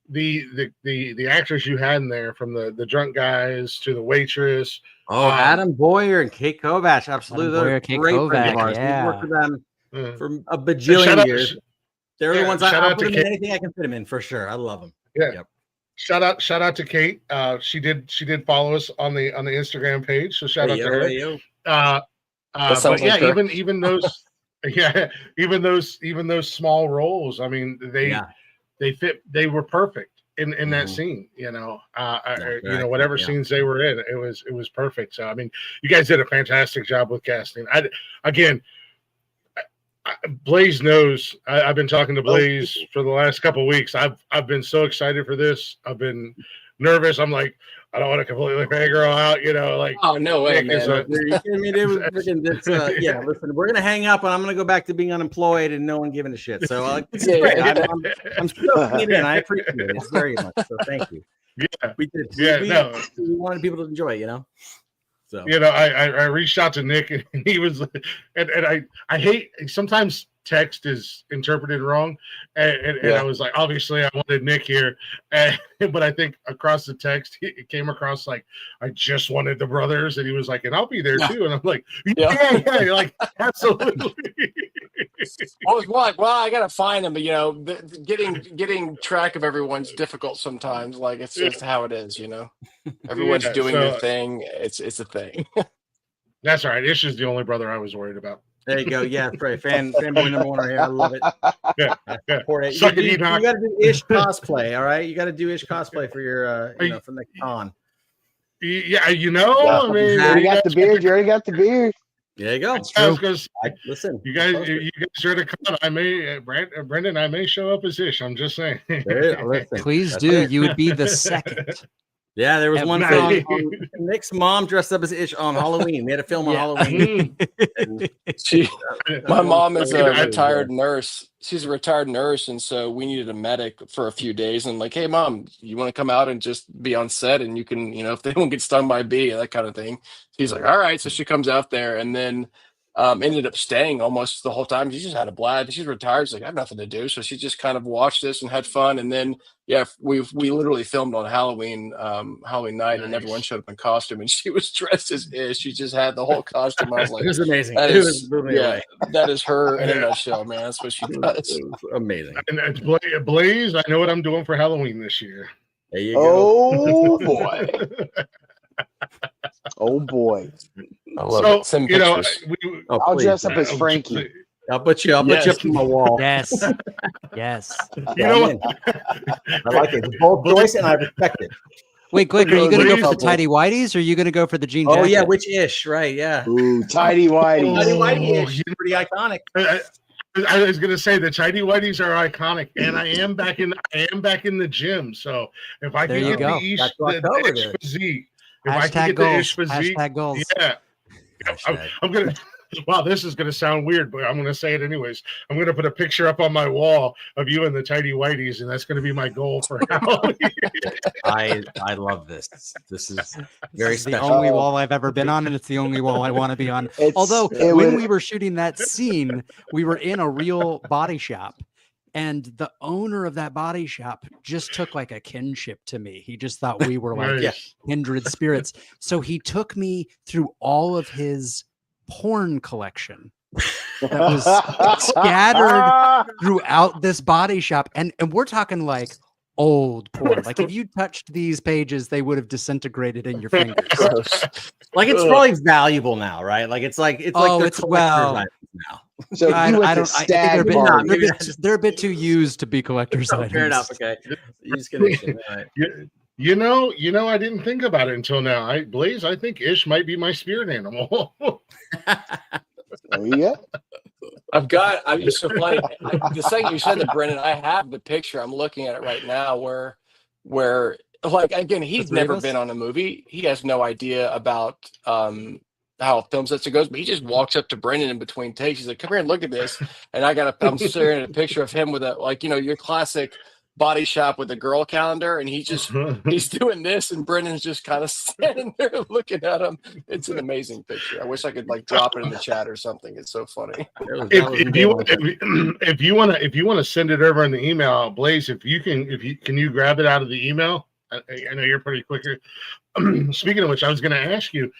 the actors you had in there, from the drunk guys to the waitress. Adam Boyer and Kate Kovach, absolutely. Adam Boyer, Kate Kovach, yeah. We worked with them for a bajillion years. They're the ones I put them in anything I can fit them in for sure. I love them. Yeah. Yep. Shout out to Kate. She did follow us on the Instagram page, so shout out to her. But yeah, like even those even those small roles, I mean, they fit. They were perfect in that scene. Whatever scenes they were in, it was perfect. So I mean, you guys did a fantastic job with casting. Blaze knows. I've been talking to Blaze for the last couple of weeks. I've been so excited for this. I've been nervous. I'm like, I don't want to completely fangirl out, like. Oh no way, man! Listen, we're gonna hang up, and I'm gonna go back to being unemployed and no one giving a shit. So it's great. I'm soaking it in. I appreciate it. It's very much. So thank you. Yeah, we did. We wanted people to enjoy it, So I reached out to Nick and he was, and I hate sometimes text is interpreted wrong, and I was like, obviously I wanted Nick here, but I think across the text it came across like I just wanted the brothers, and he was like, and I'll be there too, and I'm like, yeah, like absolutely. I was like, well, I gotta find them, but you know, getting track of everyone's difficult sometimes. Like it's just how it is, you know. Everyone's doing their thing. It's a thing. That's all right. Ish is the only brother I was worried about. There you go. Yeah, right. Fanboy number one right here. I love it. Yeah. You got to do Ish cosplay. All right, you got to do Ish cosplay for your, for the con. Yeah, I mean, you already got the beard. You already got the beard. There you go. Listen, you guys are the con. I may, Brendon, I may show up as Ish. I'm just saying. Please do. You would be the second. Yeah, there was one film. Nick's mom dressed up as Ish on Halloween. We had a film on Halloween. My mom is a retired nurse. She's a retired nurse, and so we needed a medic for a few days. And like, hey, mom, you want to come out and just be on set, and you can, if they don't get stung by a bee, that kind of thing. She's like, all right. So she comes out there, and then ended up staying almost the whole time. She just had a blast. She's retired. She's like, I have nothing to do. So she just kind of watched this and had fun. And then, we literally filmed on Halloween night, and everyone showed up in costume, and she was dressed as Ish. She just had the whole costume. I was like, it was amazing. That is her in a nutshell, man. That's what she does. Amazing. And Blaze, I know what I'm doing for Halloween this year. There you go. Oh boy. Oh boy. I love it. I'll dress up as Frankie. I'll put you up on my wall. Yes. Yes. You know what? I like it. It's bold choice, and I respect it. Wait, Glick, are you going to go for the tidy whities, or are you going to go for the jean jacket? Oh yeah, which Ish? Right? Yeah. Ooh, tidy whities. Tidy whitey Ish. Pretty iconic. I was going to say the tidy whities are iconic, and I am back in the gym. So if I can get the Ish physique, if I can get the Ish physique, yeah. I'm gonna. Wow, this is gonna sound weird, but I'm gonna say it anyways. I'm gonna put a picture up on my wall of you and the tidy whities, and that's gonna be my goal for Halloween. I love this. This is very special. The only wall I've ever been on, and it's the only wall I want to be on. Although when we were shooting that scene, we were in a real body shop. And the owner of that body shop just took like a kinship to me. He just thought we were like kindred spirits. So he took me through all of his porn collection that was scattered throughout this body shop. And we're talking like old porn. Like if you touched these pages, they would have disintegrated in your fingers. Like it's probably valuable now, right? Like it's like well now. So I think they're a bit too used to be collector's items. Fair enough. Okay. Used condition. All right. You know, I didn't think about it until now. Blaze, I think Ish might be my spirit animal. Oh yeah. I'm so funny. The second you said that, Brendon, I have the picture. I'm looking at it right now where like again, he's never been on a movie. He has no idea about how a film sets goes, but he just walks up to Brendon in between takes. He's like, come here and look at this. And I'm staring at a picture of him with your classic body shop with a girl calendar, and he's doing this, and Brendon's just kind of standing there looking at him. It's an amazing picture. I wish I could like drop it in the chat or something. It's so funny. If you want to send it over in the email, Blaze, can you grab it out of the email? I know you're pretty quicker. Speaking of which, I was going to ask you,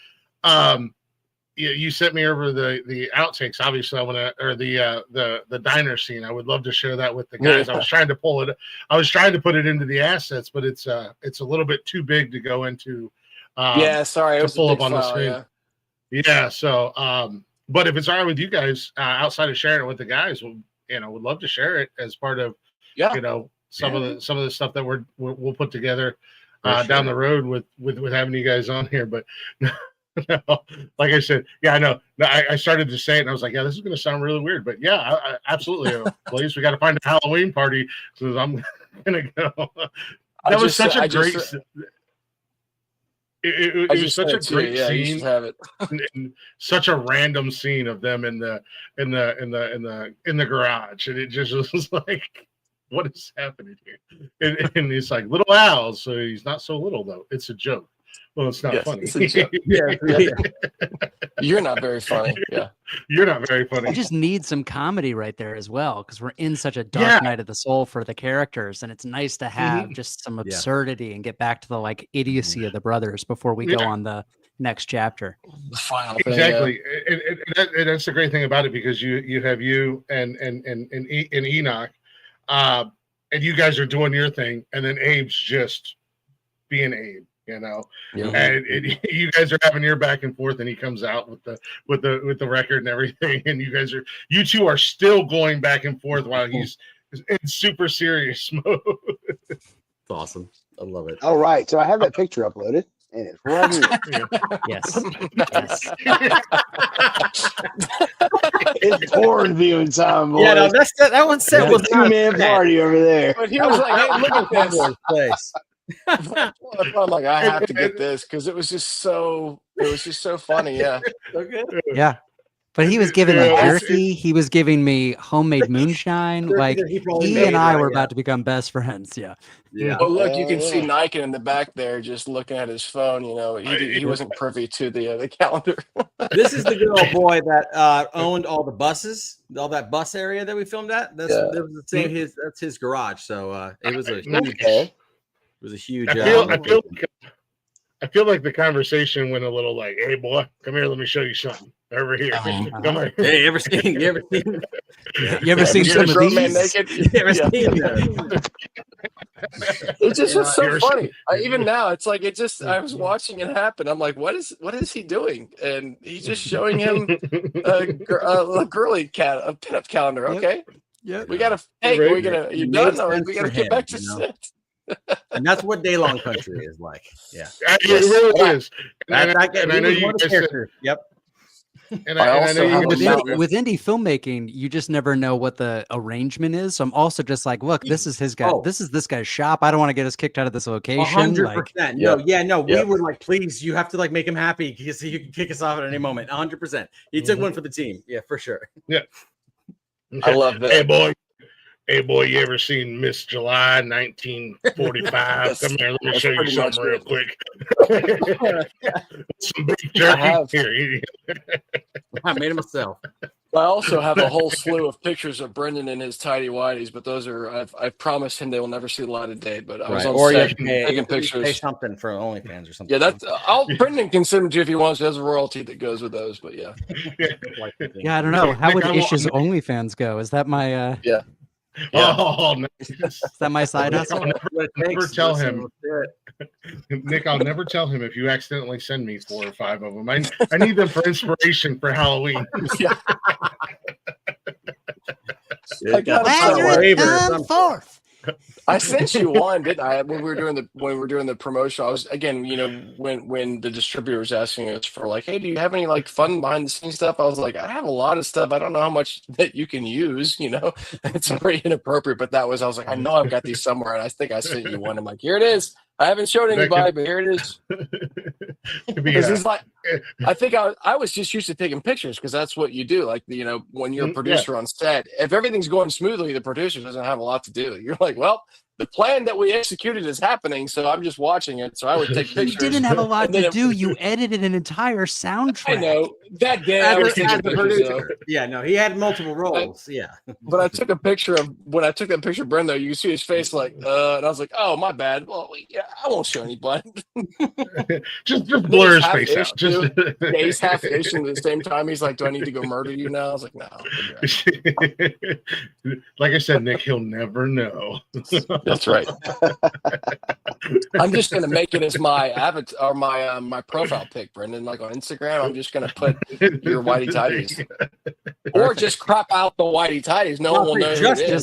you sent me over the outtakes. Obviously, I want to, or the diner scene. I would love to share that with the guys. I was trying to pull it. I was trying to put it into the assets, but it's a little bit too big to go into. Sorry, it was pull up on the screen. Yeah. So, but if it's all right with you guys, outside of sharing it with the guys, would love to share it as part of, some of the stuff that we'll put together down the road with having you guys on here, but. No, like I said, I know. I started to say it, and I was like, this is going to sound really weird, but I absolutely. Please, we got to find a Halloween party, so I'm going to go. That was such a great. It was such a great scene. And such a random scene of them in the garage, and it just was like, what is happening here? And he's like little Al, so he's not so little though. It's a joke. Well, it's not funny. It's a joke. You're not very funny. Yeah. You're not very funny. I just need some comedy right there as well, because we're in such a dark night of the soul for the characters, and it's nice to have just some absurdity and get back to the like idiocy of the brothers before we go on the next chapter. The final thing, exactly. And that's the great thing about it, because you have you and Enoch, and you guys are doing your thing, and then Abe's just being Abe. And you guys are having your back and forth, and he comes out with the record and everything, and you two are still going back and forth while he's in super serious mode. It's awesome. I love it. All right, so I have that picture uploaded, and it's right here. Yes. It's porn viewing time, boys. Yeah, no, that one set was a 2-man party over there. But he was like, "Hey, look at this place." I'm like, I have to get this because it was just so funny. Yeah. Yeah. But he was giving me jerky. He was giving me homemade moonshine. Like he and I were about to become best friends. Yeah. Yeah. Well, look, you can see Nike in the back there, just looking at his phone. He wasn't privy to the calendar. This is the good old boy that owned all the buses, all that bus area that we filmed at. That's his garage. So it was a huge. It was a huge. I feel like the conversation went a little like, "Hey, boy, come here. Let me show you something over here. Come on. Hey, you ever seen some of these? It just was so funny. Even now, it's like I was watching it happen. I'm like, what is he doing? And he's just showing him a girly a pinup calendar. Okay. Yeah. We gotta. Hey, you're done. We gotta get back to set. And that's what Daylong Country is like. Yeah, it really is. And I know you guys said, yep. And I know with indie filmmaking, you just never know what the arrangement is. So I'm also just like, look, this is his guy. This is this guy's shop. I don't want to get us kicked out of this location. 100%. We were like, please, you have to like make him happy because he can kick us off at any moment. 100%. He took one for the team. Yeah, for sure. Yeah. I love that. Hey boy, you ever seen Miss July 1945? Come here, let me show you something real quick. Some big jerky here. I made it myself. I also have a whole slew of pictures of Brendon in his tidy whities, but those are I've promised him they will never see the light of day. But I was on set taking pictures. Pay something for OnlyFans or something. Yeah, that's Brendon can send them to you if he wants. There's a royalty that goes with those. But yeah, I don't know. How would Ish's OnlyFans go? Is that my Oh, nice. Is that my side hustle? I'll never tell him, Nick. I'll never tell him if you accidentally send me 4 or 5 of them. I need them for inspiration for Halloween. I got forth. I sent you one, didn't I? When we were doing the promotion, I was again, when the distributor was asking us for like, hey, do you have any like fun behind the scenes stuff? I was like, I have a lot of stuff. I don't know how much that you can use. It's very inappropriate, but I was like, I know I've got these somewhere, and I think I sent you one. I'm like, here it is. I haven't showed anybody, but here it is. Because it's like, I think I was just used to taking pictures because that's what you do. Like, when you're a producer on set, if everything's going smoothly, the producer doesn't have a lot to do. You're like, well, the plan that we executed is happening, so I'm just watching it. So I would take pictures. You didn't have a lot to do. You edited an entire soundtrack. I know. That day I was taking pictures. Yeah, no, he had multiple roles. But I took a picture of when I took that picture of Brendon, you can see his face like, and I was like, oh, my bad. Well, yeah, I won't show any blood. just blur his face out. He's half Asian at the same time. He's like, do I need to go murder you now? I was like, no. Like I said, Nick, he'll never know. That's right. I'm just gonna make it as my avatar or my profile pic, Brendon. Like on Instagram, I'm just gonna put your whitey tidies, or just crop out the whitey tidies. No one will know who it is.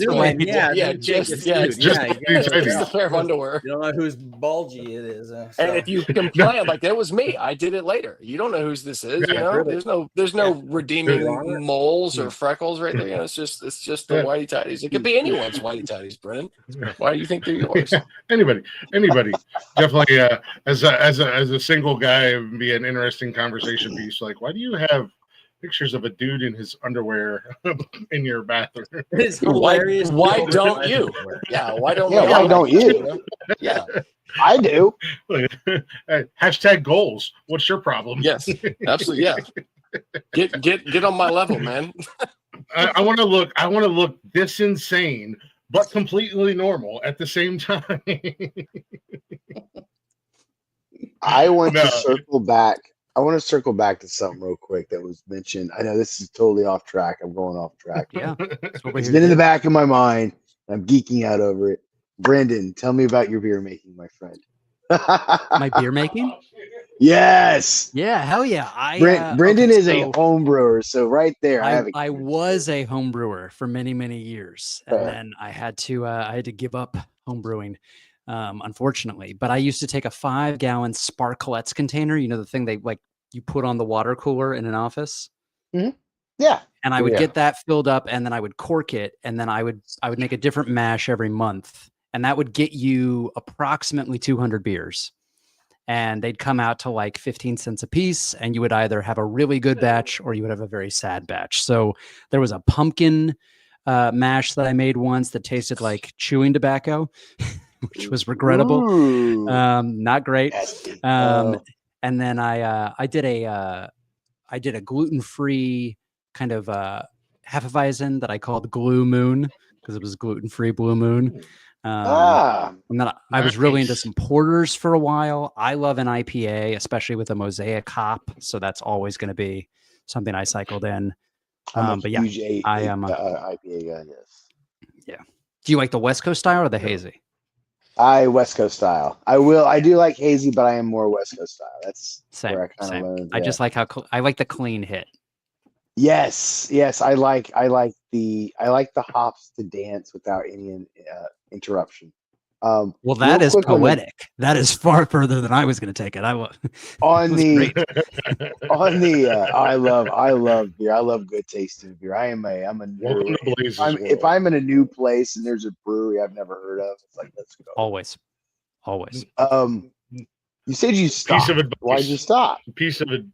Just a pair of underwear. You don't know whose bulgy it is. And if you complain, like that was me, I did it later. You don't know whose this is. There's no redeeming moles or freckles right there. It's just the whitey tidies. It could be anyone's whitey tidies, Brendon. Why do you think they're yours? Anybody. Definitely. As a single guy, it'd be an interesting conversation piece. Like, why do you have pictures of a dude in his underwear in your bathroom? It's hilarious. Why don't you? Yeah. Why don't? Yeah. Why don't you? Yeah. I do. Hashtag goals. What's your problem? Yes, absolutely. Yeah. Get on my level, man. I want to look this insane, but completely normal at the same time. I want to circle back. I want to circle back to something real quick that was mentioned. I know this is totally off track. I'm going off track. Yeah. It's been in the back of my mind. I'm geeking out over it. Brendon, tell me about your beer making, my friend. My beer making? Yes. Yeah, hell yeah. Brendon is a home brewer, so right there, I was a home brewer for many, many years, and then I had to give up home brewing, unfortunately. But I used to take a 5-gallon Sparkletts container. You know, the thing they you put on the water cooler in an office. Mm-hmm. Yeah. And I would get that filled up, and then I would cork it, and then I would make a different mash every month, and that would get you approximately 200 beers. And they'd come out to like 15 cents a piece, and you would either have a really good batch or you would have a very sad batch. So there was a pumpkin mash that I made once that tasted like chewing tobacco, which was regrettable. Not great. And then I did a gluten-free kind of Hefeweizen that I called Glue Moon because it was gluten-free Blue Moon. And then I was really into some porters for a while. I love an IPA, especially with a mosaic hop. So that's always going to be something I cycled in. But yeah, I am IPA guy. Yes. Yeah. Do you like the West Coast style or the hazy? West Coast style. I do like hazy, but I am more West Coast style. That's where I kind of learned. I just like I like the clean hit. Yes. I like the hops to dance without any interruption. Well, that is poetic. That is far further than I was going to take it. I love beer. I love good tasting beer. I'm a nerd. If I'm in a new place and there's a brewery I've never heard of, it's like, let's go. Always. You said you stopped. Why'd you stop? Piece of it.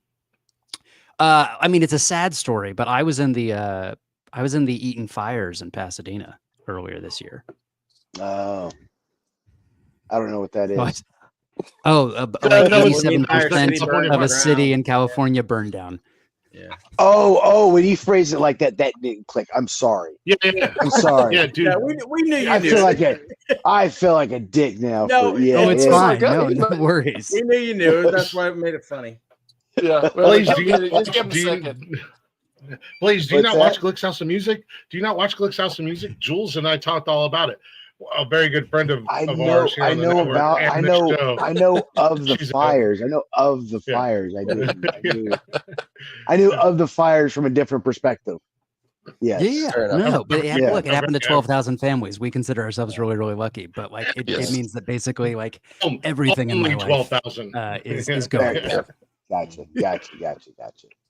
I mean, it's a sad story, but I was in the Eaton Fires in Pasadena earlier this year. Oh, I don't know what that is. Like 87% of a city in California burned down. Yeah. Oh, when you phrase it like that didn't click. I'm sorry. Yeah. I'm sorry. Yeah, dude. Yeah, we knew you knew. I feel like a dick now. It's fine. No worries. We knew you knew. That's why it made it funny. Yeah. Blaze, do you not watch Glick's House of Music? Do you not watch Glick's House of Music? Jules and I talked all about it. A very good friend of ours here. I know of the fires. I know of the fires. I knew of the fires from a different perspective. Yes. Yeah. No, but look, it happened to 12,000 families. We consider ourselves really, really lucky. But like, it means that basically, like, everything in my life 12,000 is going. Gotcha.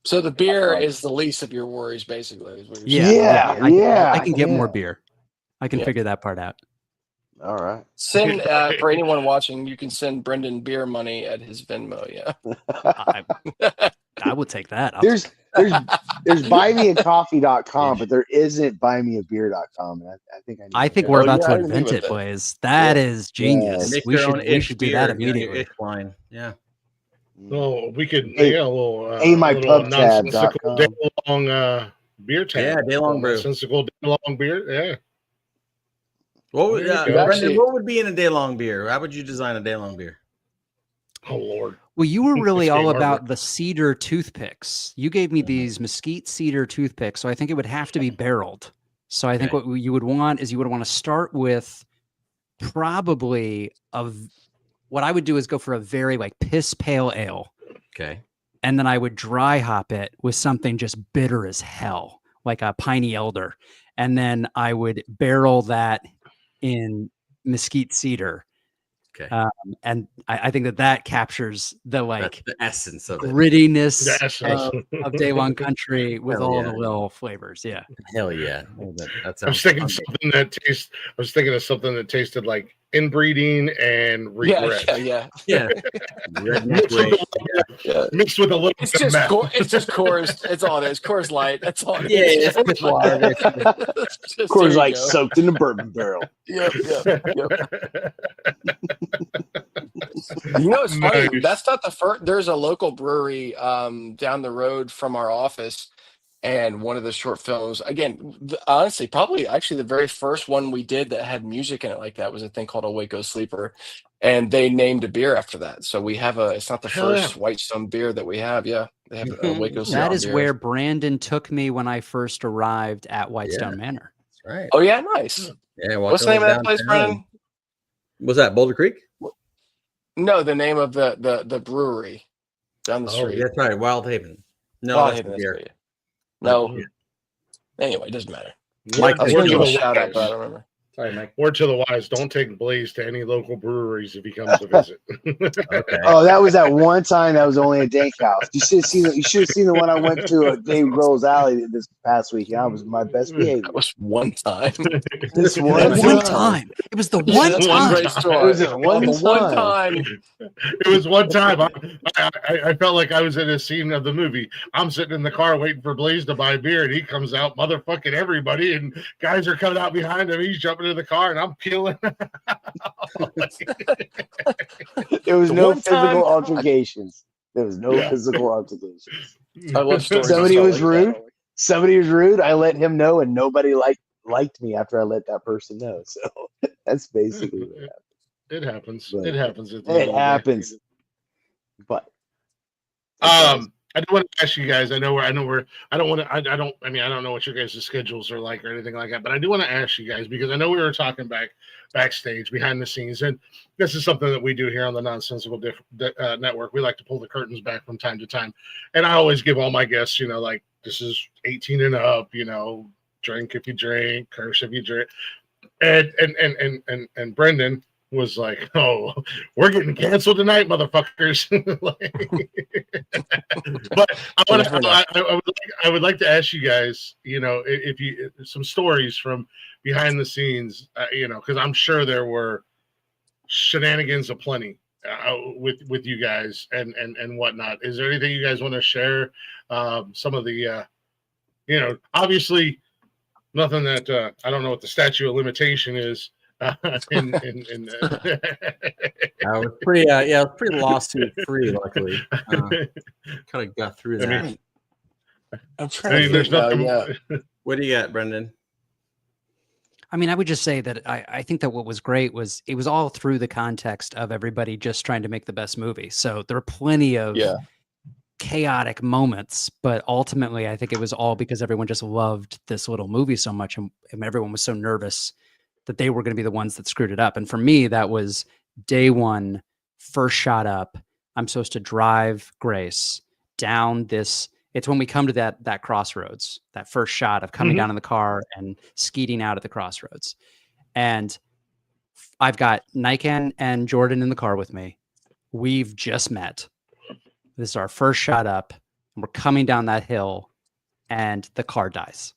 So the beer is the least of your worries, basically. Is what you're saying. I can get more beer. I can figure that part out. All right. Send for anyone watching, you can send Brendon beer money at his Venmo. Yeah, I would take that. There's buymeacoffee.com, but there isn't buymeabeer.com. And I think we're about to invent it, Blaze. That is genius. We should do that immediately. Yeah. Well, we could mypubtab.com. Daylong beer tab. Yeah, Daylong brew. Sensical Daylong beer. Yeah. What would be in a Daylong beer? How would you design a Daylong beer? Oh Lord. Well, you were really all about the cedar toothpicks. You gave me these mesquite cedar toothpicks, so I think it would have to be barreled. So I think what you would want to start with probably what I would do is go for a very like piss pale ale. Okay. And then I would dry hop it with something just bitter as hell, like a piney elder. And then I would barrel that in mesquite cedar. Okay. And I think that captures the essence of it. Grittiness of Daylong country with all the little flavors. Yeah. Hell yeah. I was thinking of something that tasted like inbreeding and regret. Yeah. Mixed with a little it's bit just of meth. It's just Coors. It's all it is. Coors Light. That's all it is. It's water. Coors Light soaked in a bourbon barrel. Yep. You know, it's funny. Nice. That's not the first. There's a local brewery down the road from our office, and one of the short films. Again, honestly, probably actually the very first one we did that had music in it like that was a thing called a Waco Sleeper, and they named a beer after that. So we have a. It's not the first Whitestone beer that we have. Yeah, they have a Waco Sleeper. That is beer. where Brandon took me when I first arrived at Whitestone Manor. That's right. Oh yeah, nice. Yeah. What's the name of that place, Brandon? Was that Boulder Creek? No, the name of the brewery down the street. That's right, Wild Haven. No, Wild that's Haven, the beer. that's no. Anyway, it doesn't matter. Mike, I was going to give a shout out, but I don't remember. Sorry, Mike. Word to the wise: don't take Blaze to any local breweries if he comes to visit. Okay. Oh, that was that one time. That was only a dank house. You should have seen the one I went to at Dave Grohl's Alley this past week. That was my best behavior. That was one time. This one time. It was the one time. It was just one time. It was one time. I felt like I was in a scene of the movie. I'm sitting in the car waiting for Blaze to buy beer, and he comes out, motherfucking everybody, and guys are coming out behind him. He's jumping in the car, and I'm peeling. There was no physical altercations. There was no physical altercations. I love stories. Somebody was rude. Somebody was rude. I let him know, and nobody liked me after I let that person know. So that's basically what happened. It happens. But it happens. It happens. But I do want to ask you guys. I don't know what your guys' schedules are like or anything like that, but I do want to ask you guys because I know we were talking backstage behind the scenes, and this is something that we do here on the Nonsensical Network. We like to pull the curtains back from time to time, and I always give all my guests, like this is 18 and up, drink if you drink, curse if you drink, and Brendon was like, "Oh, we're getting canceled tonight, motherfuckers." But I would like to ask you guys, if you some stories from behind the scenes, because I'm sure there were shenanigans aplenty with you guys and whatnot. Is there anything you guys want to share? Some of the, obviously nothing that I don't know what the statute of limitation is. It was pretty lawsuit free. Luckily, kind of got through that. I'm trying to think. What do you got, Brendon? I mean, I would just say that I think that what was great was it was all through the context of everybody just trying to make the best movie. So there were plenty of chaotic moments, but ultimately I think it was all because everyone just loved this little movie so much, and everyone was so nervous that they were going to be the ones that screwed it up. And for me, that was day one, first shot up. I'm supposed to drive Grace down this. It's when we come to that crossroads, that first shot of coming down in the car and skeeting out at the crossroads. And I've got Nikan and Jordan in the car with me. We've just met. This is our first shot up, and we're coming down that hill, and the car dies.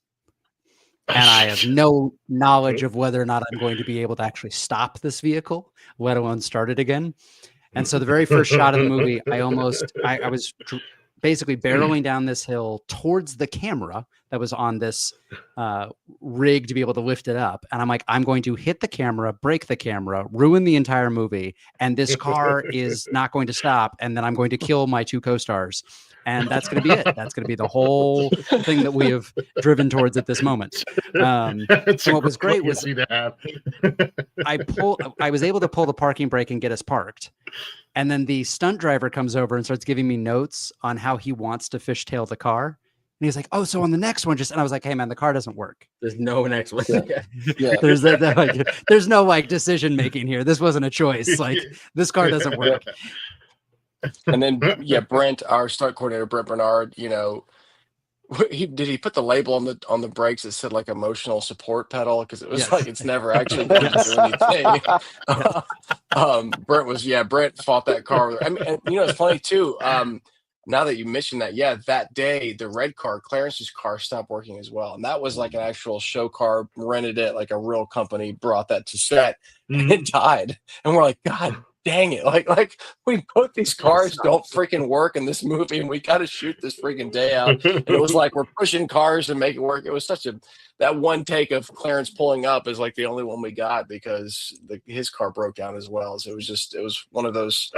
And I have no knowledge of whether or not I'm going to be able to actually stop this vehicle, let alone start it again. And so the very first shot of the movie, I was basically barreling down this hill towards the camera that was on this rig to be able to lift it up. And I'm like, I'm going to hit the camera, break the camera, ruin the entire movie. And this car is not going to stop. And then I'm going to kill my two co-stars. And that's going to be it. That's going to be the whole thing that we have driven towards at this moment. And what was great was I was able to pull the parking brake and get us parked. And then the stunt driver comes over and starts giving me notes on how he wants to fishtail the car. And he's like, "Oh, so on the next one, and I was like, "Hey man, the car doesn't work. There's no next one. There's no decision making here. This wasn't a choice. Like this car doesn't work." And then, Brent, our stunt coordinator, Brent Bernard, he put the label on the brakes that said like emotional support pedal because it was like it's never actually going to do anything. Brent fought that car. I mean, and, it's funny too. Now that you mentioned that, that day the red car, Clarence's car, stopped working as well, and that was like an actual show car. Rented it like a real company, brought that to set, and it died. And we're like, God dang it! Like we both these cars don't freaking work in this movie, and we got to shoot this freaking day out. And it was like we're pushing cars to make it work. It was such a that one take of Clarence pulling up is like the only one we got because his car broke down as well. So it was one of those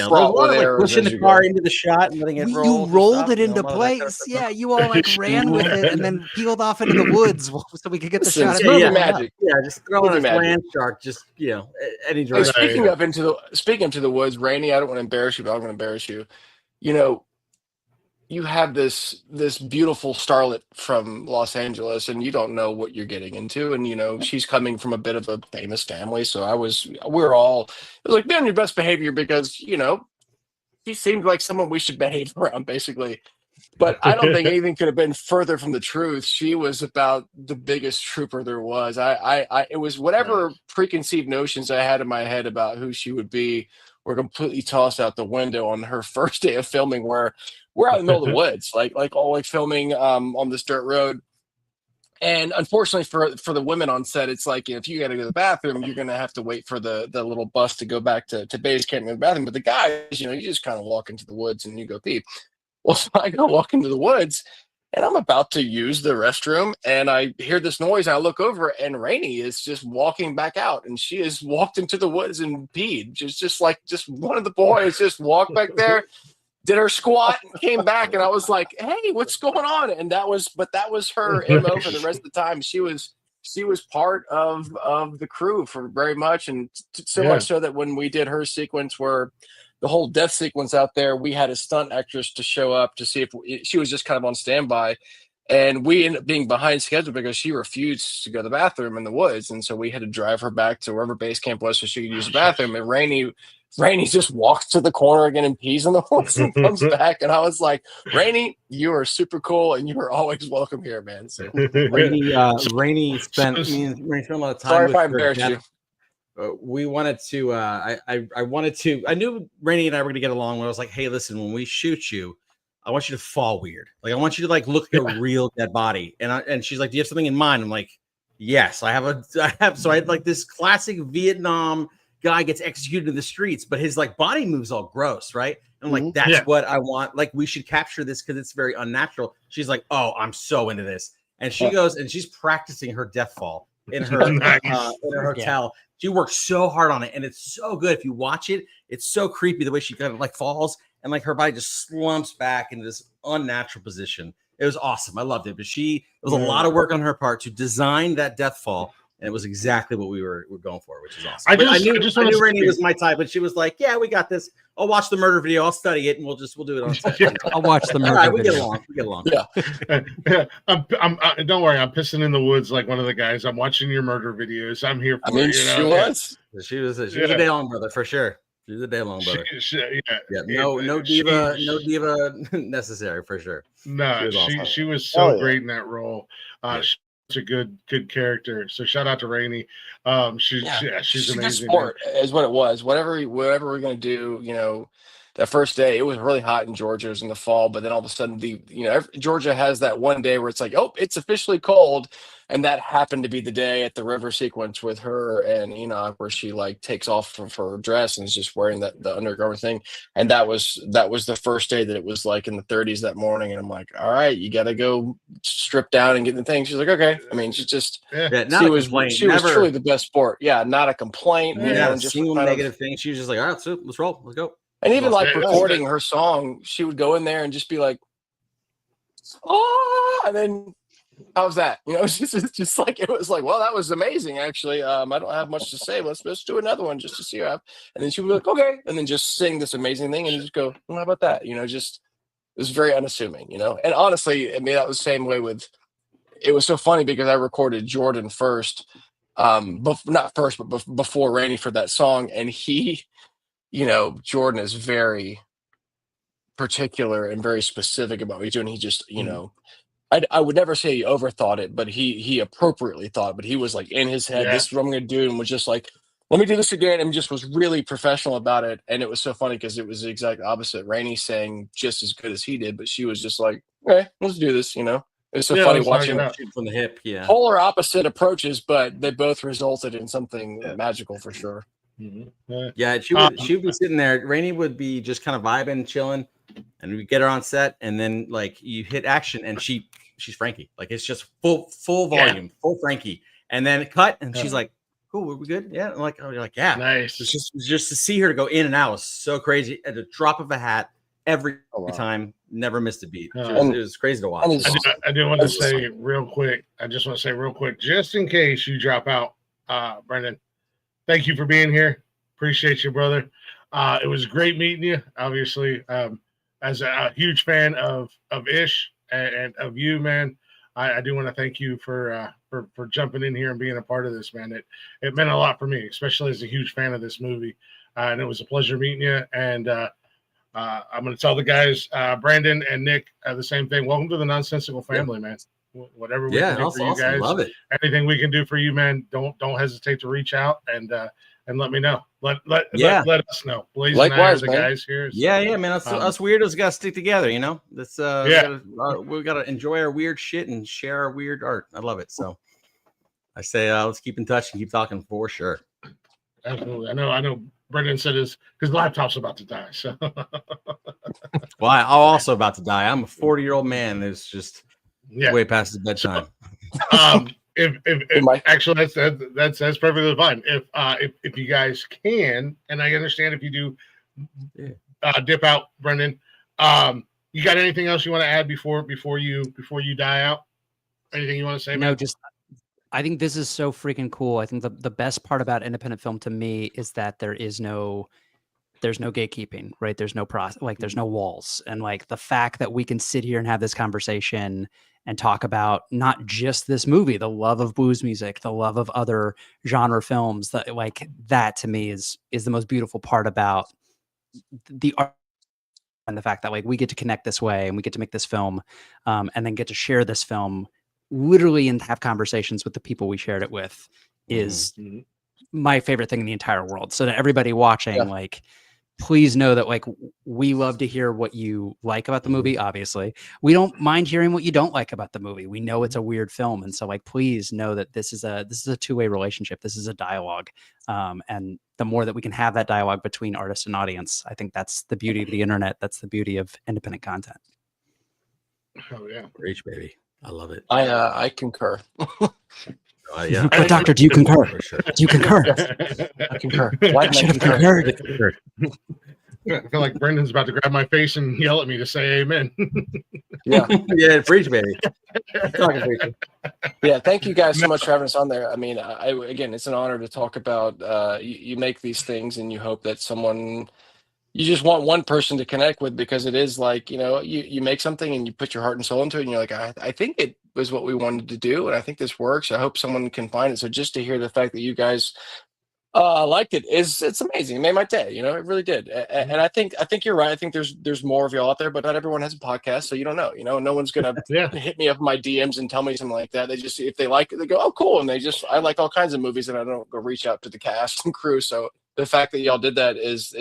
fraught with errors pushing the car into the shot and letting it roll. You rolled it into place. Yeah, you all like ran with it and then peeled off into the woods so we could get the shot. Movie magic. Yeah, just throwing a land shark. Just any direction. Speaking of into the woods, Rainey, I don't want to embarrass you, but I'm going to embarrass you. You have this beautiful starlet from Los Angeles, and you don't know what you're getting into. And she's coming from a bit of a famous family, so it was like, be on your best behavior because she seemed like someone we should behave around, basically. But I don't think anything could have been further from the truth. She was about the biggest trooper there was. It was whatever preconceived notions I had in my head about who she would be were completely tossed out the window on her first day of filming, where we're out in the middle of the woods, like filming on this dirt road. And unfortunately for the women on set, it's like, if you got to go to the bathroom, you're going to have to wait for the little bus to go back to base camp in the bathroom. But the guys, you just kind of walk into the woods and you go pee. Well, so I go walk into the woods and I'm about to use the restroom and I hear this noise. And I look over and Rainey is just walking back out, and she has walked into the woods and peed. Just one of the boys just walked back there, did her squat and came back. And I was like, hey, what's going on? And that was her MO for the rest of the time. She was part of the crew for very much. And so much so that when we did her sequence, where the whole death sequence out there, we had a stunt actress to show up to see if she was just kind of on standby. And we ended up being behind schedule because she refused to go to the bathroom in the woods. And so we had to drive her back to wherever base camp was so she could use the bathroom. And Rainey just walks to the corner again and pees in the woods and comes back. And I was like, Rainey, you are super cool and you are always welcome here, man. So Rainey spent a lot of time. Sorry if I embarrassed you. We wanted to I knew Rainey and I were going to get along when I was like, hey, listen, when we shoot you, I want you to fall weird. Like, I want you to like look at a real dead body. And she's like, do you have something in mind? I'm like, yes, I have. So I had like this classic Vietnam guy gets executed in the streets, but his like body moves all gross. Right. And I'm like, that's what I want. Like, we should capture this because it's very unnatural. She's like, oh, I'm so into this. And she goes and she's practicing her death fall in her, in her hotel. Yeah. She worked so hard on it, and it's so good. If you watch it, it's so creepy the way she kind of like falls and like her body just slumps back into this unnatural position. It was awesome. I loved it. But it was a lot of work on her part to design that death fall, and it was exactly what we were going for, which is awesome. I knew Rainey was my type, but she was like, "Yeah, we got this. I'll watch the murder video. I'll study it, and we'll do it on set." I'll watch the murder video. We get along. Yeah. Don't worry. I'm pissing in the woods like one of the guys. I'm watching your murder videos. I'm here for it. She was a Daylong brother for sure. She's a Daylong brother. No diva necessary for sure. No, she was so great in that role. She's a good character. So shout out to Rainey. She's amazing. Sport is what it was. Whatever we're gonna do, that first day, it was really hot in Georgia. It was in the fall, but then all of a sudden, Georgia has that one day where it's like, oh, it's officially cold, and that happened to be the day at the river sequence with her and Enoch, where she like takes off of her dress and is just wearing the undergarment thing, and that was the first day that it was like in the 30s that morning, and I'm like, all right, you got to go strip down and get the thing. She's like, okay. I mean, she just she was truly the best sport. Yeah, not a complaint. Not a single negative thing. She was just like, all right, so let's roll, let's go. And even like recording her song, she would go in there and just be like, oh, and then how's that? It's just like, it was like, well, that was amazing, actually. I don't have much to say. Let's do another one just to see her. And then she would be like, okay. And then just sing this amazing thing and just go, well, how about that? Just, it was very unassuming, And honestly, I mean, that was the same way it was so funny because I recorded Jordan first, not first, but before Rainey for that song. And he, Jordan is very particular and very specific about what he's doing. He just, I would never say he overthought it, but he appropriately thought it. But he was like in his head, this is what I'm going to do. And was just like, let me do this again. And just was really professional about it. And it was so funny because it was the exact opposite. Rainey sang just as good as he did, but she was just like, okay, let's do this. It was so funny watching from the hip. Yeah. Polar opposite approaches, but they both resulted in something magical for sure. Mm-hmm. Yeah, she would be sitting there. Rainey would be just kind of vibing, chilling, and we'd get her on set, and then like you hit action, and she she's Frankie. Like it's just full volume, full Frankie. And then cut, and she's like, cool, were we good? Yeah. I'm like, oh, you're like, yeah. Nice. It's just to see her go in and out was so crazy. At the drop of a hat, every time, never missed a beat. It was crazy to watch. I do want to say real quick. I just want to say real quick, just in case you drop out, Brendon, thank you for being here. Appreciate you, brother. It was great meeting you. Obviously, as a huge fan of Ish and of you, man. I do want to thank you for jumping in here and being a part of this, man. It meant a lot for me, especially as a huge fan of this movie. And it was a pleasure meeting you. And I'm going to tell the guys, Brandon and Nick, the same thing. Welcome to the Nonsensical family, man. Whatever we can do for you guys, love it. Anything we can do for you, man. Don't hesitate to reach out and let me know. Let us know. Blaze Likewise, and I, the guys here. Yeah, man. Us weirdos got to stick together, you know. That's we got to enjoy our weird shit and share our weird art. I love it. So I say let's keep in touch and keep talking for sure. Absolutely. I know. Brendon said his laptop's about to die. So well, I'm also about to die. I'm a 40-year-old man that's just way past his bedtime. If actually that's perfectly fine. If you guys can, and I understand if you do dip out, Brendon. You got anything else you want to add before you die out? Anything you want to say? No, just I think this is so freaking cool. I think the best part about independent film to me is that there's no gatekeeping, right? There's no there's no walls. And like the fact that we can sit here and have this conversation and talk about not just this movie, the love of blues music, the love of other genre films, that to me is the most beautiful part about the art, and the fact that like we get to connect this way and we get to make this film and then get to share this film literally and have conversations with the people we shared it with is my favorite thing in the entire world. So to everybody watching, like, please know that like we love to hear what you like about the movie. Obviously, we don't mind hearing what you don't like about the movie. We know it's a weird film, and so like please know that this is a two-way relationship. This is a dialogue, and the more that we can have that dialogue between artist and audience, I think that's the beauty of the internet. That's the beauty of independent content. Oh yeah, preach, baby. I love it. I concur. Yeah. But doctor, do you concur? For sure. Do you concur? I concur. Why should have concurred? I feel like Brendon's about to grab my face and yell at me to say amen. Yeah. Yeah, preach, baby. Yeah, thank you guys so much for having us on there. I mean, again, it's an honor to talk about. You make these things and you hope that someone, you just want one person to connect with, because it is like, you make something and you put your heart and soul into it and you're like, I think it was what we wanted to do, and I think this works. I hope someone can find it. So just to hear the fact that you guys liked it it's amazing. It made my day. It really did. And I think you're right. I think there's more of y'all out there, but not everyone has a podcast, so you don't know. No one's gonna hit me up in my DMs and tell me something like that. They just, if they like it, they go, oh cool, and I like all kinds of movies, and I don't go reach out to the cast and crew. So the fact that y'all did that is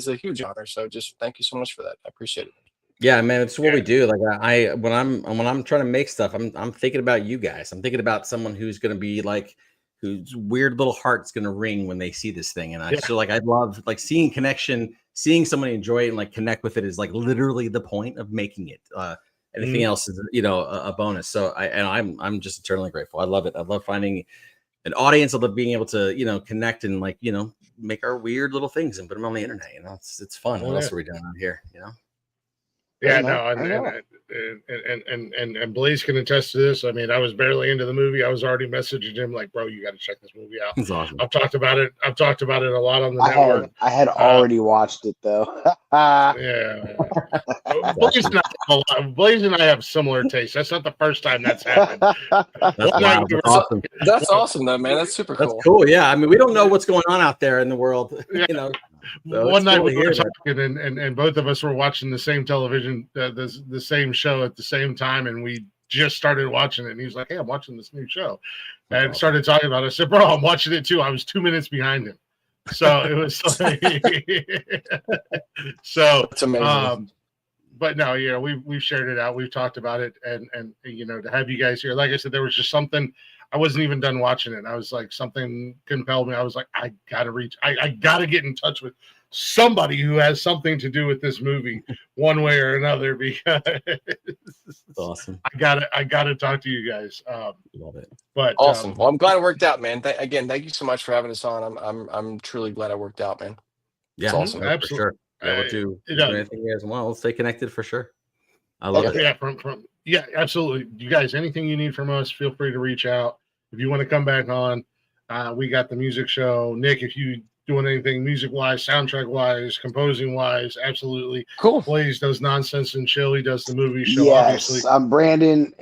a huge honor. So just thank you so much for that. I appreciate it. Yeah, man, it's what we do. Like when I'm trying to make stuff, I'm thinking about you guys. I'm thinking about someone who's going to be like, whose weird little heart's going to ring when they see this thing. And I feel like I love like seeing connection, seeing somebody enjoy it and like connect with it is like literally the point of making it. Anything else is, a bonus. So I'm just eternally grateful. I love it. I love finding an audience. I love being able to, connect and like, make our weird little things and put them on the internet. It's fun. What else are we doing out here? Yeah, and Blaze can attest to this. I mean, I was barely into the movie. I was already messaging him like, "Bro, you got to check this movie out." It's awesome. I've talked about it a lot on the network. I had already watched it though. Yeah, Blaze and I have similar tastes. That's not the first time that's happened. That's awesome. That's awesome, though, man. That's super cool. That's cool. Yeah, I mean, we don't know what's going on out there in the world. So one night we were talking, and both of us were watching the same television, the same show at the same time, and we just started watching it. And he's like, "Hey, I'm watching this new show," and started talking about it. I said, "Bro, I'm watching it too." I was 2 minutes behind him, so it was like, so it's amazing. But no, we've shared it out. We've talked about it, and to have you guys here, like I said, there was just something I wasn't even done watching it. I was like, something compelled me. I was like, I gotta get in touch with somebody who has something to do with this movie one way or another, because awesome. I gotta talk to you guys. Love it. But awesome. Well, I'm glad it worked out, man. Again, thank you so much for having us on. I'm truly glad it worked out, man. Yeah, it's awesome. For sure. Yeah, we'll do anything you guys want. We'll stay connected for sure. I love it. Yeah, absolutely. You guys, anything you need from us, feel free to reach out. If you want to come back on, we got the music show. Nick, if you doing anything music-wise, soundtrack-wise, composing-wise, absolutely. Cool. Blaze does Nonsense and Chill. He does the movie show, Yes, obviously. I'm Brandon,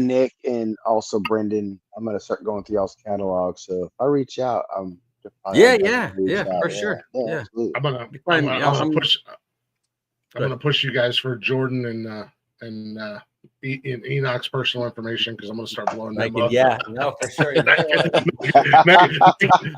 Nick, and also Brendan. I'm going to start going through y'all's catalog. So if I reach out, I'm for sure. Yeah. I'm gonna push you guys for Jordan and Enoch's personal information, because I'm gonna start blowing them up. Yeah, no, for sure.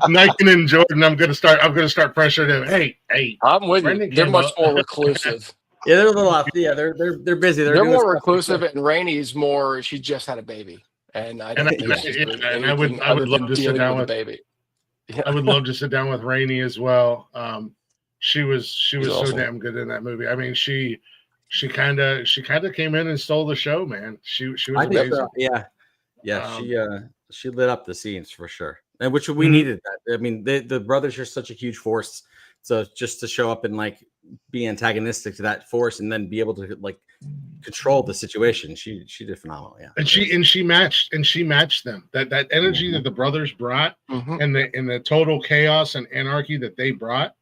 Nike and Jordan, I'm gonna start pressuring them. Hey, I'm with you. They're much more reclusive. Yeah, they're a little off. Yeah, they're busy. They're more reclusive, and Rainey's more. She just had a baby, and I would love to sit down with baby. I would love to sit down with Rainey as well. She was so awesome. damn good in that movie. I mean, she kind of came in and stole the show, man. She was amazing. So. Yeah. She lit up the scenes for sure, and which we needed that. I mean, the brothers are such a huge force, so just to show up and like be antagonistic to that force, and then be able to like control the situation, she did phenomenal. Yeah, and she matched them. That energy that the brothers brought, and the total chaos and anarchy that they brought,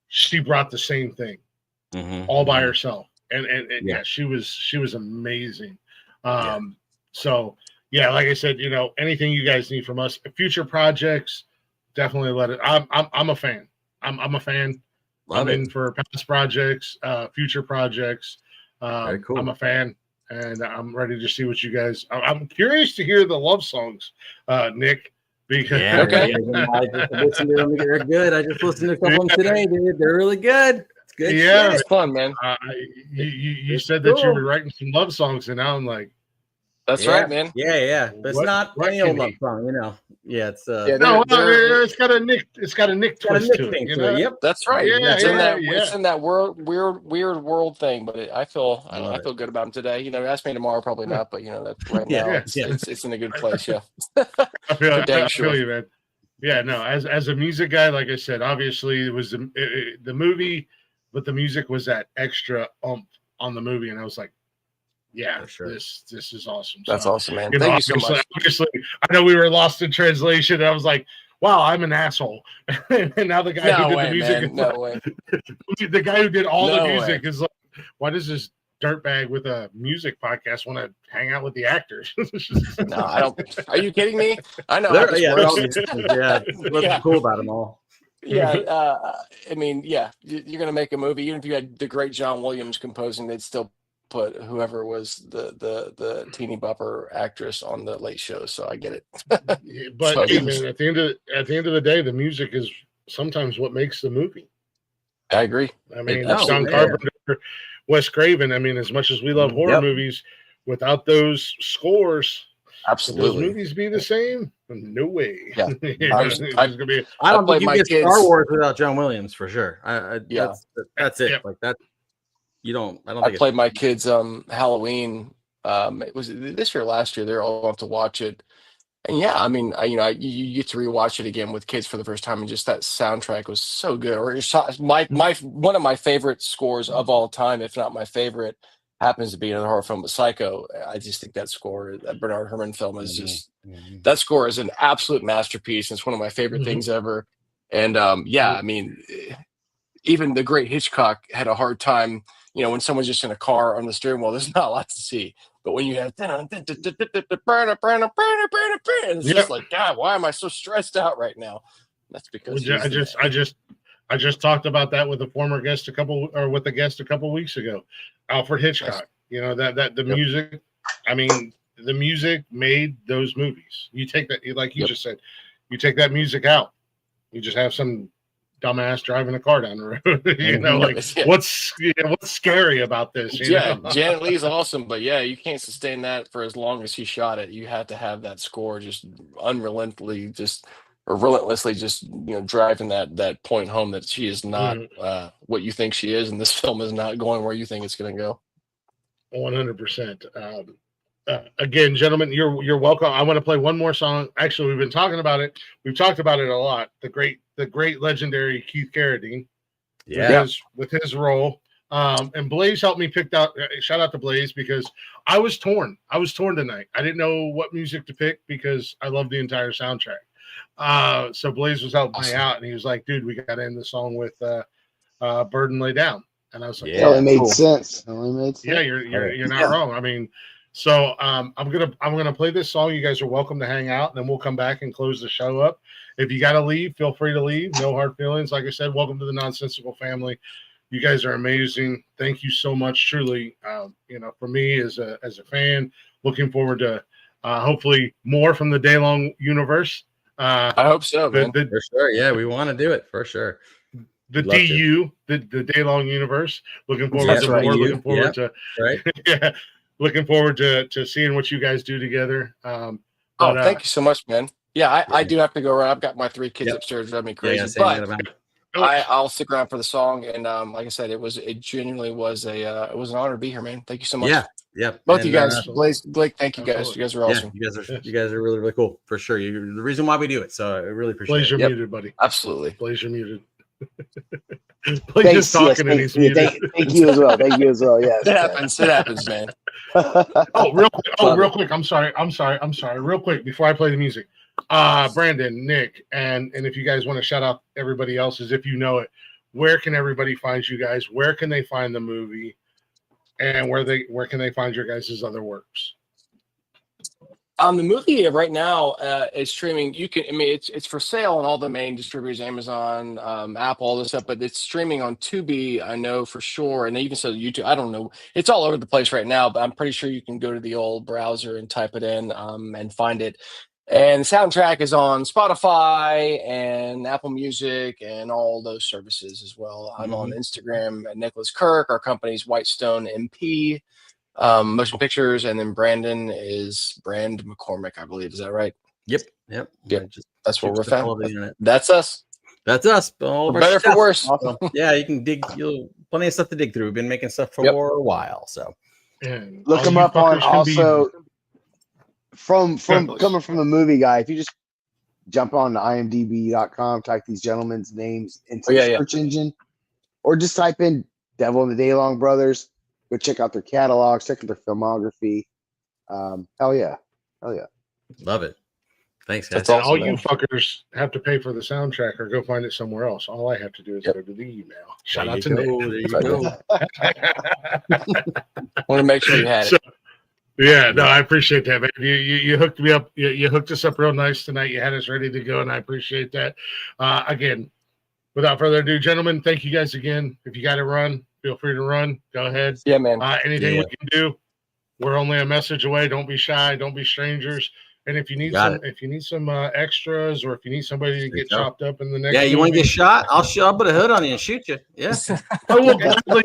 she brought the same thing, all by herself. And yeah, she was amazing. So yeah, like I said, anything you guys need from us, future projects, definitely let it. I'm a fan. I'm a fan. I'm in for past projects, future projects. Very cool. I'm a fan, and I'm ready to see what you guys. I'm curious to hear the love songs, Nick. Because I just listened to them. They're good. I just listened to a couple of them today, dude. They're really good. It's good. Yeah, it's fun, man. You said that you were writing some love songs, and now I'm like, that's right, man. Yeah. But it's not any old love song, Yeah, it's it's got a Nick twist to it. Yep, that's right. It's in that weird world thing, but I feel good about him today. Ask me tomorrow, probably not, but that's right now. It's in a good place. Yeah, I feel you, man. Yeah, no. As a music guy, like I said, obviously it was the movie, but the music was that extra oomph on the movie, and I was like, yeah, for sure. This is awesome. That's awesome, man. Thank you so much. Obviously, I know we were lost in translation. And I was like, wow, I'm an asshole. And now the guy who did the music, the guy who did all the music is like, why does this dirtbag with a music podcast want to hang out with the actors? No, I don't. Are you kidding me? I know. What's cool about them all? Yeah, I mean, you're gonna make a movie. Even if you had the great John Williams composing, they'd still put whoever was the teeny bopper actress on the Late Show. So I get it. But hey, man, at the end of the day, the music is sometimes what makes the movie. I agree. I mean, John Carpenter, Wes Craven. I mean, as much as we love horror movies, without those scores, absolutely, would those movies be the same? No way. Yeah, I don't think you get Star Wars without John Williams for sure. That's it. Like that. You don't. I don't. I played my kids Halloween. It was this year, last year. They're all off to watch it, and yeah, I mean, you get to rewatch it again with kids for the first time, and just that soundtrack was so good. Or my one of my favorite scores of all time, if not my favorite, happens to be another horror film, but Psycho. I just think that score, that Bernard Herrmann film, is just that score is an absolute masterpiece. It's one of my favorite things ever. And I mean, even the great Hitchcock had a hard time. When someone's just in a car on the steering wheel, there's not a lot to see. But when you have it's just like, God, why am I so stressed out right now? That's because I just talked about that with a former guest with a guest a couple weeks ago, Alfred Hitchcock. That the music. I mean, the music made those movies. You take that, like you just said, you take that music out. You just have some dumbass driving a car down the road. You know, like what's scary about this? You know? Janet Leigh's awesome, but yeah, you can't sustain that for as long as he shot it. You have to have that score just relentlessly just driving that point home that she is not what you think she is, and this film is not going where you think it's going to go. 100%. Again, gentlemen, you're welcome. I want to play one more song. Actually, we've been talking about it. We've talked about it a lot. The great legendary Keith Carradine, with his role. And Blaze helped me pick out. Shout out to Blaze, because I was torn. Tonight. I didn't know what music to pick because I love the entire soundtrack. So Blaze was helping me out, and he was like, "Dude, we got to end the song with Burden Lay Down." And I was like, "Yeah, it made sense." Yeah, you're not wrong. I mean. So I'm gonna play this song. You guys are welcome to hang out, and then we'll come back and close the show up. If you gotta leave, feel free to leave. No hard feelings. Like I said, welcome to the Nonsensical family. You guys are amazing. Thank you so much. Truly, for me as a fan, looking forward to hopefully more from the Daylong universe. I hope so, man. For sure. Yeah, we want to do it for sure. The DU, the Daylong universe. Looking forward to more. Looking forward to yeah. Looking forward to seeing what you guys do together. Thank you so much, man. Yeah, I do have to go around. I've got my 3 kids upstairs driving me crazy, but I'll stick around for the song. And like I said, it genuinely was an honor to be here, man. Thank you so much. Yeah. Both of you guys, Blaze, Glick, thank you guys. You guys are awesome. You guys are really, really cool for sure. You're the reason why we do it. So I really appreciate Blaze, it. You're muted, buddy. Absolutely. Blaze, you're muted. Blaze just talking and he's muted. Thank you as well. Thank you as well. Yes. It happens, man. Real quick. I'm sorry. Real quick before I play the music. Brandon, Nick, and if you guys want to shout out everybody else's, if you know it, where can everybody find you guys? Where can they find the movie? And where can they find your guys' other works? The movie right now is streaming. It's for sale on all the main distributors, Amazon, Apple, all this stuff, but it's streaming on Tubi, I know for sure, and even so YouTube. I don't know. It's all over the place right now, but I'm pretty sure you can go to the old browser and type it in and find it. And the soundtrack is on Spotify and Apple Music and all those services as well. I'm on Instagram at Nicholas Kirk. Our company's Whitestone MP. Motion pictures, and then Brandon is Brendon McCormick, I believe. Is that right? Yep. That's where we're found. That's us. All for better for worse. Awesome. Yeah, you can dig. Plenty of stuff to dig through. We've been making stuff for a while, so look them up on also from coming from the movie guy. If you just jump on to imdb.com, type these gentlemen's names into the search engine, or just type in Devil and the Daylong Brothers. Go check out their catalogs, check out their filmography. Hell yeah. Love it. Thanks, guys. That's awesome, all you fuckers have to pay for the soundtrack or go find it somewhere else. All I have to do is go to the email. Shout out to Nick. There you go. Want to make sure you had it. I appreciate that, man. You hooked me up. You hooked us up real nice tonight. You had us ready to go, and I appreciate that. Again, without further ado, gentlemen, thank you guys again. If you got to run, feel free to run. Go ahead. Yeah, man. Anything we can do, we're only a message away. Don't be shy. Don't be strangers. And if you need some extras, or if you need somebody to get chopped up in the next, you want to get shot? I'll put a hood on you and shoot you. Yeah, I will gladly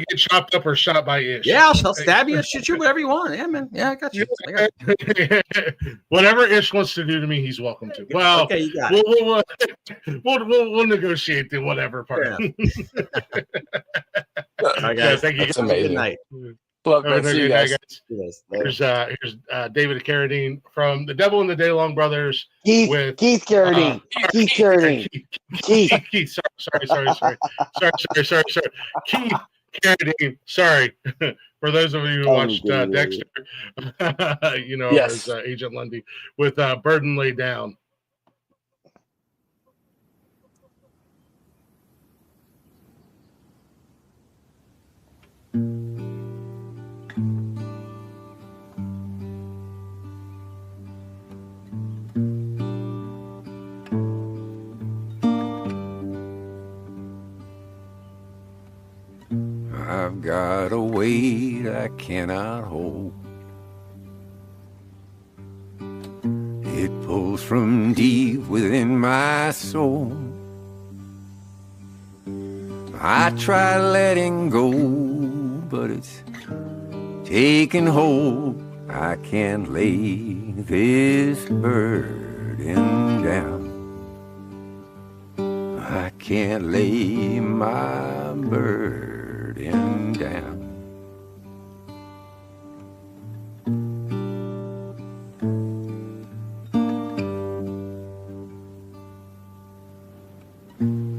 get chopped up or shot by Ish. Yeah, I'll stab you, shoot you, whatever you want. Yeah, man. Yeah, I got you. Whatever Ish wants to do to me, he's welcome to. Well, okay, you got it. We'll negotiate the whatever part. Yeah. All right, guys. Thank you. That's amazing. Good night. Love to see you guys. Here's David Carradine from the Devil and the Daylong Brothers. Keith Carradine. Keith Carradine. Keith. Sorry. Keith Carradine. Sorry. For those of you who watched Dexter, as Agent Lundy with Burden Lay Down. I've got a weight I cannot hold. It pulls from deep within my soul. I try letting go, but it's taking hold. I can't lay this burden down. I can't lay my burden down.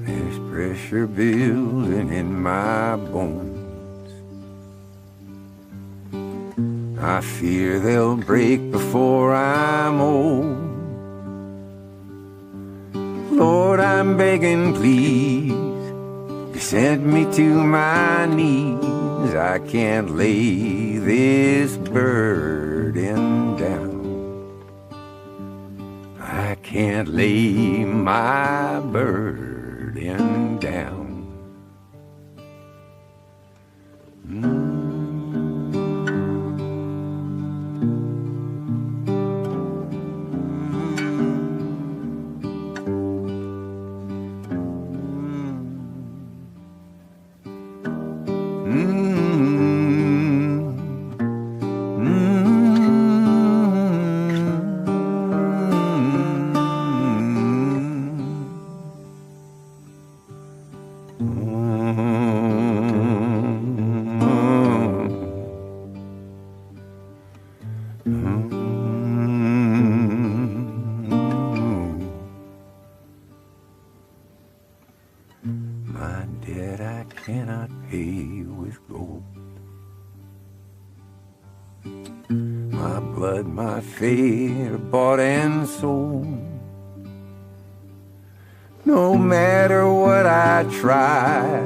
There's pressure building in my bones. I fear they'll break before I'm old. Lord, I'm begging, please, you sent me to my knees. I can't lay this burden down. I can't lay my burden down. My debt I cannot pay with gold. My blood, my fate are bought and sold. No matter what I try,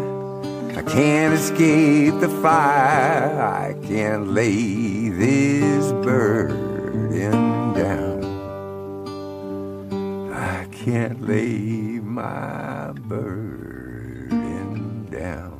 I can't escape the fire. I can't lay this burden down. I can't lay my burden down.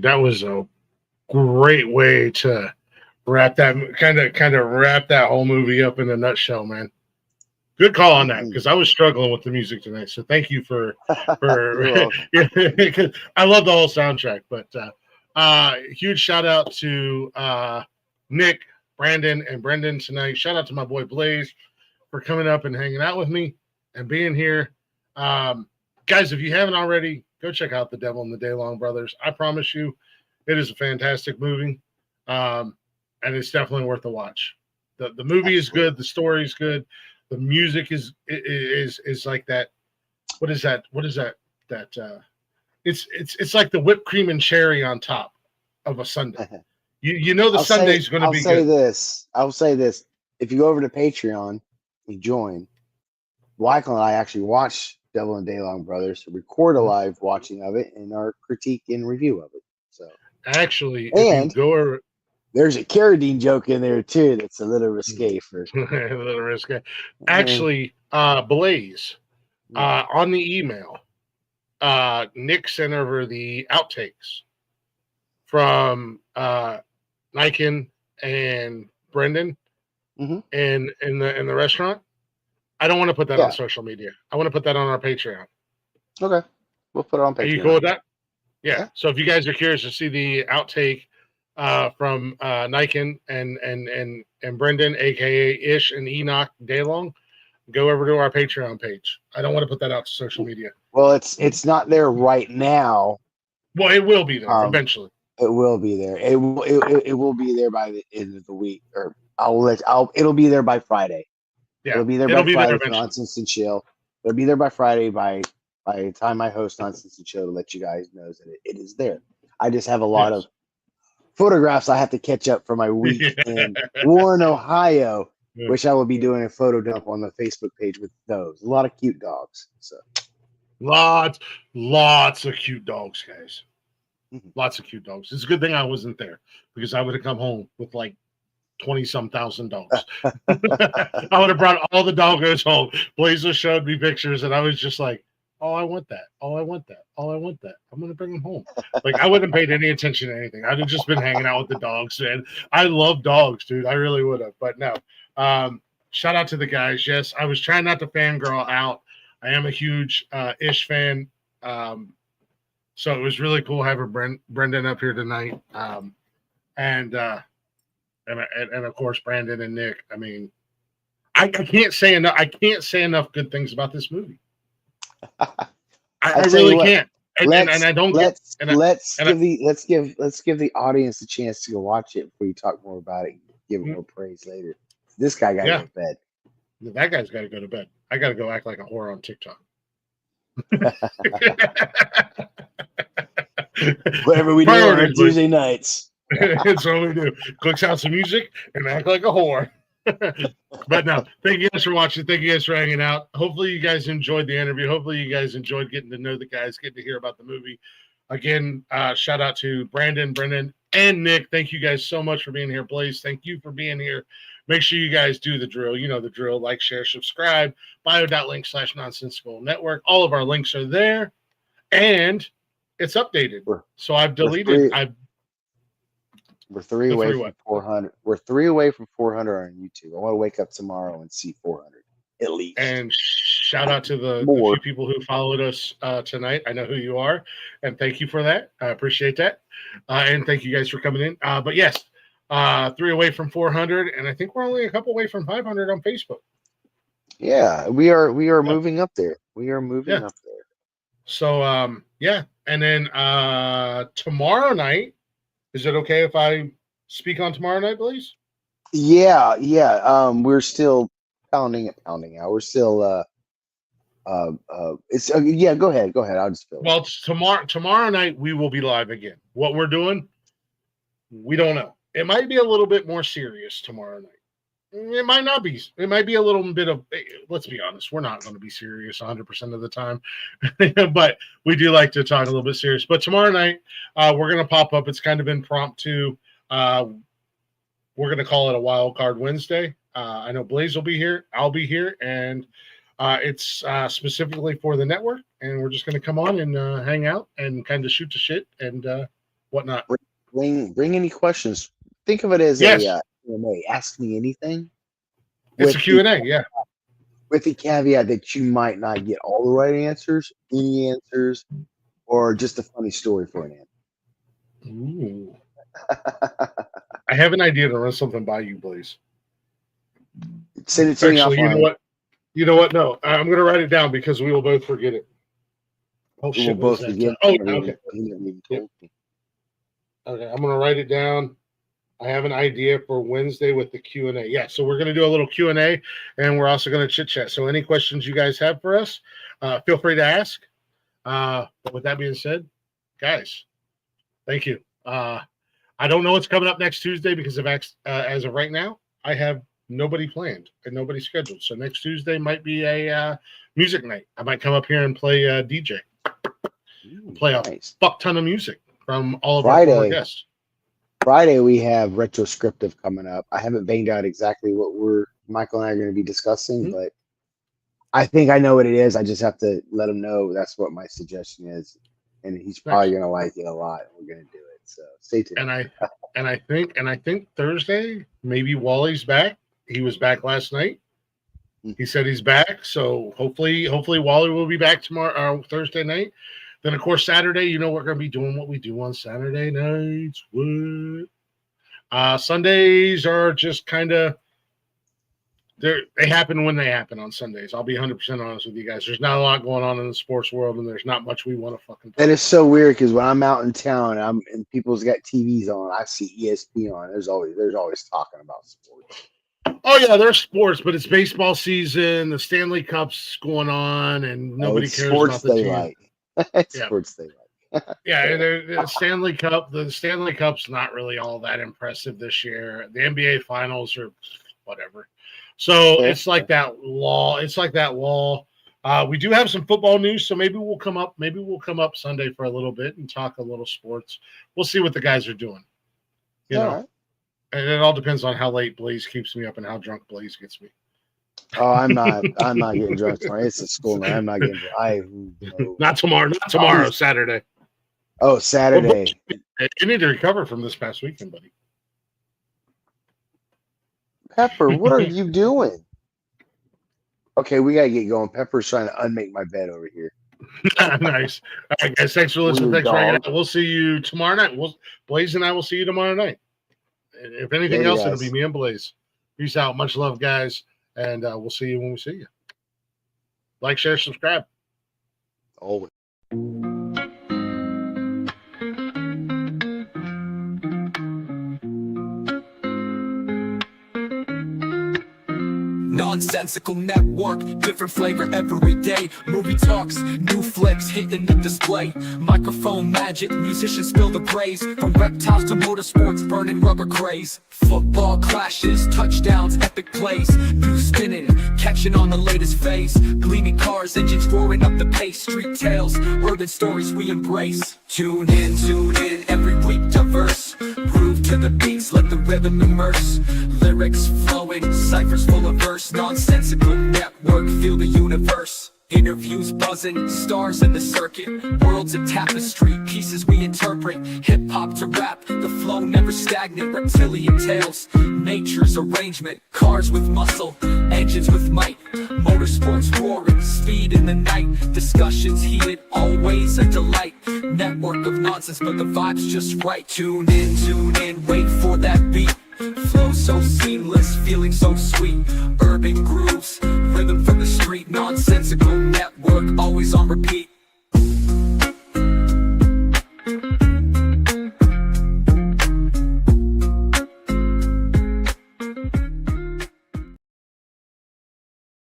That was a great way to wrap that kind of wrap that whole movie up in a nutshell, man. Good call on that, because I was struggling with the music tonight. So thank you for I love the whole soundtrack. But huge shout out to Nick, Brandon, and Brendon tonight. Shout out to my boy Blaze for coming up and hanging out with me and being here. Guys, if you haven't already, go check out The Devil and the Daylong Brothers. I promise you, it is a fantastic movie, and it's definitely worth a watch. The movie is good. The story is good. The music is like that. What is that? It's like the whipped cream and cherry on top of a sundae. You know the Sunday's going to be good. I'll say this. If you go over to Patreon, you join. Michael and I actually watch Devil and Daylong Brothers, record a live watching of it and our critique and review of it. So actually, and there's a Carradine joke in there too that's a little risque for a little risque. Actually, Blaze, on the email, Nick sent over the outtakes from Niken and Brendon in the restaurant. I don't want to put that on social media. I want to put that on our Patreon. Okay. We'll put it on Patreon. Are you cool with that? Yeah. So if you guys are curious to see the outtake from Niken and Brendon, aka Ish and Enoch Daylong, go over to our Patreon page. I don't want to put that out to social media. Well, it's not there right now. Well, it will be there eventually. It will be there. It will be there by the end of the week, or it'll be there by Friday. Yeah, it'll be there by Friday for Nonsense and Chill. It'll be there by Friday by the time I host Nonsense and Chill to let you guys know that it is there. I just have a lot of photographs I have to catch up for my week in Warren, Ohio, which I will be doing a photo dump on the Facebook page with those. A lot of cute dogs. So Lots of cute dogs, guys. Lots of cute dogs. It's a good thing I wasn't there because I would have come home with like 20-some thousand dogs. I would have brought all the doggos home. Blazer showed me pictures, and I was just like, "Oh, I want that. Oh, I want that. Oh, I want that. I'm gonna bring them home." Like I wouldn't have paid any attention to anything. I'd have just been hanging out with the dogs, man. I love dogs, dude. I really would have, but no. Shout out to the guys. Yes, I was trying not to fangirl out. I am a huge Ish fan. So it was really cool having Brendon up here tonight. And of course Brandon and Nick. I mean, I can't say enough. I can't say enough good things about this movie. I really can't. And I don't. Let's give the audience a chance to go watch it before you talk more about it. Give it more praise later. This guy got to go to bed. That guy's got to go to bed. I got to go act like a whore on TikTok. Whatever we do on Tuesday nights. That's what we do. Clicks out some music and act like a whore. But no, thank you guys for watching. Thank you guys for hanging out. Hopefully you guys enjoyed the interview. Hopefully you guys enjoyed getting to know the guys, getting to hear about the movie. Again, shout out to Brandon, Brendan, and Nick. Thank you guys so much for being here. Blaze, thank you for being here. Make sure you guys do the drill. You know the drill. Like, share, subscribe. bio.link/nonsensical network. All of our links are there. And it's updated. So I've deleted. We're 3 away from 400. We're 3 away from 400 on YouTube. I want to wake up tomorrow and see 400 at least. And shout out to the few people who followed us tonight. I know who you are, and thank you for that. I appreciate that. And thank you guys for coming in. But yes, 3 away from 400, and I think we're only a couple away from 500 on Facebook. Yeah, we are moving up there. We are moving up there. So yeah, and then tomorrow night. Is it okay if I speak on tomorrow night, please? Yeah. We're still pounding out. We're still it's yeah, go ahead. I'll just fill it. Well, it's tomorrow night we will be live again. What we're doing, we don't know. It might be a little bit more serious tomorrow night. It might not be. It might be a little bit of, let's be honest, we're not going to be serious 100% of the time. But we do like to talk a little bit serious. But tomorrow night, we're going to pop up. It's kind of impromptu. We're going to call it a Wild Card Wednesday. I know Blaze will be here. I'll be here. And it's specifically for the network. And we're just going to come on and hang out and kind of shoot the shit and whatnot. Bring any questions. Think of it as a Q&A. Ask me anything. It's a Q&A, yeah. With the caveat that you might not get all the right answers, any answers, or just a funny story for an answer. Ooh. I have an idea to run something by you, Blaze. Send it to me offline. You know what? No, I'm going to write it down because we will both forget it. Oh, shit. We'll both forget. Oh, okay. Yep. Okay, I'm going to write it down. I have an idea for Wednesday with the Q&A. Yeah, so we're going to do a little Q&A, and we're also going to chit-chat. So any questions you guys have for us, feel free to ask. But with that being said, guys, thank you. I don't know what's coming up next Tuesday because as of right now, I have nobody planned and nobody scheduled. So next Tuesday might be a music night. I might come up here and play DJ. Play a fuck ton of music from all of our guests. Friday we have retroscriptive coming up. I haven't banged out exactly what Michael and I are going to be discussing, but I think I know what it is. I just have to let him know that's what my suggestion is, and he's probably going to like it a lot. We're going to do it, so stay tuned. And I think Thursday maybe Wally's back. He was back last night. He said he's back, so hopefully Wally will be back tomorrow, Thursday night. Then, of course, Saturday, we're going to be doing what we do on Saturday nights. Sundays are just kind of, they happen when they happen on Sundays. I'll be 100% honest with you guys. There's not a lot going on in the sports world, and there's not much we want to fucking talk about. That is so weird because when I'm out in town and people's got TVs on, I see ESP on. There's always talking about sports. Oh, yeah, there's sports, but it's baseball season. The Stanley Cup's going on, and nobody cares about the team. Like. Sports they like. Yeah, the Stanley Cup. The Stanley Cup's not really all that impressive this year. The NBA Finals are whatever. So it's like that lull. We do have some football news, so maybe we'll come up Sunday for a little bit and talk a little sports. We'll see what the guys are doing. You know, right. And it all depends on how late Blaze keeps me up and how drunk Blaze gets me. Oh, I'm not getting drunk tomorrow. It's a school night. I'm not getting drunk. Not tomorrow, Saturday. Oh, Saturday. Well, you need to recover from this past weekend, buddy. Pepper, what are you doing? Okay, we gotta get going. Pepper's trying to unmake my bed over here. Nice. All right, guys. Thanks for listening. Thanks for hanging out. We'll see you tomorrow night. Blaze and I will see you tomorrow night. If anything else, it'll be me and Blaze. Peace out. Much love, guys. And we'll see you when we see you. Like, share, subscribe. Always. Nonsensical network, different flavor every day. Movie talks, new flicks hitting the display. Microphone magic, musicians spill the praise. From reptiles to motorsports, burning rubber craze. Football clashes, touchdowns, epic plays. New spinning, catching on the latest phase. Gleaming cars, engines roaring up the pace. Street tales, urban stories we embrace. Tune in, every week diverse. Groove to the beats, let the rhythm immerse. Lyrics flowing, ciphers full of verse. Nonsensical network, feel the universe. Interviews buzzing, stars in the circuit. Worlds of tapestry, pieces we interpret. Hip-hop to rap, the flow never stagnant. Reptilian tales, nature's arrangement. Cars with muscle, engines with might. Motorsports roaring, speed in the night. Discussions heated, always a delight. Network of nonsense, but the vibe's just right. Tune in, wait for that beat. Flow so seamless, feeling so sweet. Urban grooves, rhythm from the street. Nonsensical network, always on repeat.